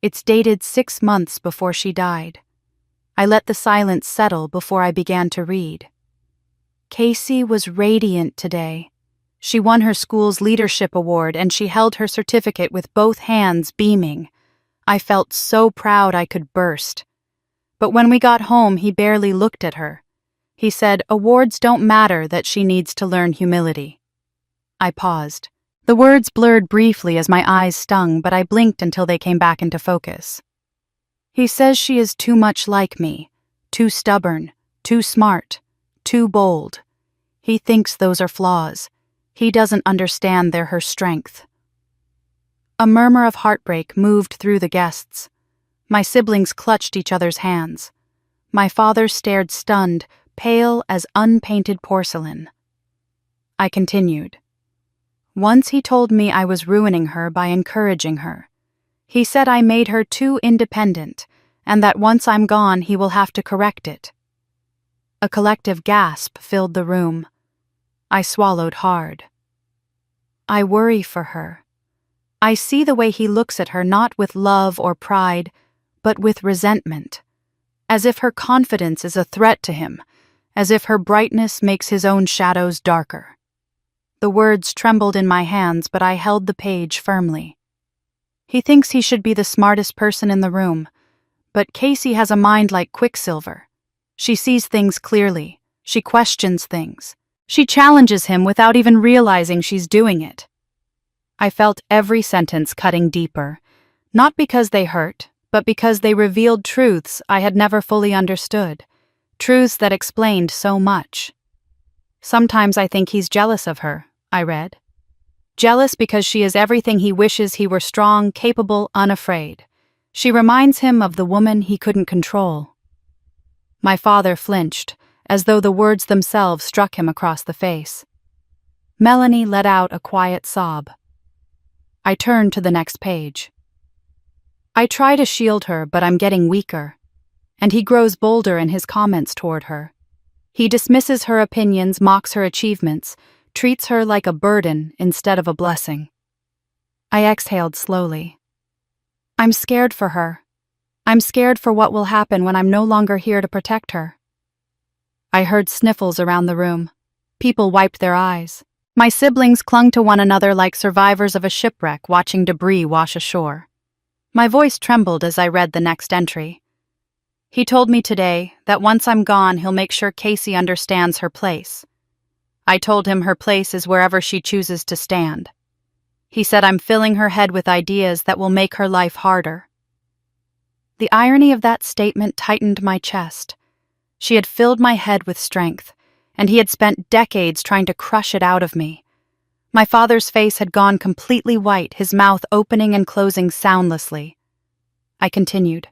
It's dated 6 months before she died. I let the silence settle before I began to read. Casey was radiant today. She won her school's leadership award, and she held her certificate with both hands beaming. I felt so proud I could burst. But when we got home, he barely looked at her. He said, "Awards don't matter, that she needs to learn humility." I paused. The words blurred briefly as my eyes stung, but I blinked until they came back into focus. "He says she is too much like me, too stubborn, too smart, too bold. He thinks those are flaws. He doesn't understand they're her strength." A murmur of heartbreak moved through the guests. My siblings clutched each other's hands. My father stared stunned, pale as unpainted porcelain. I continued. "Once he told me I was ruining her by encouraging her. He said I made her too independent, and that once I'm gone he will have to correct it." A collective gasp filled the room. I swallowed hard. I worry for her. I see the way he looks at her, not with love or pride, but with resentment, as if her confidence is a threat to him, as if her brightness makes his own shadows darker. The words trembled in my hands, but I held the page firmly. "He thinks he should be the smartest person in the room, but Casey has a mind like quicksilver. She sees things clearly. She questions things. She challenges him without even realizing she's doing it." I felt every sentence cutting deeper, not because they hurt, but because they revealed truths I had never fully understood, truths that explained so much. "Sometimes I think he's jealous of her," I read. "Jealous because she is everything he wishes he were: strong, capable, unafraid. She reminds him of the woman he couldn't control." My father flinched, as though the words themselves struck him across the face. Melanie let out a quiet sob. I turned to the next page. "I try to shield her, but I'm getting weaker." And he grows bolder in his comments toward her. He dismisses her opinions, mocks her achievements, treats her like a burden instead of a blessing. I exhaled slowly. I'm scared for her. I'm scared for what will happen when I'm no longer here to protect her. I heard sniffles around the room. People wiped their eyes. My siblings clung to one another like survivors of a shipwreck watching debris wash ashore. My voice trembled as I read the next entry. "He told me today that once I'm gone, he'll make sure Casey understands her place. I told him her place is wherever she chooses to stand. He said I'm filling her head with ideas that will make her life harder." The irony of that statement tightened my chest. She had filled my head with strength, and he had spent decades trying to crush it out of me. My father's face had gone completely white, his mouth opening and closing soundlessly. I continued.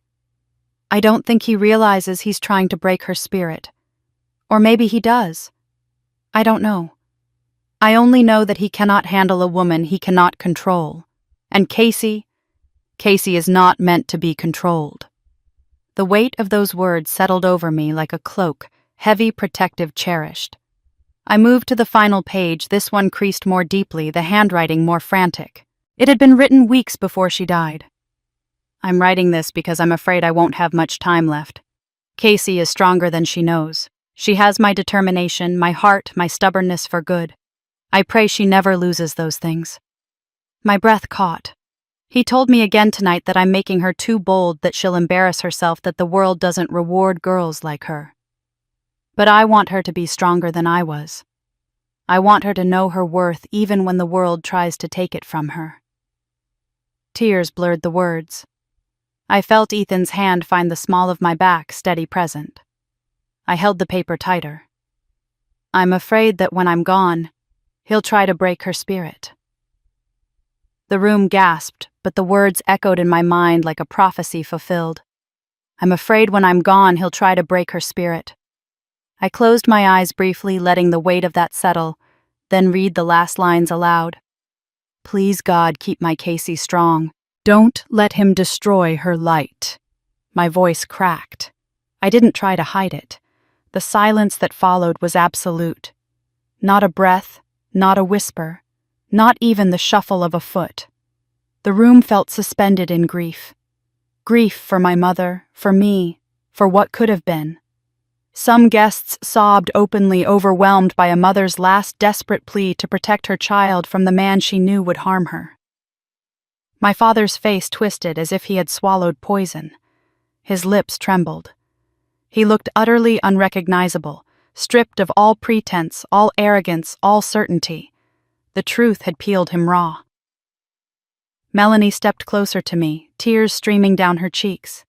I don't think he realizes he's trying to break her spirit. Or maybe he does. I don't know. I only know that he cannot handle a woman he cannot control. And Casey is not meant to be controlled. The weight of those words settled over me like a cloak, heavy, protective, cherished. I moved to the final page, this one creased more deeply, the handwriting more frantic. It had been written weeks before she died. I'm writing this because I'm afraid I won't have much time left. Casey is stronger than she knows. She has my determination, my heart, my stubbornness for good. I pray she never loses those things. My breath caught. He told me again tonight that I'm making her too bold, that she'll embarrass herself, that the world doesn't reward girls like her. But I want her to be stronger than I was. I want her to know her worth even when the world tries to take it from her. Tears blurred the words. I felt Ethan's hand find the small of my back, steady present. I held the paper tighter. I'm afraid that when I'm gone, he'll try to break her spirit. The room gasped, but the words echoed in my mind like a prophecy fulfilled. I'm afraid when I'm gone, he'll try to break her spirit. I closed my eyes briefly, letting the weight of that settle, then read the last lines aloud. Please, God, keep my Casey strong. Don't let him destroy her light. My voice cracked. I didn't try to hide it. The silence that followed was absolute. Not a breath, not a whisper, not even the shuffle of a foot. The room felt suspended in grief. Grief for my mother, for me, for what could have been. Some guests sobbed openly, overwhelmed by a mother's last desperate plea to protect her child from the man she knew would harm her. My father's face twisted as if he had swallowed poison. His lips trembled. He looked utterly unrecognizable, stripped of all pretense, all arrogance, all certainty. The truth had peeled him raw. Melanie stepped closer to me, tears streaming down her cheeks.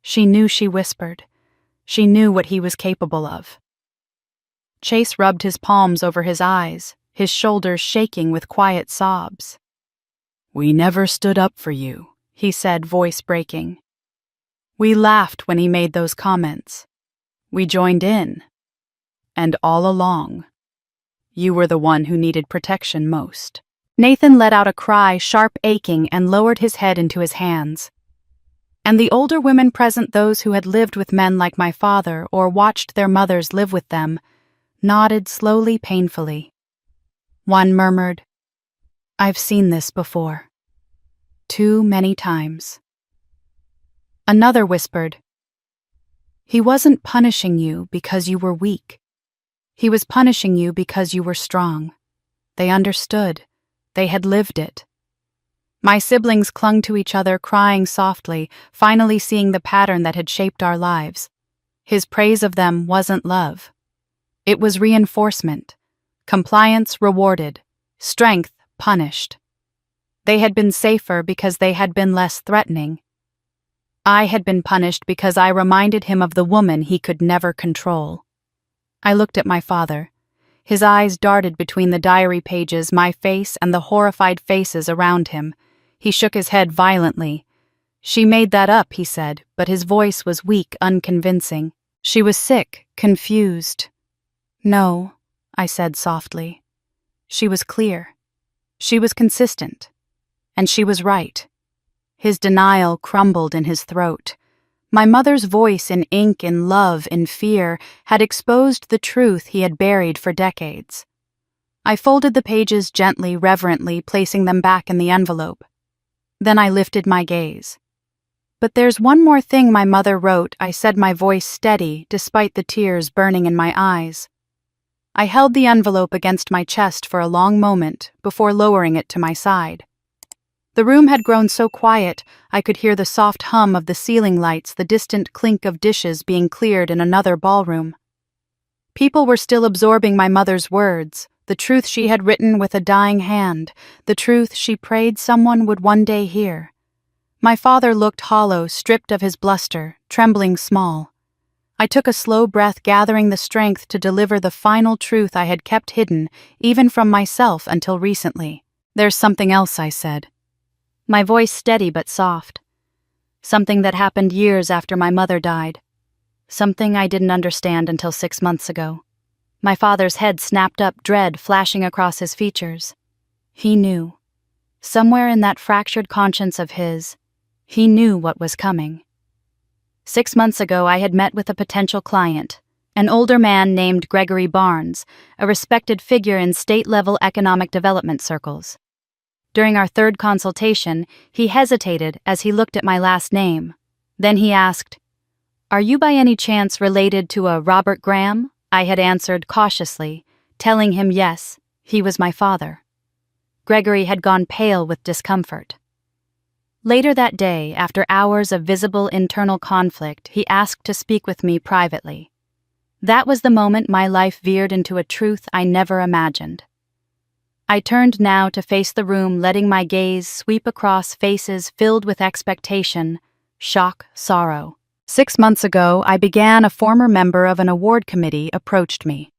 She knew, she whispered. She knew what he was capable of. Chase rubbed his palms over his eyes, his shoulders shaking with quiet sobs. We never stood up for you, he said, voice breaking. We laughed when he made those comments. We joined in. And all along, you were the one who needed protection most. Nathan let out a cry, sharp, aching, and lowered his head into his hands. And the older women present, those who had lived with men like my father or watched their mothers live with them, nodded slowly, painfully. One murmured, I've seen this before. Too many times. Another whispered, He wasn't punishing you because you were weak. He was punishing you because you were strong. They understood. They had lived it. My siblings clung to each other, crying softly, finally seeing the pattern that had shaped our lives. His praise of them wasn't love. It was reinforcement. Compliance rewarded. Strength punished. They had been safer because they had been less threatening. I had been punished because I reminded him of the woman he could never control. I looked at my father. His eyes darted between the diary pages, my face, and the horrified faces around him. He shook his head violently. She made that up, he said, but his voice was weak, unconvincing. She was sick, confused. No, I said softly. She was clear. She was consistent. And she was right. His denial crumbled in his throat. My mother's voice, in ink, in love, in fear, had exposed the truth he had buried for decades. I folded the pages gently, reverently, placing them back in the envelope. Then I lifted my gaze. But there's one more thing my mother wrote, I said, my voice steady, despite the tears burning in my eyes. I held the envelope against my chest for a long moment before lowering it to my side. The room had grown so quiet, I could hear the soft hum of the ceiling lights, the distant clink of dishes being cleared in another ballroom. People were still absorbing my mother's words, the truth she had written with a dying hand, the truth she prayed someone would one day hear. My father looked hollow, stripped of his bluster, trembling small. I took a slow breath, gathering the strength to deliver the final truth I had kept hidden, even from myself until recently. There's something else, I said. My voice steady but soft. Something that happened years after my mother died. Something I didn't understand until 6 months ago. My father's head snapped up, dread flashing across his features. He knew. Somewhere in that fractured conscience of his, he knew what was coming. 6 months ago, I had met with a potential client, an older man named Gregory Barnes, a respected figure in state-level economic development circles. During our third consultation, he hesitated as he looked at my last name. Then he asked, "Are you by any chance related to a Robert Graham?" I had answered cautiously, telling him yes, he was my father. Gregory had gone pale with discomfort. Later that day, after hours of visible internal conflict, he asked to speak with me privately. That was the moment my life veered into a truth I never imagined. I turned now to face the room, letting my gaze sweep across faces filled with expectation, shock, sorrow. 6 months ago, I began a former member of an award committee approached me.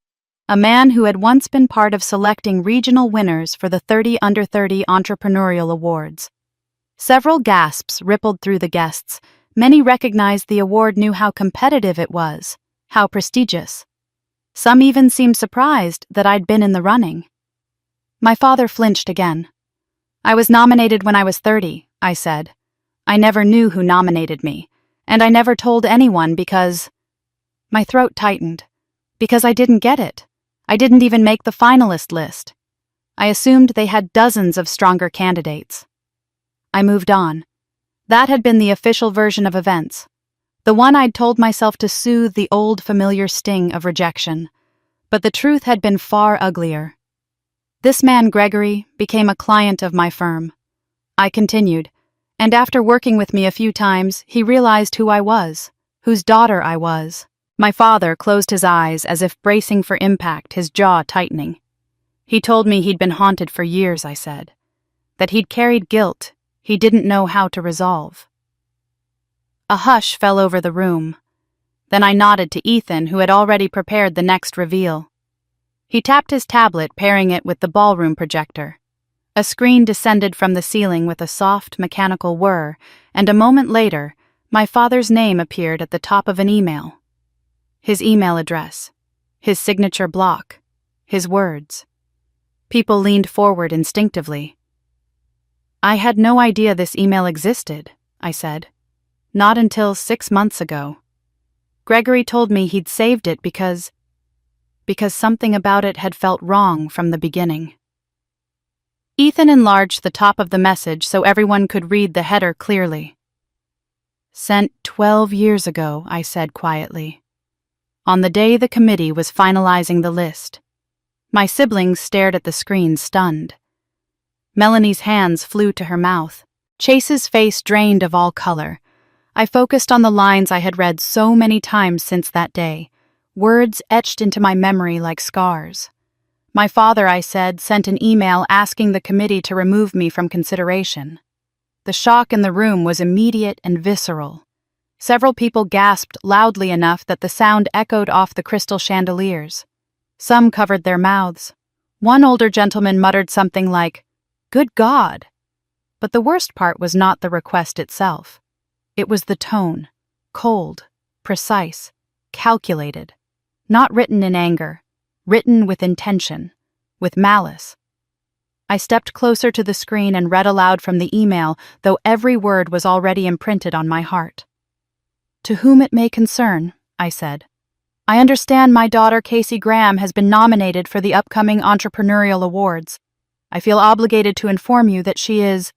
A man who had once been part of selecting regional winners for the 30 Under 30 Entrepreneurial Awards. Several gasps rippled through the guests. Many recognized the award, knew how competitive it was, how prestigious. Some even seemed surprised that I'd been in the running. My father flinched again. "I was nominated when I was 30, I said. "I never knew who nominated me, and I never told anyone because—" My throat tightened. Because I didn't get it. I didn't even make the finalist list. I assumed they had dozens of stronger candidates. I moved on. That had been the official version of events. The one I'd told myself to soothe the old familiar sting of rejection. But the truth had been far uglier. This man, Gregory, became a client of my firm. I continued, and after working with me a few times, he realized who I was, whose daughter I was. My father closed his eyes as if bracing for impact, his jaw tightening. He told me he'd been haunted for years, I said. That he'd carried guilt he didn't know how to resolve. A hush fell over the room. Then I nodded to Ethan, who had already prepared the next reveal. He tapped his tablet, pairing it with the ballroom projector. A screen descended from the ceiling with a soft, mechanical whir, and a moment later, my father's name appeared at the top of an email. His email address, his signature block, his words. People leaned forward instinctively. "I had no idea this email existed," I said. "Not until 6 months ago. Gregory told me he'd saved it because something about it had felt wrong from the beginning." Ethan enlarged the top of the message so everyone could read the header clearly. "Sent 12 years ago," I said quietly. On the day the committee was finalizing the list. My siblings stared at the screen, stunned. Melanie's hands flew to her mouth. Chase's face drained of all color. I focused on the lines I had read so many times since that day, words etched into my memory like scars. My father, I said, sent an email asking the committee to remove me from consideration. The shock in the room was immediate and visceral. Several people gasped loudly enough that the sound echoed off the crystal chandeliers. Some covered their mouths. One older gentleman muttered something like, "Good God!" But the worst part was not the request itself. It was the tone, cold, precise, calculated, not written in anger, written with intention, with malice. I stepped closer to the screen and read aloud from the email, though every word was already imprinted on my heart. "To whom it may concern," I said, "I understand my daughter Casey Graham has been nominated for the upcoming entrepreneurial awards. I feel obligated to inform you that she is—"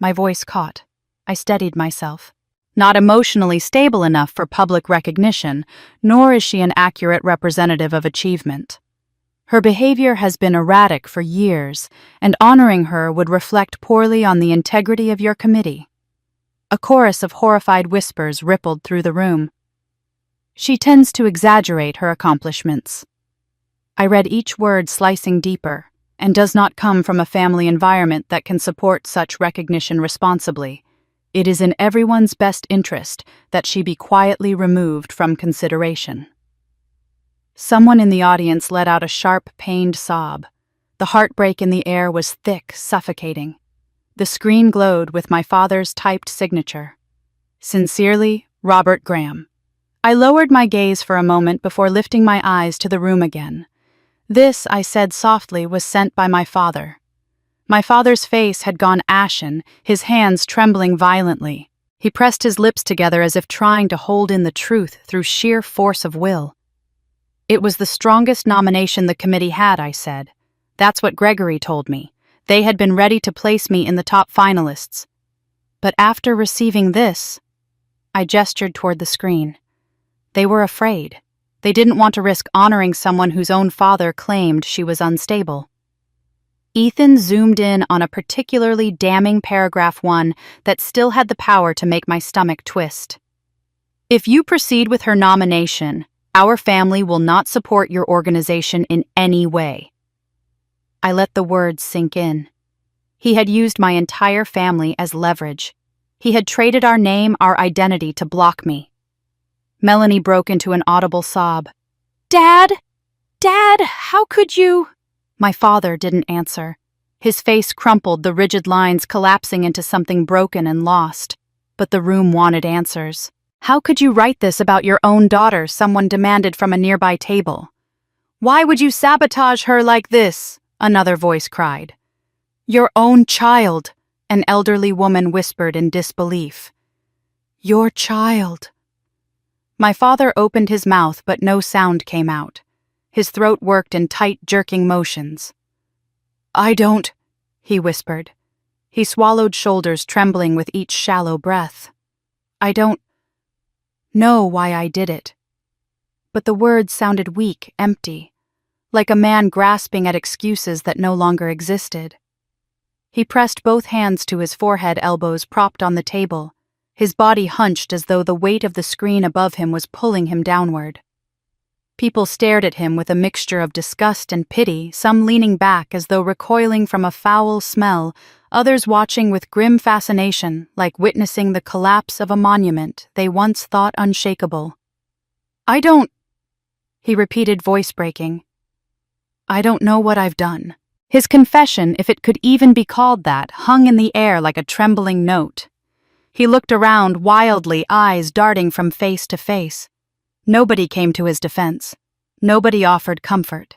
My voice caught. I steadied myself. "Not emotionally stable enough for public recognition, nor is she an accurate representative of achievement. Her behavior has been erratic for years, and honoring her would reflect poorly on the integrity of your committee." A chorus of horrified whispers rippled through the room. "She tends to exaggerate her accomplishments." I read each word, slicing deeper, "and does not come from a family environment that can support such recognition responsibly. It is in everyone's best interest that she be quietly removed from consideration." Someone in the audience let out a sharp, pained sob. The heartbreak in the air was thick, suffocating. The screen glowed with my father's typed signature. Sincerely, Robert Graham. I lowered my gaze for a moment before lifting my eyes to the room again. This, I said softly, was sent by my father. My father's face had gone ashen, his hands trembling violently. He pressed his lips together as if trying to hold in the truth through sheer force of will. It was the strongest nomination the committee had, I said. That's what Gregory told me. They had been ready to place me in the top finalists. But after receiving this, I gestured toward the screen. They were afraid. They didn't want to risk honoring someone whose own father claimed she was unstable. Ethan zoomed in on a particularly damning paragraph 1 that still had the power to make my stomach twist. If you proceed with her nomination, our family will not support your organization in any way. I let the words sink in. He had used my entire family as leverage. He had traded our name, our identity, to block me. Melanie broke into an audible sob. "Dad! Dad, how could you?" My father didn't answer. His face crumpled, the rigid lines collapsing into something broken and lost. But the room wanted answers. "How could you write this about your own daughter?" someone demanded from a nearby table. "Why would you sabotage her like this?" another voice cried. "Your own child," an elderly woman whispered in disbelief. "Your child." My father opened his mouth, but no sound came out. His throat worked in tight, jerking motions. "I don't," he whispered. He swallowed, shoulders trembling with each shallow breath. "I don't know why I did it." But the words sounded weak, empty, like a man grasping at excuses that no longer existed. He pressed both hands to his forehead, elbows propped on the table. His body hunched as though the weight of the screen above him was pulling him downward. People stared at him with a mixture of disgust and pity, some leaning back as though recoiling from a foul smell, others watching with grim fascination, like witnessing the collapse of a monument they once thought unshakable. "I don't," he repeated, voice breaking. "I don't know what I've done." His confession, if it could even be called that, hung in the air like a trembling note. He looked around wildly, eyes darting from face to face. Nobody came to his defense. Nobody offered comfort.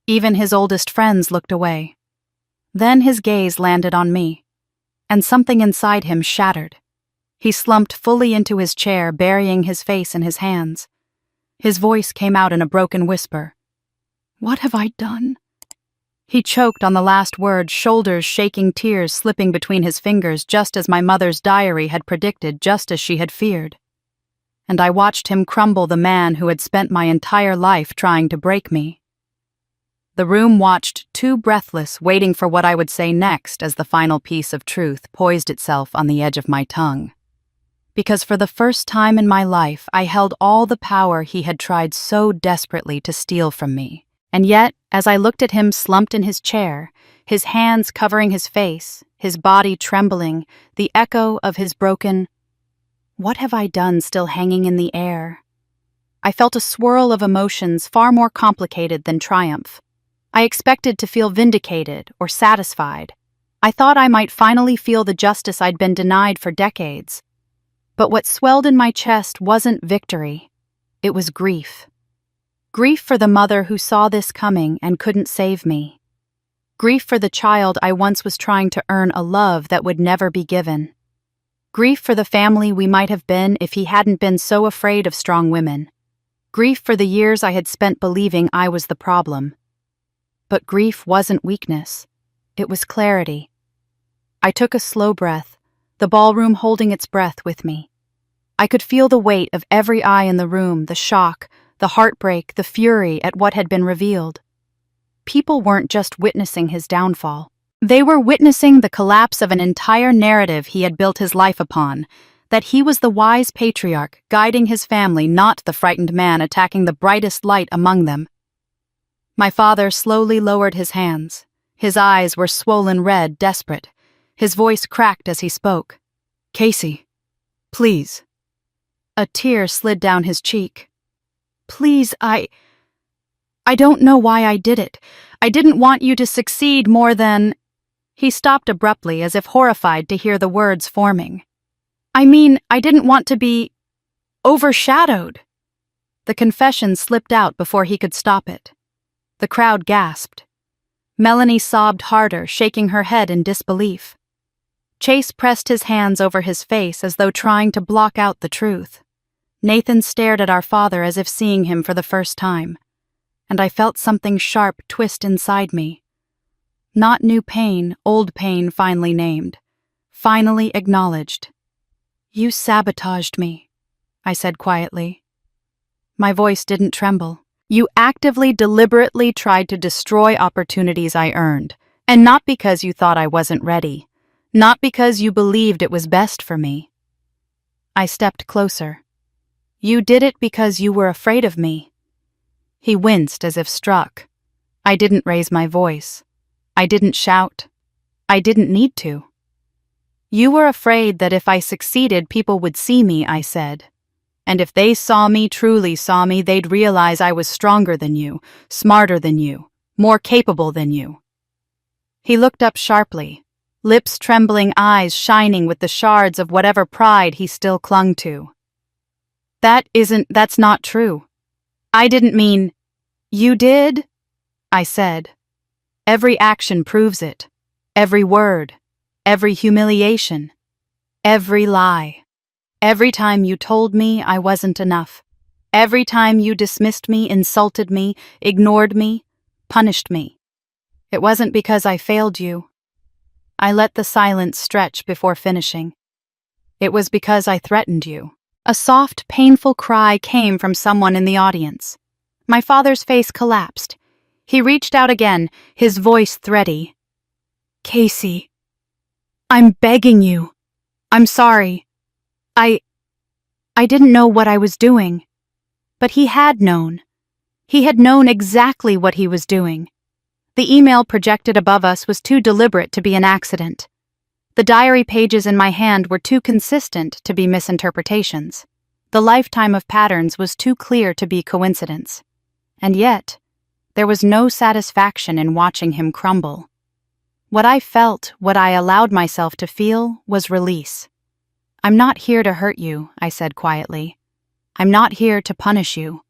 Even his oldest friends looked away. Then his gaze landed on me, and something inside him shattered. He slumped fully into his chair, burying his face in his hands. His voice came out in a broken whisper. "What have I done?" He choked on the last word, shoulders shaking, tears slipping between his fingers, just as my mother's diary had predicted, just as she had feared. And I watched him crumble, the man who had spent my entire life trying to break me. The room watched, too breathless, waiting for what I would say next as the final piece of truth poised itself on the edge of my tongue. Because for the first time in my life, I held all the power he had tried so desperately to steal from me. And yet, as I looked at him slumped in his chair, his hands covering his face, his body trembling, the echo of his broken "What have I done?" still hanging in the air, I felt a swirl of emotions far more complicated than triumph. I expected to feel vindicated or satisfied. I thought I might finally feel the justice I'd been denied for decades. But what swelled in my chest wasn't victory. It was grief. Grief for the mother who saw this coming and couldn't save me. Grief for the child I once was trying to earn a love that would never be given. Grief for the family we might have been if he hadn't been so afraid of strong women. Grief for the years I had spent believing I was the problem. But grief wasn't weakness. It was clarity. I took a slow breath, the ballroom holding its breath with me. I could feel the weight of every eye in the room, the shock, the heartbreak, the fury at what had been revealed. People weren't just witnessing his downfall. They were witnessing the collapse of an entire narrative he had built his life upon, that he was the wise patriarch guiding his family, not the frightened man attacking the brightest light among them. My father slowly lowered his hands. His eyes were swollen red, desperate. His voice cracked as he spoke. "Casey, please." A tear slid down his cheek. "Please, I don't know why I did it. I didn't want you to succeed more than..." He stopped abruptly, as if horrified to hear the words forming. I mean, I didn't want to be overshadowed. The confession slipped out before he could stop it. The crowd gasped. Melanie sobbed harder, shaking her head in disbelief. Chase pressed his hands over his face as though trying to block out the truth. Nathan stared at our father as if seeing him for the first time, and I felt something sharp twist inside me. Not new pain, old pain finally named, finally acknowledged. "You sabotaged me," I said quietly. My voice didn't tremble. "You actively, deliberately tried to destroy opportunities I earned, and not because you thought I wasn't ready, not because you believed it was best for me." I stepped closer. "You did it because you were afraid of me." He winced as if struck. I didn't raise my voice. I didn't shout. I didn't need to. "You were afraid that if I succeeded, people would see me," I said. "And if they saw me, truly saw me, they'd realize I was stronger than you, smarter than you, more capable than you." He looked up sharply, lips trembling, eyes shining with the shards of whatever pride he still clung to. That's not true. I didn't mean—" "You did?" I said. "Every action proves it. Every word. Every humiliation. Every lie. Every time you told me I wasn't enough. Every time you dismissed me, insulted me, ignored me, punished me. It wasn't because I failed you." I let the silence stretch before finishing. "It was because I threatened you." A soft, painful cry came from someone in the audience. My father's face collapsed. He reached out again, his voice thready. "Casey, I'm begging you. I'm sorry. I didn't know what I was doing." But he had known. He had known exactly what he was doing. The email projected above us was too deliberate to be an accident. The diary pages in my hand were too consistent to be misinterpretations. The lifetime of patterns was too clear to be coincidence. And yet, there was no satisfaction in watching him crumble. What I felt, what I allowed myself to feel, was release. "I'm not here to hurt you," I said quietly. "I'm not here to punish you."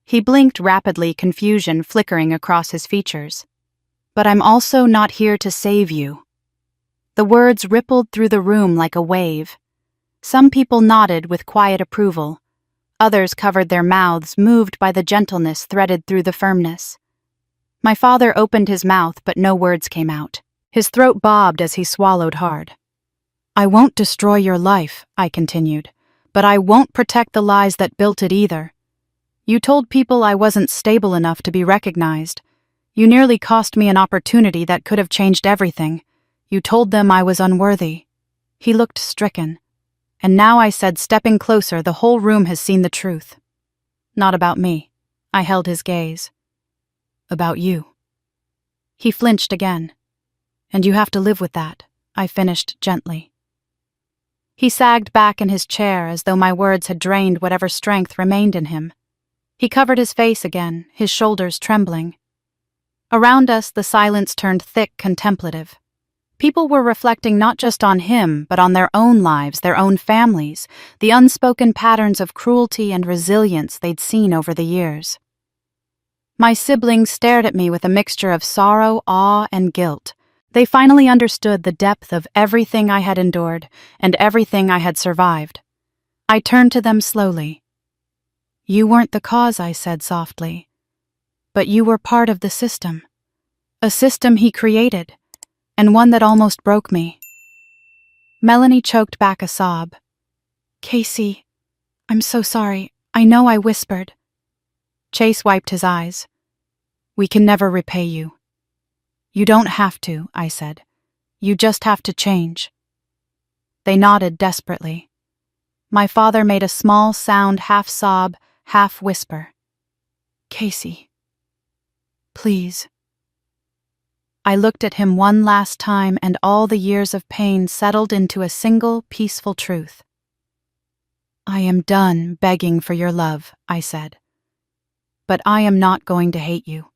He blinked rapidly, confusion flickering across his features. "But I'm also not here to save you." The words rippled through the room like a wave. Some people nodded with quiet approval. Others covered their mouths, moved by the gentleness threaded through the firmness. My father opened his mouth, but no words came out. His throat bobbed as he swallowed hard. "I won't destroy your life," I continued, "but I won't protect the lies that built it either. You told people I wasn't stable enough to be recognized. You nearly cost me an opportunity that could have changed everything. You told them I was unworthy." He looked stricken. "And now," I said, stepping closer, "the whole room has seen the truth." "Not about me." I held his gaze. "About you." He flinched again. "And you have to live with that," I finished gently. He sagged back in his chair as though my words had drained whatever strength remained in him. He covered his face again, his shoulders trembling. Around us, the silence turned thick, contemplative. People were reflecting not just on him, but on their own lives, their own families, the unspoken patterns of cruelty and resilience they'd seen over the years. My siblings stared at me with a mixture of sorrow, awe, and guilt. They finally understood the depth of everything I had endured and everything I had survived. I turned to them slowly. "You weren't the cause," I said softly. "But you were part of the system. A system he created, and one that almost broke me." Melanie choked back a sob. "Casey, I'm so sorry. I know I whispered." Chase wiped his eyes. "We can never repay you." "You don't have to," I said. "You just have to change." They nodded desperately. My father made a small sound, half sob, half whisper. "Casey, please." I looked at him one last time, and all the years of pain settled into a single, peaceful truth. "I am done begging for your love," I said. "But I am not going to hate you.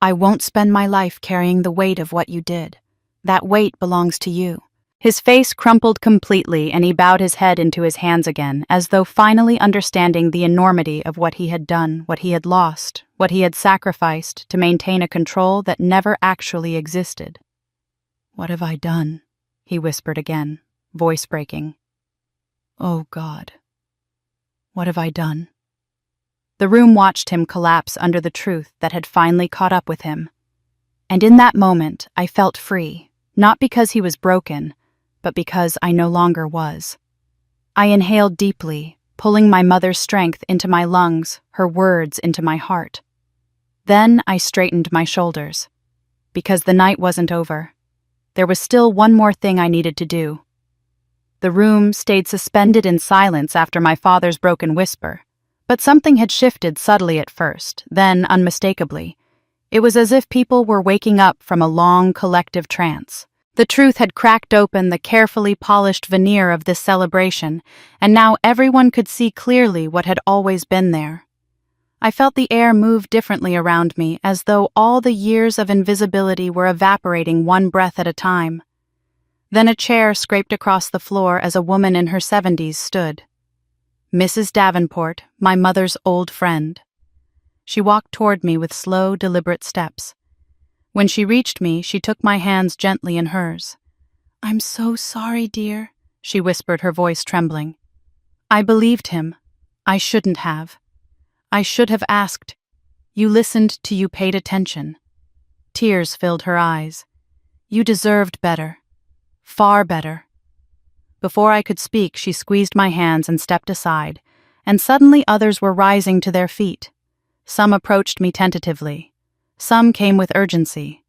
I won't spend my life carrying the weight of what you did. That weight belongs to you. His face crumpled completely and he bowed his head into his hands again, as though finally understanding the enormity of what he had done, what he had lost, what he had sacrificed to maintain a control that never actually existed. "What have I done?" he whispered again, voice breaking. "Oh God, what have I done?" The room watched him collapse under the truth that had finally caught up with him. And in that moment, I felt free, not because he was broken, but because I no longer was. I inhaled deeply, pulling my mother's strength into my lungs, her words into my heart. Then I straightened my shoulders. Because the night wasn't over. There was still one more thing I needed to do. The room stayed suspended in silence after my father's broken whisper, but something had shifted subtly at first, then unmistakably. It was as if people were waking up from a long collective trance. The truth had cracked open the carefully polished veneer of this celebration, and now everyone could see clearly what had always been there. I felt the air move differently around me, as though all the years of invisibility were evaporating one breath at a time. Then a chair scraped across the floor as a woman in her 70s stood. Mrs. Davenport, my mother's old friend. She walked toward me with slow, deliberate steps. When she reached me, she took my hands gently in hers. "I'm so sorry, dear," she whispered, her voice trembling. I believed him. I shouldn't have. I should have asked. "You listened till you paid attention." Tears filled her eyes. "You deserved better. Far better." Before I could speak, she squeezed my hands and stepped aside, and suddenly others were rising to their feet. Some approached me tentatively. Some came with urgency.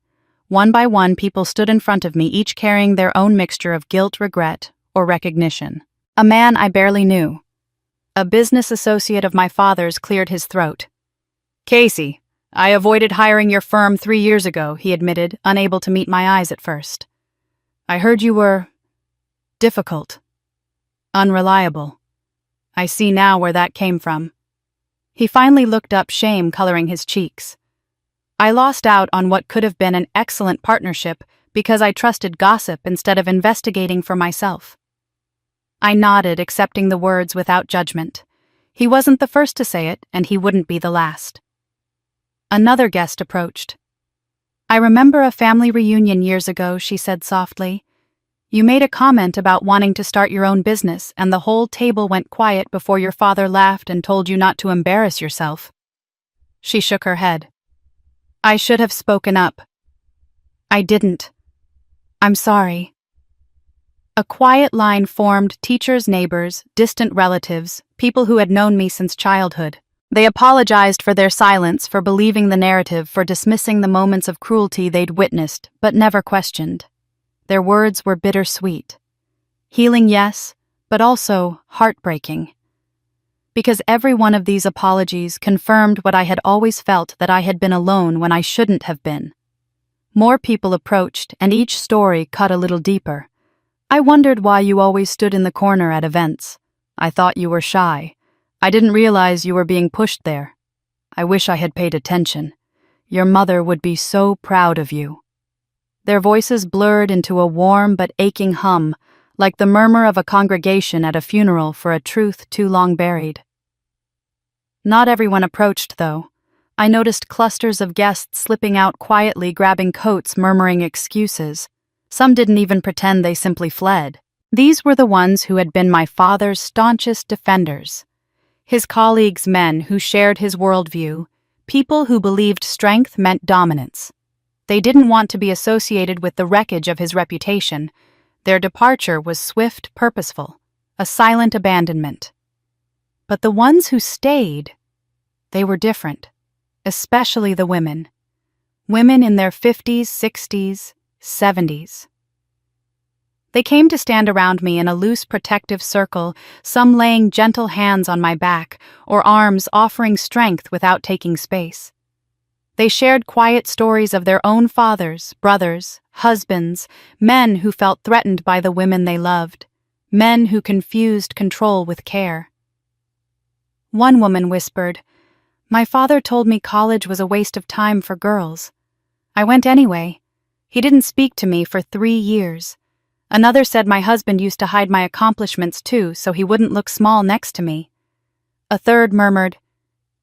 One by one, people stood in front of me, each carrying their own mixture of guilt, regret, or recognition. A man I barely knew. A business associate of my father's cleared his throat. "Casey, I avoided hiring your firm 3 years ago," he admitted, unable to meet my eyes at first. "I heard you were difficult, unreliable. I see now where that came from." He finally looked up, shame coloring his cheeks. "I lost out on what could have been an excellent partnership because I trusted gossip instead of investigating for myself." I nodded, accepting the words without judgment. He wasn't the first to say it, and he wouldn't be the last. Another guest approached. "I remember a family reunion years ago," she said softly. "You made a comment about wanting to start your own business, and the whole table went quiet before your father laughed and told you not to embarrass yourself." She shook her head. "I should have spoken up. I didn't. I'm sorry." A quiet line formed, teachers, neighbors, distant relatives, people who had known me since childhood. They apologized for their silence, for believing the narrative, for dismissing the moments of cruelty they'd witnessed, but never questioned. Their words were bittersweet. Healing, yes, but also heartbreaking. Because every one of these apologies confirmed what I had always felt, that I had been alone when I shouldn't have been. More people approached, and each story cut a little deeper. "I wondered why you always stood in the corner at events. I thought you were shy. I didn't realize you were being pushed there. I wish I had paid attention. Your mother would be so proud of you." Their voices blurred into a warm but aching hum, like the murmur of a congregation at a funeral for a truth too long buried. Not everyone approached, though. I noticed clusters of guests slipping out quietly, grabbing coats, murmuring excuses. Some didn't even pretend, they simply fled. These were the ones who had been my father's staunchest defenders. His colleagues, men who shared his worldview, people who believed strength meant dominance. They didn't want to be associated with the wreckage of his reputation. Their departure was swift, purposeful, a silent abandonment. But the ones who stayed, they were different, especially the women. Women in their 50s, 60s, 70s. They came to stand around me in a loose protective circle, some laying gentle hands on my back, or arms offering strength without taking space. They shared quiet stories of their own fathers, brothers, husbands, men who felt threatened by the women they loved, men who confused control with care. One woman whispered, "My father told me college was a waste of time for girls. I went anyway. He didn't speak to me for 3 years. Another said my husband used to hide my accomplishments too, so he wouldn't look small next to me. A third murmured,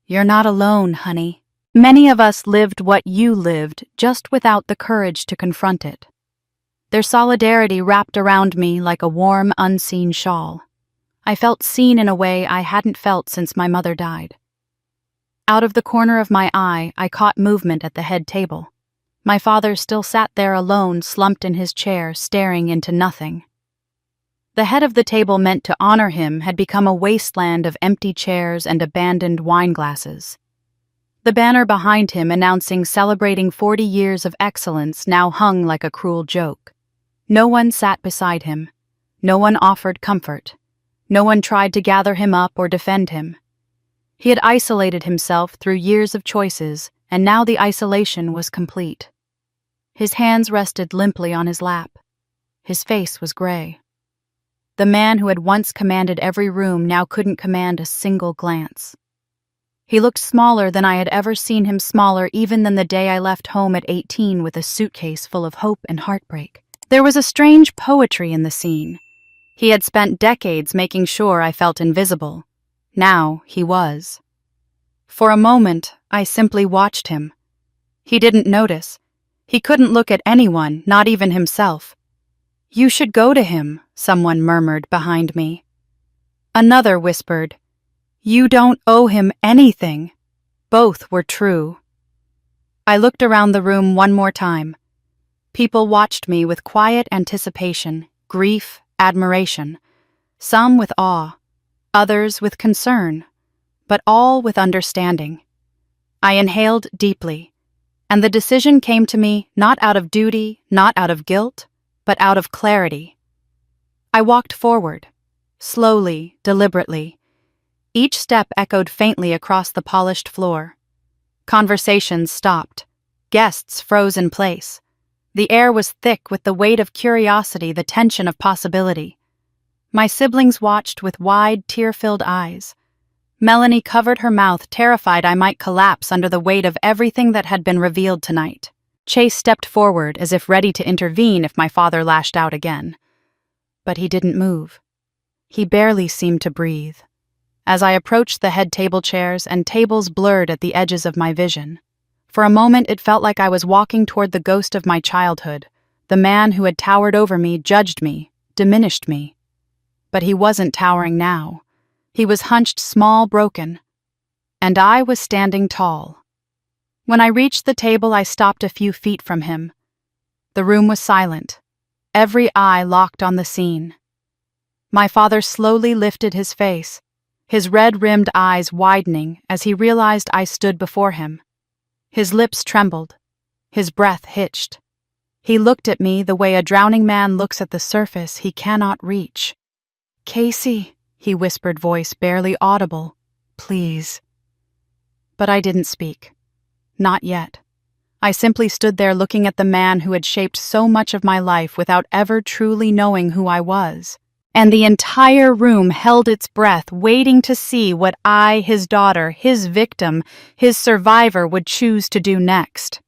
"You're not alone, honey." Many of us lived what you lived, just without the courage to confront it. Their solidarity wrapped around me like a warm, unseen shawl. I felt seen in a way I hadn't felt since my mother died. Out of the corner of my eye, I caught movement at the head table. My father still sat there alone, slumped in his chair, staring into nothing. The head of the table meant to honor him had become a wasteland of empty chairs and abandoned wine glasses. The banner behind him announcing celebrating 40 years of excellence now hung like a cruel joke. No one sat beside him. No one offered comfort. No one tried to gather him up or defend him. He had isolated himself through years of choices, and now the isolation was complete. His hands rested limply on his lap. His face was gray. The man who had once commanded every room now couldn't command a single glance. He looked smaller than I had ever seen him, smaller even than the day I left home at 18 with a suitcase full of hope and heartbreak. There was a strange poetry in the scene. He had spent decades making sure I felt invisible. Now he was. For a moment, I simply watched him. He didn't notice. He couldn't look at anyone, not even himself. "You should go to him," someone murmured behind me. Another whispered, "You don't owe him anything." Both were true. I looked around the room one more time. People watched me with quiet anticipation, grief, admiration. Some with awe, others with concern, but all with understanding. I inhaled deeply, and the decision came to me not out of duty, not out of guilt, but out of clarity. I walked forward, slowly, deliberately. Each step echoed faintly across the polished floor. Conversations stopped. Guests froze in place. The air was thick with the weight of curiosity, the tension of possibility. My siblings watched with wide, tear-filled eyes. Melanie covered her mouth, terrified I might collapse under the weight of everything that had been revealed tonight. Chase stepped forward as if ready to intervene if my father lashed out again. But he didn't move. He barely seemed to breathe. As I approached the head table chairs and tables blurred at the edges of my vision, for a moment it felt like I was walking toward the ghost of my childhood. The man who had towered over me judged me, diminished me. But he wasn't towering now. He was hunched small, broken. And I was standing tall. When I reached the table, I stopped a few feet from him. The room was silent. Every eye locked on the scene. My father slowly lifted his face, his red-rimmed eyes widening as he realized I stood before him. His lips trembled. His breath hitched. He looked at me the way a drowning man looks at the surface he cannot reach. "Casey," he whispered, voice barely audible, "please." But I didn't speak. Not yet. I simply stood there looking at the man who had shaped so much of my life without ever truly knowing who I was. And the entire room held its breath, waiting to see what I, his daughter, his victim, his survivor, would choose to do next.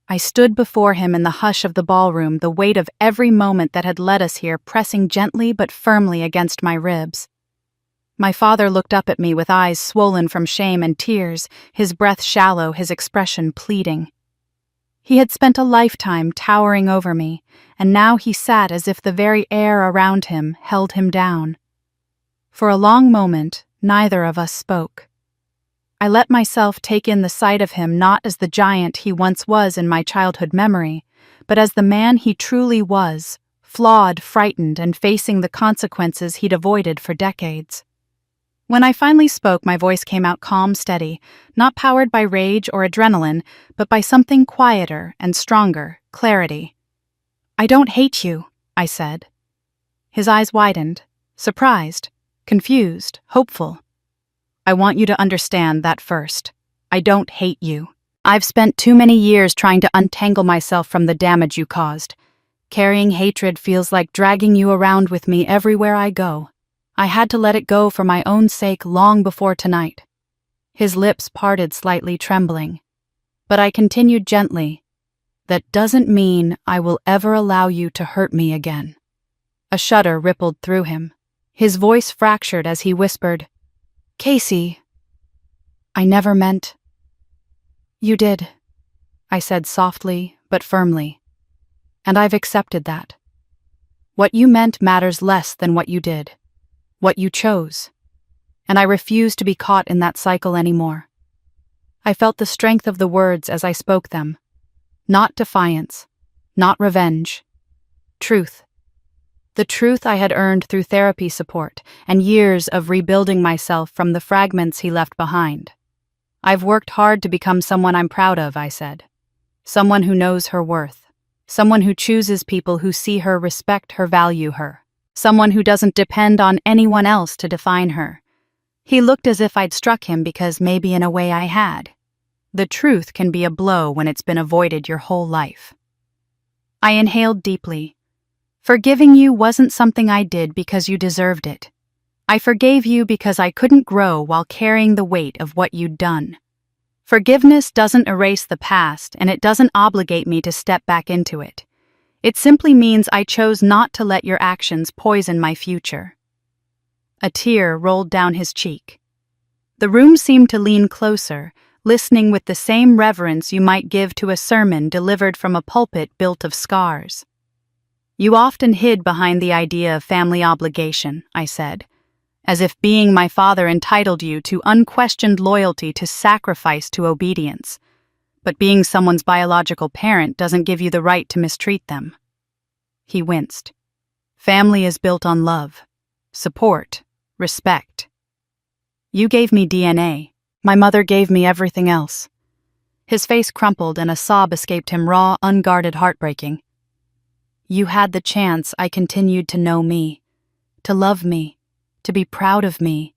I stood before him in the hush of the ballroom, the weight of every moment that had led us here pressing gently but firmly against my ribs. My father looked up at me with eyes swollen from shame and tears, his breath shallow, his expression pleading. He had spent a lifetime towering over me, and now he sat as if the very air around him held him down. For a long moment, neither of us spoke. I let myself take in the sight of him not as the giant he once was in my childhood memory, but as the man he truly was, flawed, frightened, and facing the consequences he'd avoided for decades. When I finally spoke, my voice came out calm, steady, not powered by rage or adrenaline, but by something quieter and stronger, clarity. "I don't hate you," I said. His eyes widened, surprised, confused, hopeful. "I want you to understand that first. I don't hate you. I've spent too many years trying to untangle myself from the damage you caused. Carrying hatred feels like dragging you around with me everywhere I go. I had to let it go for my own sake long before tonight." His lips parted slightly, trembling. But I continued gently. That doesn't mean I will ever allow you to hurt me again." A shudder rippled through him. His voice fractured as he whispered, "Casey, I never meant—" "You did," I said softly but firmly, "and I've accepted that. What you meant matters less than what you did, what you chose, and I refuse to be caught in that cycle anymore." I felt the strength of the words as I spoke them. Not defiance, not revenge. Truth. The truth I had earned through therapy support and years of rebuilding myself from the fragments he left behind. "I've worked hard to become someone I'm proud of," I said. "Someone who knows her worth. Someone who chooses people who see her, respect her, value her. Someone who doesn't depend on anyone else to define her." He looked as if I'd struck him because maybe in a way I had. The truth can be a blow when it's been avoided your whole life. I inhaled deeply. Forgiving you wasn't something I did because you deserved it. I forgave you because I couldn't grow while carrying the weight of what you'd done. Forgiveness doesn't erase the past, and it doesn't obligate me to step back into it. It simply means I chose not to let your actions poison my future. A tear rolled down his cheek. The room seemed to lean closer, listening with the same reverence you might give to a sermon delivered from a pulpit built of scars. "You often hid behind the idea of family obligation," I said, "as if being my father entitled you to unquestioned loyalty, to sacrifice, to obedience. But being someone's biological parent doesn't give you the right to mistreat them." He winced. "Family is built on love, support, respect. You gave me DNA. My mother gave me everything else." His face crumpled and a sob escaped him, raw, unguarded, heartbreaking. "You had the chance. I continued to know me, to love me, to be proud of me,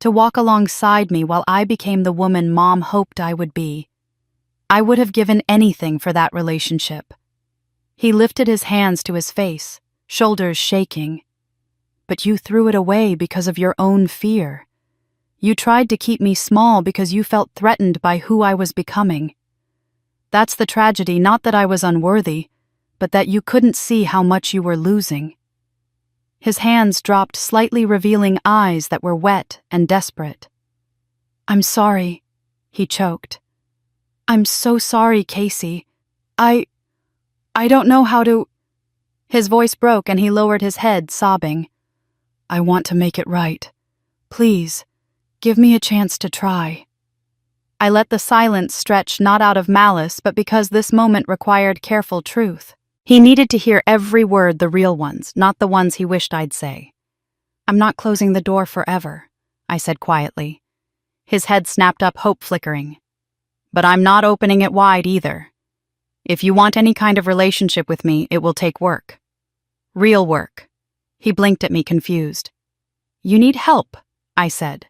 to walk alongside me while I became the woman Mom hoped I would be. I would have given anything for that relationship." He lifted his hands to his face, shoulders shaking. "But you threw it away because of your own fear. You tried to keep me small because you felt threatened by who I was becoming. That's the tragedy, not that I was unworthy, but that you couldn't see how much you were losing." His hands dropped, slightly revealing eyes that were wet and desperate. "I'm sorry," he choked. "I'm so sorry, Casey. I don't know how to—" His voice broke and he lowered his head, sobbing. "I want to make it right. Please, give me a chance to try." I let the silence stretch, not out of malice, but because this moment required careful truth. He needed to hear every word, the real ones, not the ones he wished I'd say. "I'm not closing the door forever," I said quietly. His head snapped up, hope flickering. "But I'm not opening it wide either. If you want any kind of relationship with me, it will take work. Real work." He blinked at me, confused. "You need help," I said.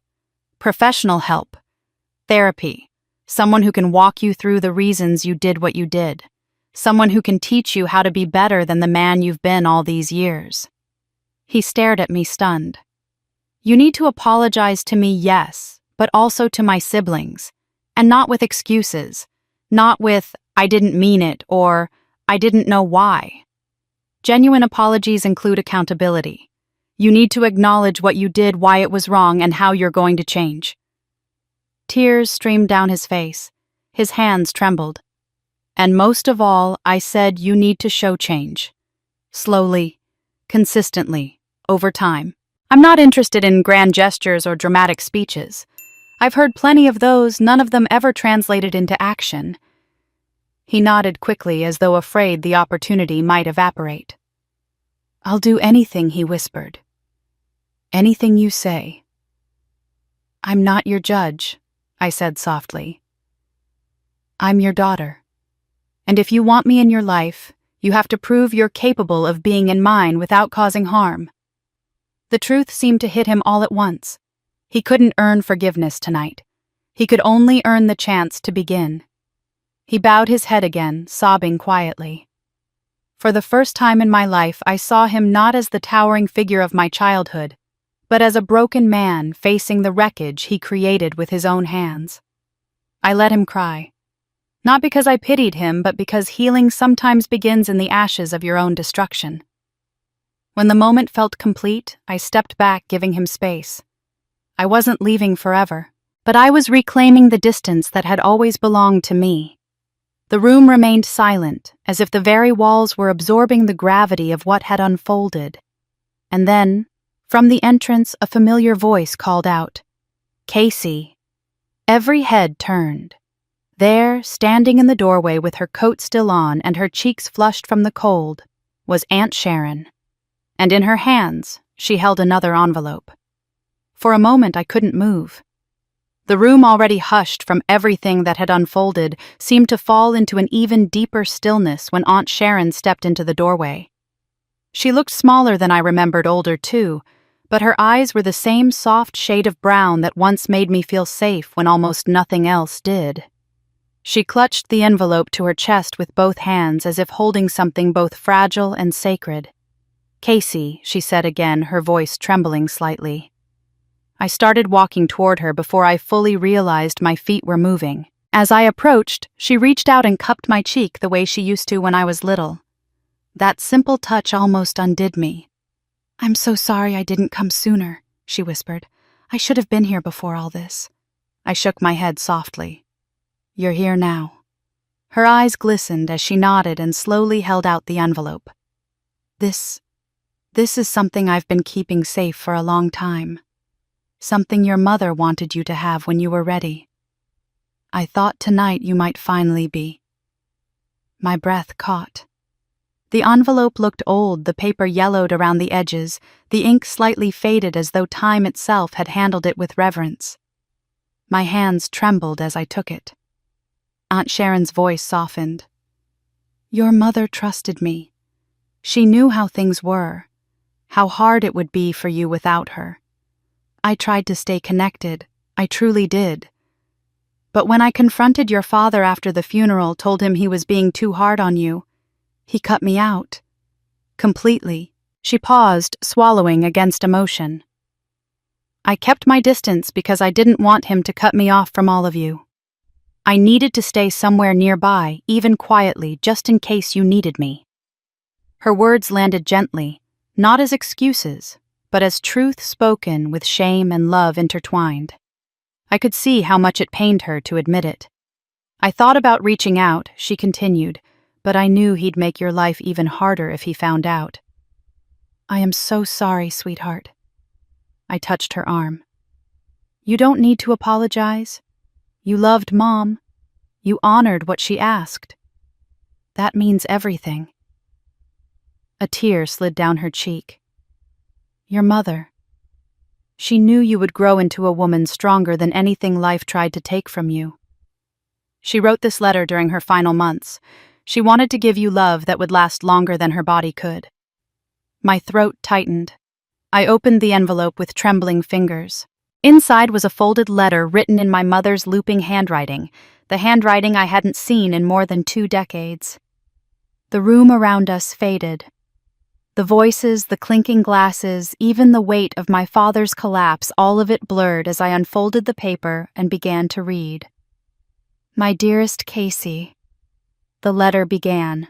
"Professional help. Therapy. Someone who can walk you through the reasons you did what you did. Someone who can teach you how to be better than the man you've been all these years." He stared at me, stunned. "You need to apologize to me, yes, but also to my siblings. And not with excuses. Not with, 'I didn't mean it,' or 'I didn't know why.' Genuine apologies include accountability. You need to acknowledge what you did, why it was wrong, and how you're going to change." Tears streamed down his face. His hands trembled. "And most of all, I said you need to show change. Slowly, consistently, over time. I'm not interested in grand gestures or dramatic speeches. I've heard plenty of those, none of them ever translated into action." He nodded quickly, as though afraid the opportunity might evaporate. "I'll do anything," he whispered. "Anything you say." "I'm not your judge," I said softly. "I'm your daughter. And if you want me in your life, you have to prove you're capable of being in mine without causing harm." The truth seemed to hit him all at once. He couldn't earn forgiveness tonight. He could only earn the chance to begin. He bowed his head again, sobbing quietly. For the first time in my life, I saw him not as the towering figure of my childhood, but as a broken man facing the wreckage he created with his own hands. I let him cry. Not because I pitied him, but because healing sometimes begins in the ashes of your own destruction. When the moment felt complete, I stepped back, giving him space. I wasn't leaving forever, but I was reclaiming the distance that had always belonged to me. The room remained silent, as if the very walls were absorbing the gravity of what had unfolded. And then, from the entrance, a familiar voice called out, "Casey." Every head turned. There, standing in the doorway with her coat still on and her cheeks flushed from the cold, was Aunt Sharon. And in her hands, she held another envelope. For a moment, I couldn't move. The room, already hushed from everything that had unfolded, seemed to fall into an even deeper stillness when Aunt Sharon stepped into the doorway. She looked smaller than I remembered, older too, but her eyes were the same soft shade of brown that once made me feel safe when almost nothing else did. She clutched the envelope to her chest with both hands, as if holding something both fragile and sacred. "Casey," she said again, her voice trembling slightly. I started walking toward her before I fully realized my feet were moving. As I approached, she reached out and cupped my cheek the way she used to when I was little. That simple touch almost undid me. "I'm so sorry I didn't come sooner," she whispered. "I should have been here before all this." I shook my head softly. "You're here now." Her eyes glistened as she nodded and slowly held out the envelope. This is something I've been keeping safe for a long time. Something your mother wanted you to have when you were ready. I thought tonight you might finally be." My breath caught. The envelope looked old, the paper yellowed around the edges, the ink slightly faded as though time itself had handled it with reverence. My hands trembled as I took it. Aunt Sharon's voice softened. "Your mother trusted me. She knew how things were, how hard it would be for you without her. I tried to stay connected, I truly did. But when I confronted your father after the funeral, told him he was being too hard on you, he cut me out. Completely." She paused, swallowing against emotion. "I kept my distance because I didn't want him to cut me off from all of you. I needed to stay somewhere nearby, even quietly, just in case you needed me." Her words landed gently, not as excuses, but as truth spoken with shame and love intertwined. I could see how much it pained her to admit it. "I thought about reaching out," she continued, "but I knew he'd make your life even harder if he found out." "I am so sorry, sweetheart." I touched her arm. "You don't need to apologize. You loved Mom. You honored what she asked. That means everything." A tear slid down her cheek. "Your mother. She knew you would grow into a woman stronger than anything life tried to take from you. She wrote this letter during her final months. She wanted to give you love that would last longer than her body could." My throat tightened. I opened the envelope with trembling fingers. Inside was a folded letter written in my mother's looping handwriting, the handwriting I hadn't seen in more than 2 decades. The room around us faded. The voices, the clinking glasses, even the weight of my father's collapse, all of it blurred as I unfolded the paper and began to read. "My dearest Casey," the letter began.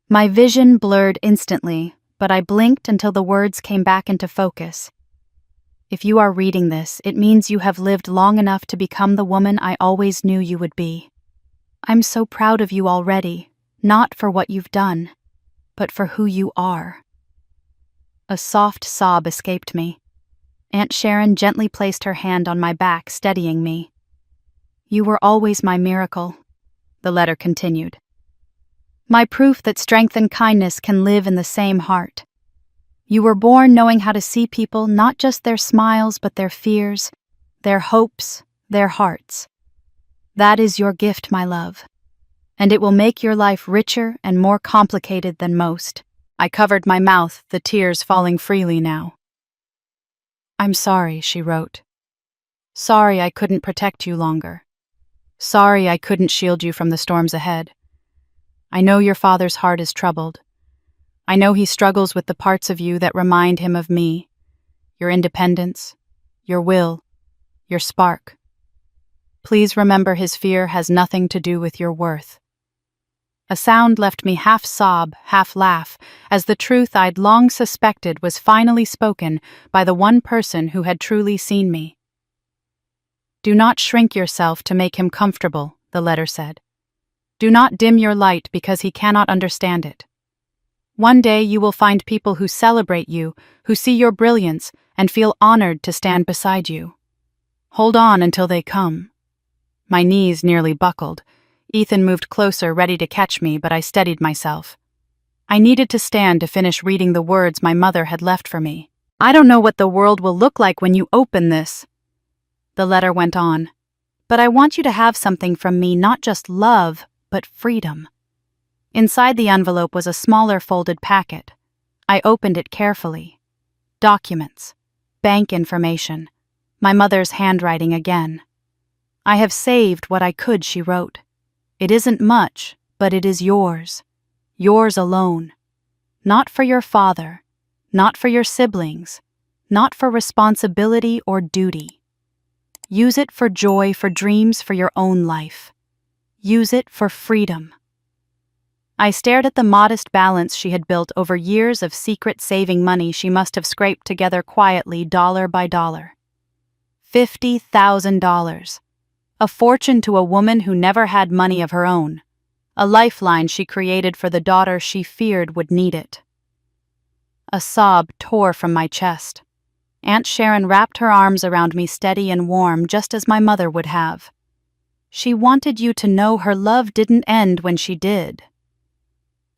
My vision blurred instantly, but I blinked until the words came back into focus. "If you are reading this, it means you have lived long enough to become the woman I always knew you would be. I'm so proud of you already, not for what you've done, but for who you are." A soft sob escaped me. Aunt Sharon gently placed her hand on my back, steadying me. "You were always my miracle," the letter continued. "My proof that strength and kindness can live in the same heart. You were born knowing how to see people, not just their smiles, but their fears, their hopes, their hearts. That is your gift, my love, and it will make your life richer and more complicated than most." I covered my mouth, the tears falling freely now. "I'm sorry," she wrote. "Sorry I couldn't protect you longer. Sorry I couldn't shield you from the storms ahead. I know your father's heart is troubled. I know he struggles with the parts of you that remind him of me, your independence, your will, your spark. Please remember his fear has nothing to do with your worth. A sound left me half sob, half laugh, as the truth I'd long suspected was finally spoken by the one person who had truly seen me. Do not shrink yourself to make him comfortable, the letter said. Do not dim your light because he cannot understand it. One day you will find people who celebrate you, who see your brilliance, and feel honored to stand beside you. Hold on until they come. My knees nearly buckled. Ethan moved closer, ready to catch me, but I steadied myself. I needed to stand to finish reading the words my mother had left for me. I don't know what the world will look like when you open this. The letter went on. But I want you to have something from me, not just love, but freedom. Inside the envelope was a smaller folded packet. I opened it carefully. Documents. Bank information. My mother's handwriting again. I have saved what I could, she wrote. It isn't much, but it is yours. Yours alone. Not for your father. Not for your siblings. Not for responsibility or duty. Use it for joy, for dreams, for your own life. Use it for freedom. I stared at the modest balance she had built over years of secret saving money she must have scraped together quietly, dollar by dollar. $50,000. A fortune to a woman who never had money of her own. A lifeline she created for the daughter she feared would need it. A sob tore from my chest. Aunt Sharon wrapped her arms around me steady and warm, just as my mother would have. She wanted you to know her love didn't end when she did.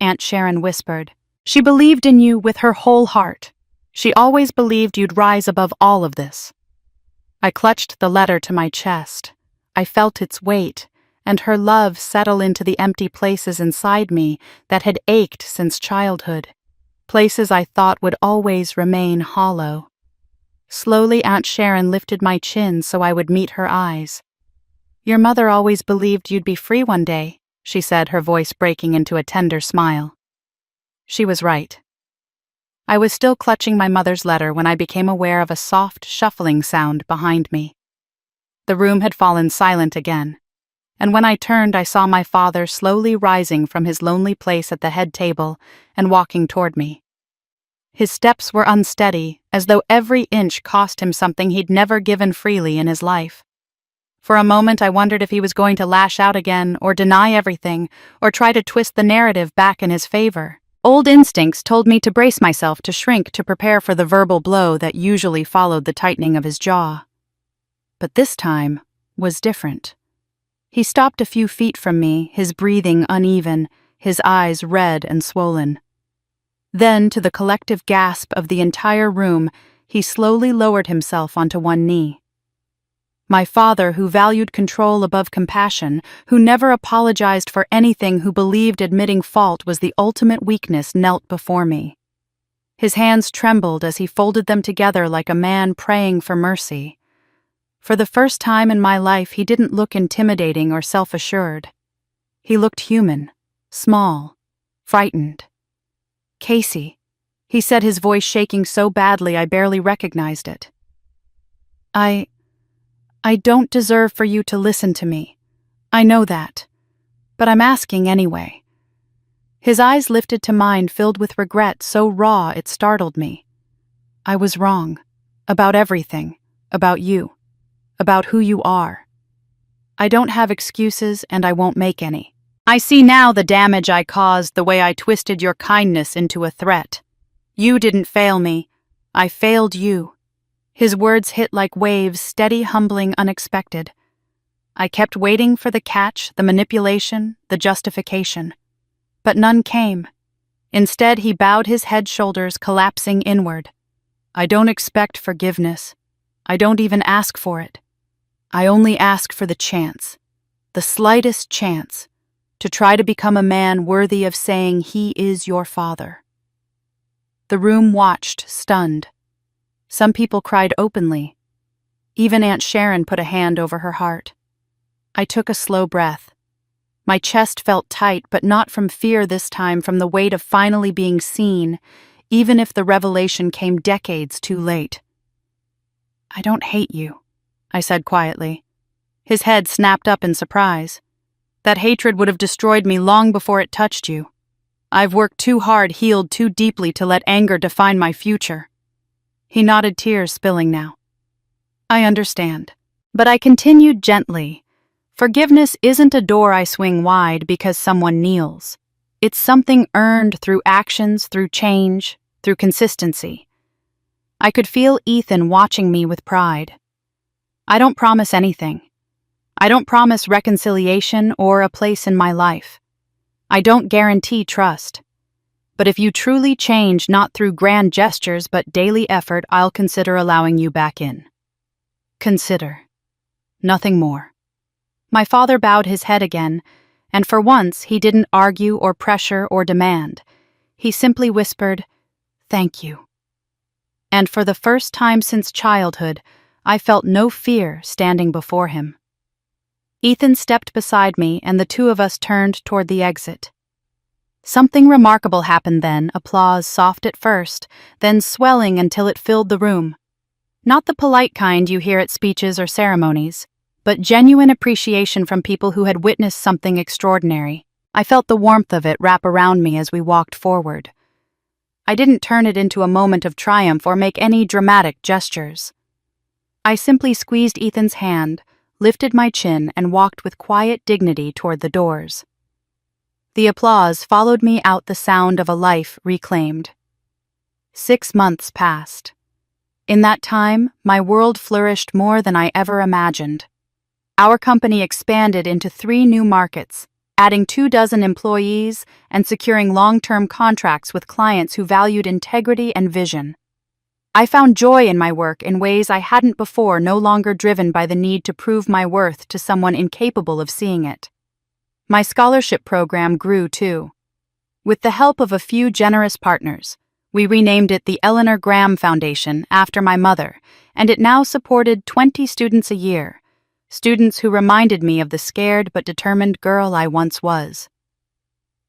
Aunt Sharon whispered. She believed in you with her whole heart. She always believed you'd rise above all of this. I clutched the letter to my chest. I felt its weight, and her love settle into the empty places inside me that had ached since childhood, places I thought would always remain hollow. Slowly Aunt Sharon lifted my chin so I would meet her eyes. Your mother always believed you'd be free one day, she said, her voice breaking into a tender smile. She was right. I was still clutching my mother's letter when I became aware of a soft, shuffling sound behind me. The room had fallen silent again, and when I turned I saw my father slowly rising from his lonely place at the head table and walking toward me. His steps were unsteady, as though every inch cost him something he'd never given freely in his life. For a moment I wondered if he was going to lash out again, or deny everything, or try to twist the narrative back in his favor. Old instincts told me to brace myself, to shrink, to prepare for the verbal blow that usually followed the tightening of his jaw. But this time was different. He stopped a few feet from me, his breathing uneven, his eyes red and swollen. Then, to the collective gasp of the entire room, he slowly lowered himself onto one knee. My father, who valued control above compassion, who never apologized for anything, who believed admitting fault was the ultimate weakness, knelt before me. His hands trembled as he folded them together like a man praying for mercy. For the first time in my life, he didn't look intimidating or self-assured. He looked human, small, frightened. Casey, he said, his voice shaking so badly I barely recognized it. I don't deserve for you to listen to me. I know that. But I'm asking anyway. His eyes lifted to mine, filled with regret so raw it startled me. I was wrong. About everything. About you. About who you are. I don't have excuses, and I won't make any. I see now the damage I caused, the way I twisted your kindness into a threat. You didn't fail me. I failed you. His words hit like waves, steady, humbling, unexpected. I kept waiting for the catch, the manipulation, the justification. But none came. Instead, he bowed his head, shoulders collapsing inward. I don't expect forgiveness. I don't even ask for it. I only ask for the chance, the slightest chance, to try to become a man worthy of saying he is your father. The room watched, stunned. Some people cried openly. Even Aunt Sharon put a hand over her heart. I took a slow breath. My chest felt tight, but not from fear this time, from the weight of finally being seen, even if the revelation came decades too late. I don't hate you, I said quietly. His head snapped up in surprise. That hatred would have destroyed me long before it touched you. I've worked too hard, healed too deeply to let anger define my future. He nodded, tears spilling now. I understand. But I continued gently. Forgiveness isn't a door I swing wide because someone kneels. It's something earned through actions, through change, through consistency. I could feel Ethan watching me with pride. I don't promise anything. I don't promise reconciliation or a place in my life. I don't guarantee trust. But if you truly change, not through grand gestures but daily effort, I'll consider allowing you back in. Consider. Nothing more. My father bowed his head again, and for once he didn't argue or pressure or demand. He simply whispered, "Thank you." And for the first time since childhood, I felt no fear standing before him. Ethan stepped beside me, and the two of us turned toward the exit. Something remarkable happened then, applause soft at first, then swelling until it filled the room. Not the polite kind you hear at speeches or ceremonies, but genuine appreciation from people who had witnessed something extraordinary. I felt the warmth of it wrap around me as we walked forward. I didn't turn it into a moment of triumph or make any dramatic gestures. I simply squeezed Ethan's hand, lifted my chin, and walked with quiet dignity toward the doors. The applause followed me out, the sound of a life reclaimed. 6 months passed. In that time, my world flourished more than I ever imagined. Our company expanded into 3 new markets, adding 24 employees and securing long-term contracts with clients who valued integrity and vision. I found joy in my work in ways I hadn't before, no longer driven by the need to prove my worth to someone incapable of seeing it. My scholarship program grew too. With the help of a few generous partners, we renamed it the Eleanor Graham Foundation after my mother, and it now supported 20 students a year, students who reminded me of the scared but determined girl I once was.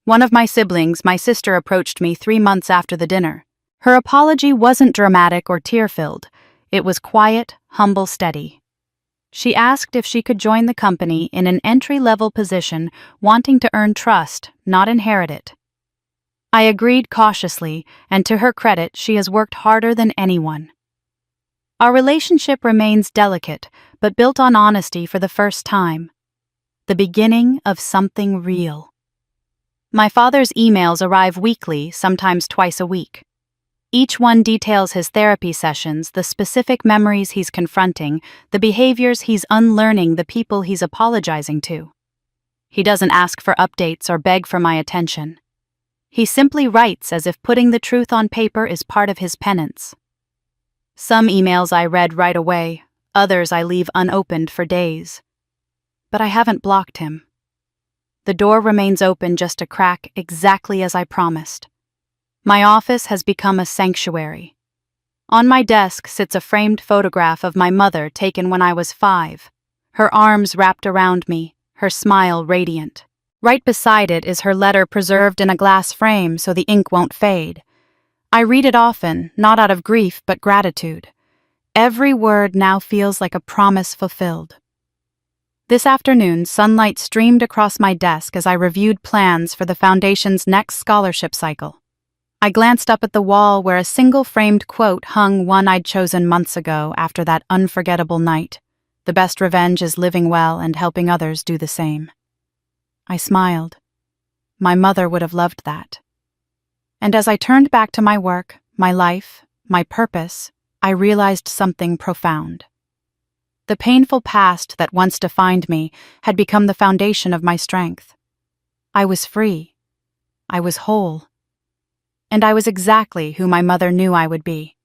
One of my siblings, my sister, approached me 3 months after the dinner. Her apology wasn't dramatic or tear-filled. It was quiet, humble, steady. She asked if she could join the company in an entry-level position, wanting to earn trust, not inherit it. I agreed cautiously, and to her credit, she has worked harder than anyone. Our relationship remains delicate, but built on honesty for the first time. The beginning of something real. My father's emails arrive weekly, sometimes twice a week. Each one details his therapy sessions, the specific memories he's confronting, the behaviors he's unlearning, the people he's apologizing to. He doesn't ask for updates or beg for my attention. He simply writes as if putting the truth on paper is part of his penance. Some emails I read right away, others I leave unopened for days. But I haven't blocked him. The door remains open just a crack, exactly as I promised. My office has become a sanctuary. On my desk sits a framed photograph of my mother taken when I was 5, her arms wrapped around me, her smile radiant. Right beside it is her letter preserved in a glass frame so the ink won't fade. I read it often, not out of grief but gratitude. Every word now feels like a promise fulfilled. This afternoon, sunlight streamed across my desk as I reviewed plans for the Foundation's next scholarship cycle. I glanced up at the wall where a single framed quote hung, one I'd chosen months ago after that unforgettable night. The best revenge is living well and helping others do the same. I smiled. My mother would have loved that. And as I turned back to my work, my life, my purpose, I realized something profound. The painful past that once defined me had become the foundation of my strength. I was free. I was whole. And I was exactly who my mother knew I would be.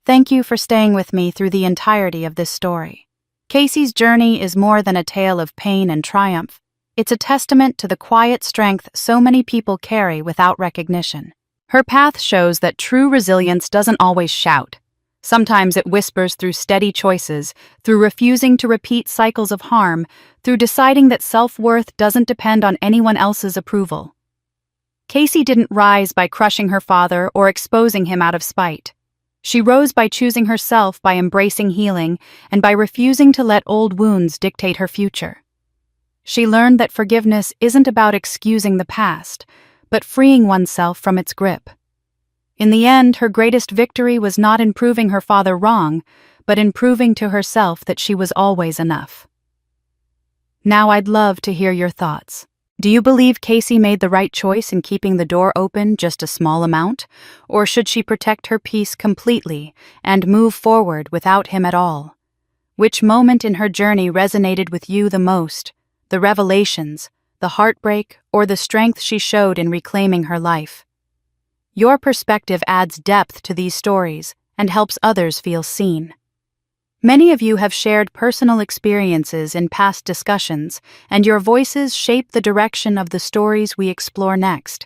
Thank you for staying with me through the entirety of this story. Casey's journey is more than a tale of pain and triumph. It's a testament to the quiet strength so many people carry without recognition. Her path shows that true resilience doesn't always shout. Sometimes it whispers through steady choices, through refusing to repeat cycles of harm, through deciding that self-worth doesn't depend on anyone else's approval. Casey didn't rise by crushing her father or exposing him out of spite. She rose by choosing herself, by embracing healing, and by refusing to let old wounds dictate her future. She learned that forgiveness isn't about excusing the past, but freeing oneself from its grip. In the end, her greatest victory was not in proving her father wrong, but in proving to herself that she was always enough. Now I'd love to hear your thoughts. Do you believe Casey made the right choice in keeping the door open just a small amount, or should she protect her peace completely and move forward without him at all? Which moment in her journey resonated with you the most? The revelations, the heartbreak, or the strength she showed in reclaiming her life? Your perspective adds depth to these stories and helps others feel seen. Many of you have shared personal experiences in past discussions, and your voices shape the direction of the stories we explore next.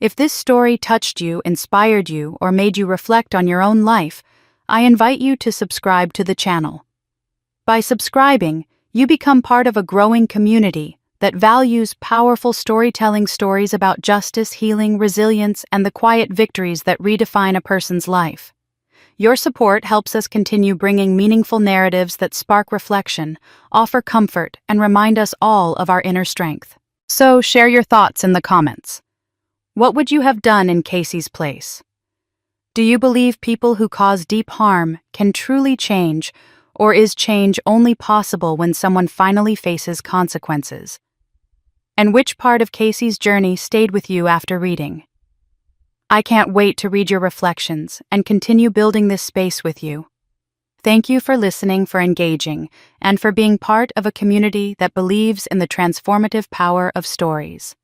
If this story touched you, inspired you, or made you reflect on your own life, I invite you to subscribe to the channel. By subscribing, you become part of a growing community that values powerful storytelling, stories about justice, healing, resilience, and the quiet victories that redefine a person's life. Your support helps us continue bringing meaningful narratives that spark reflection, offer comfort, and remind us all of our inner strength. So share your thoughts in the comments. What would you have done in Casey's place? Do you believe people who cause deep harm can truly change, or is change only possible when someone finally faces consequences? And which part of Casey's journey stayed with you after reading? I can't wait to read your reflections and continue building this space with you. Thank you for listening, for engaging, and for being part of a community that believes in the transformative power of stories.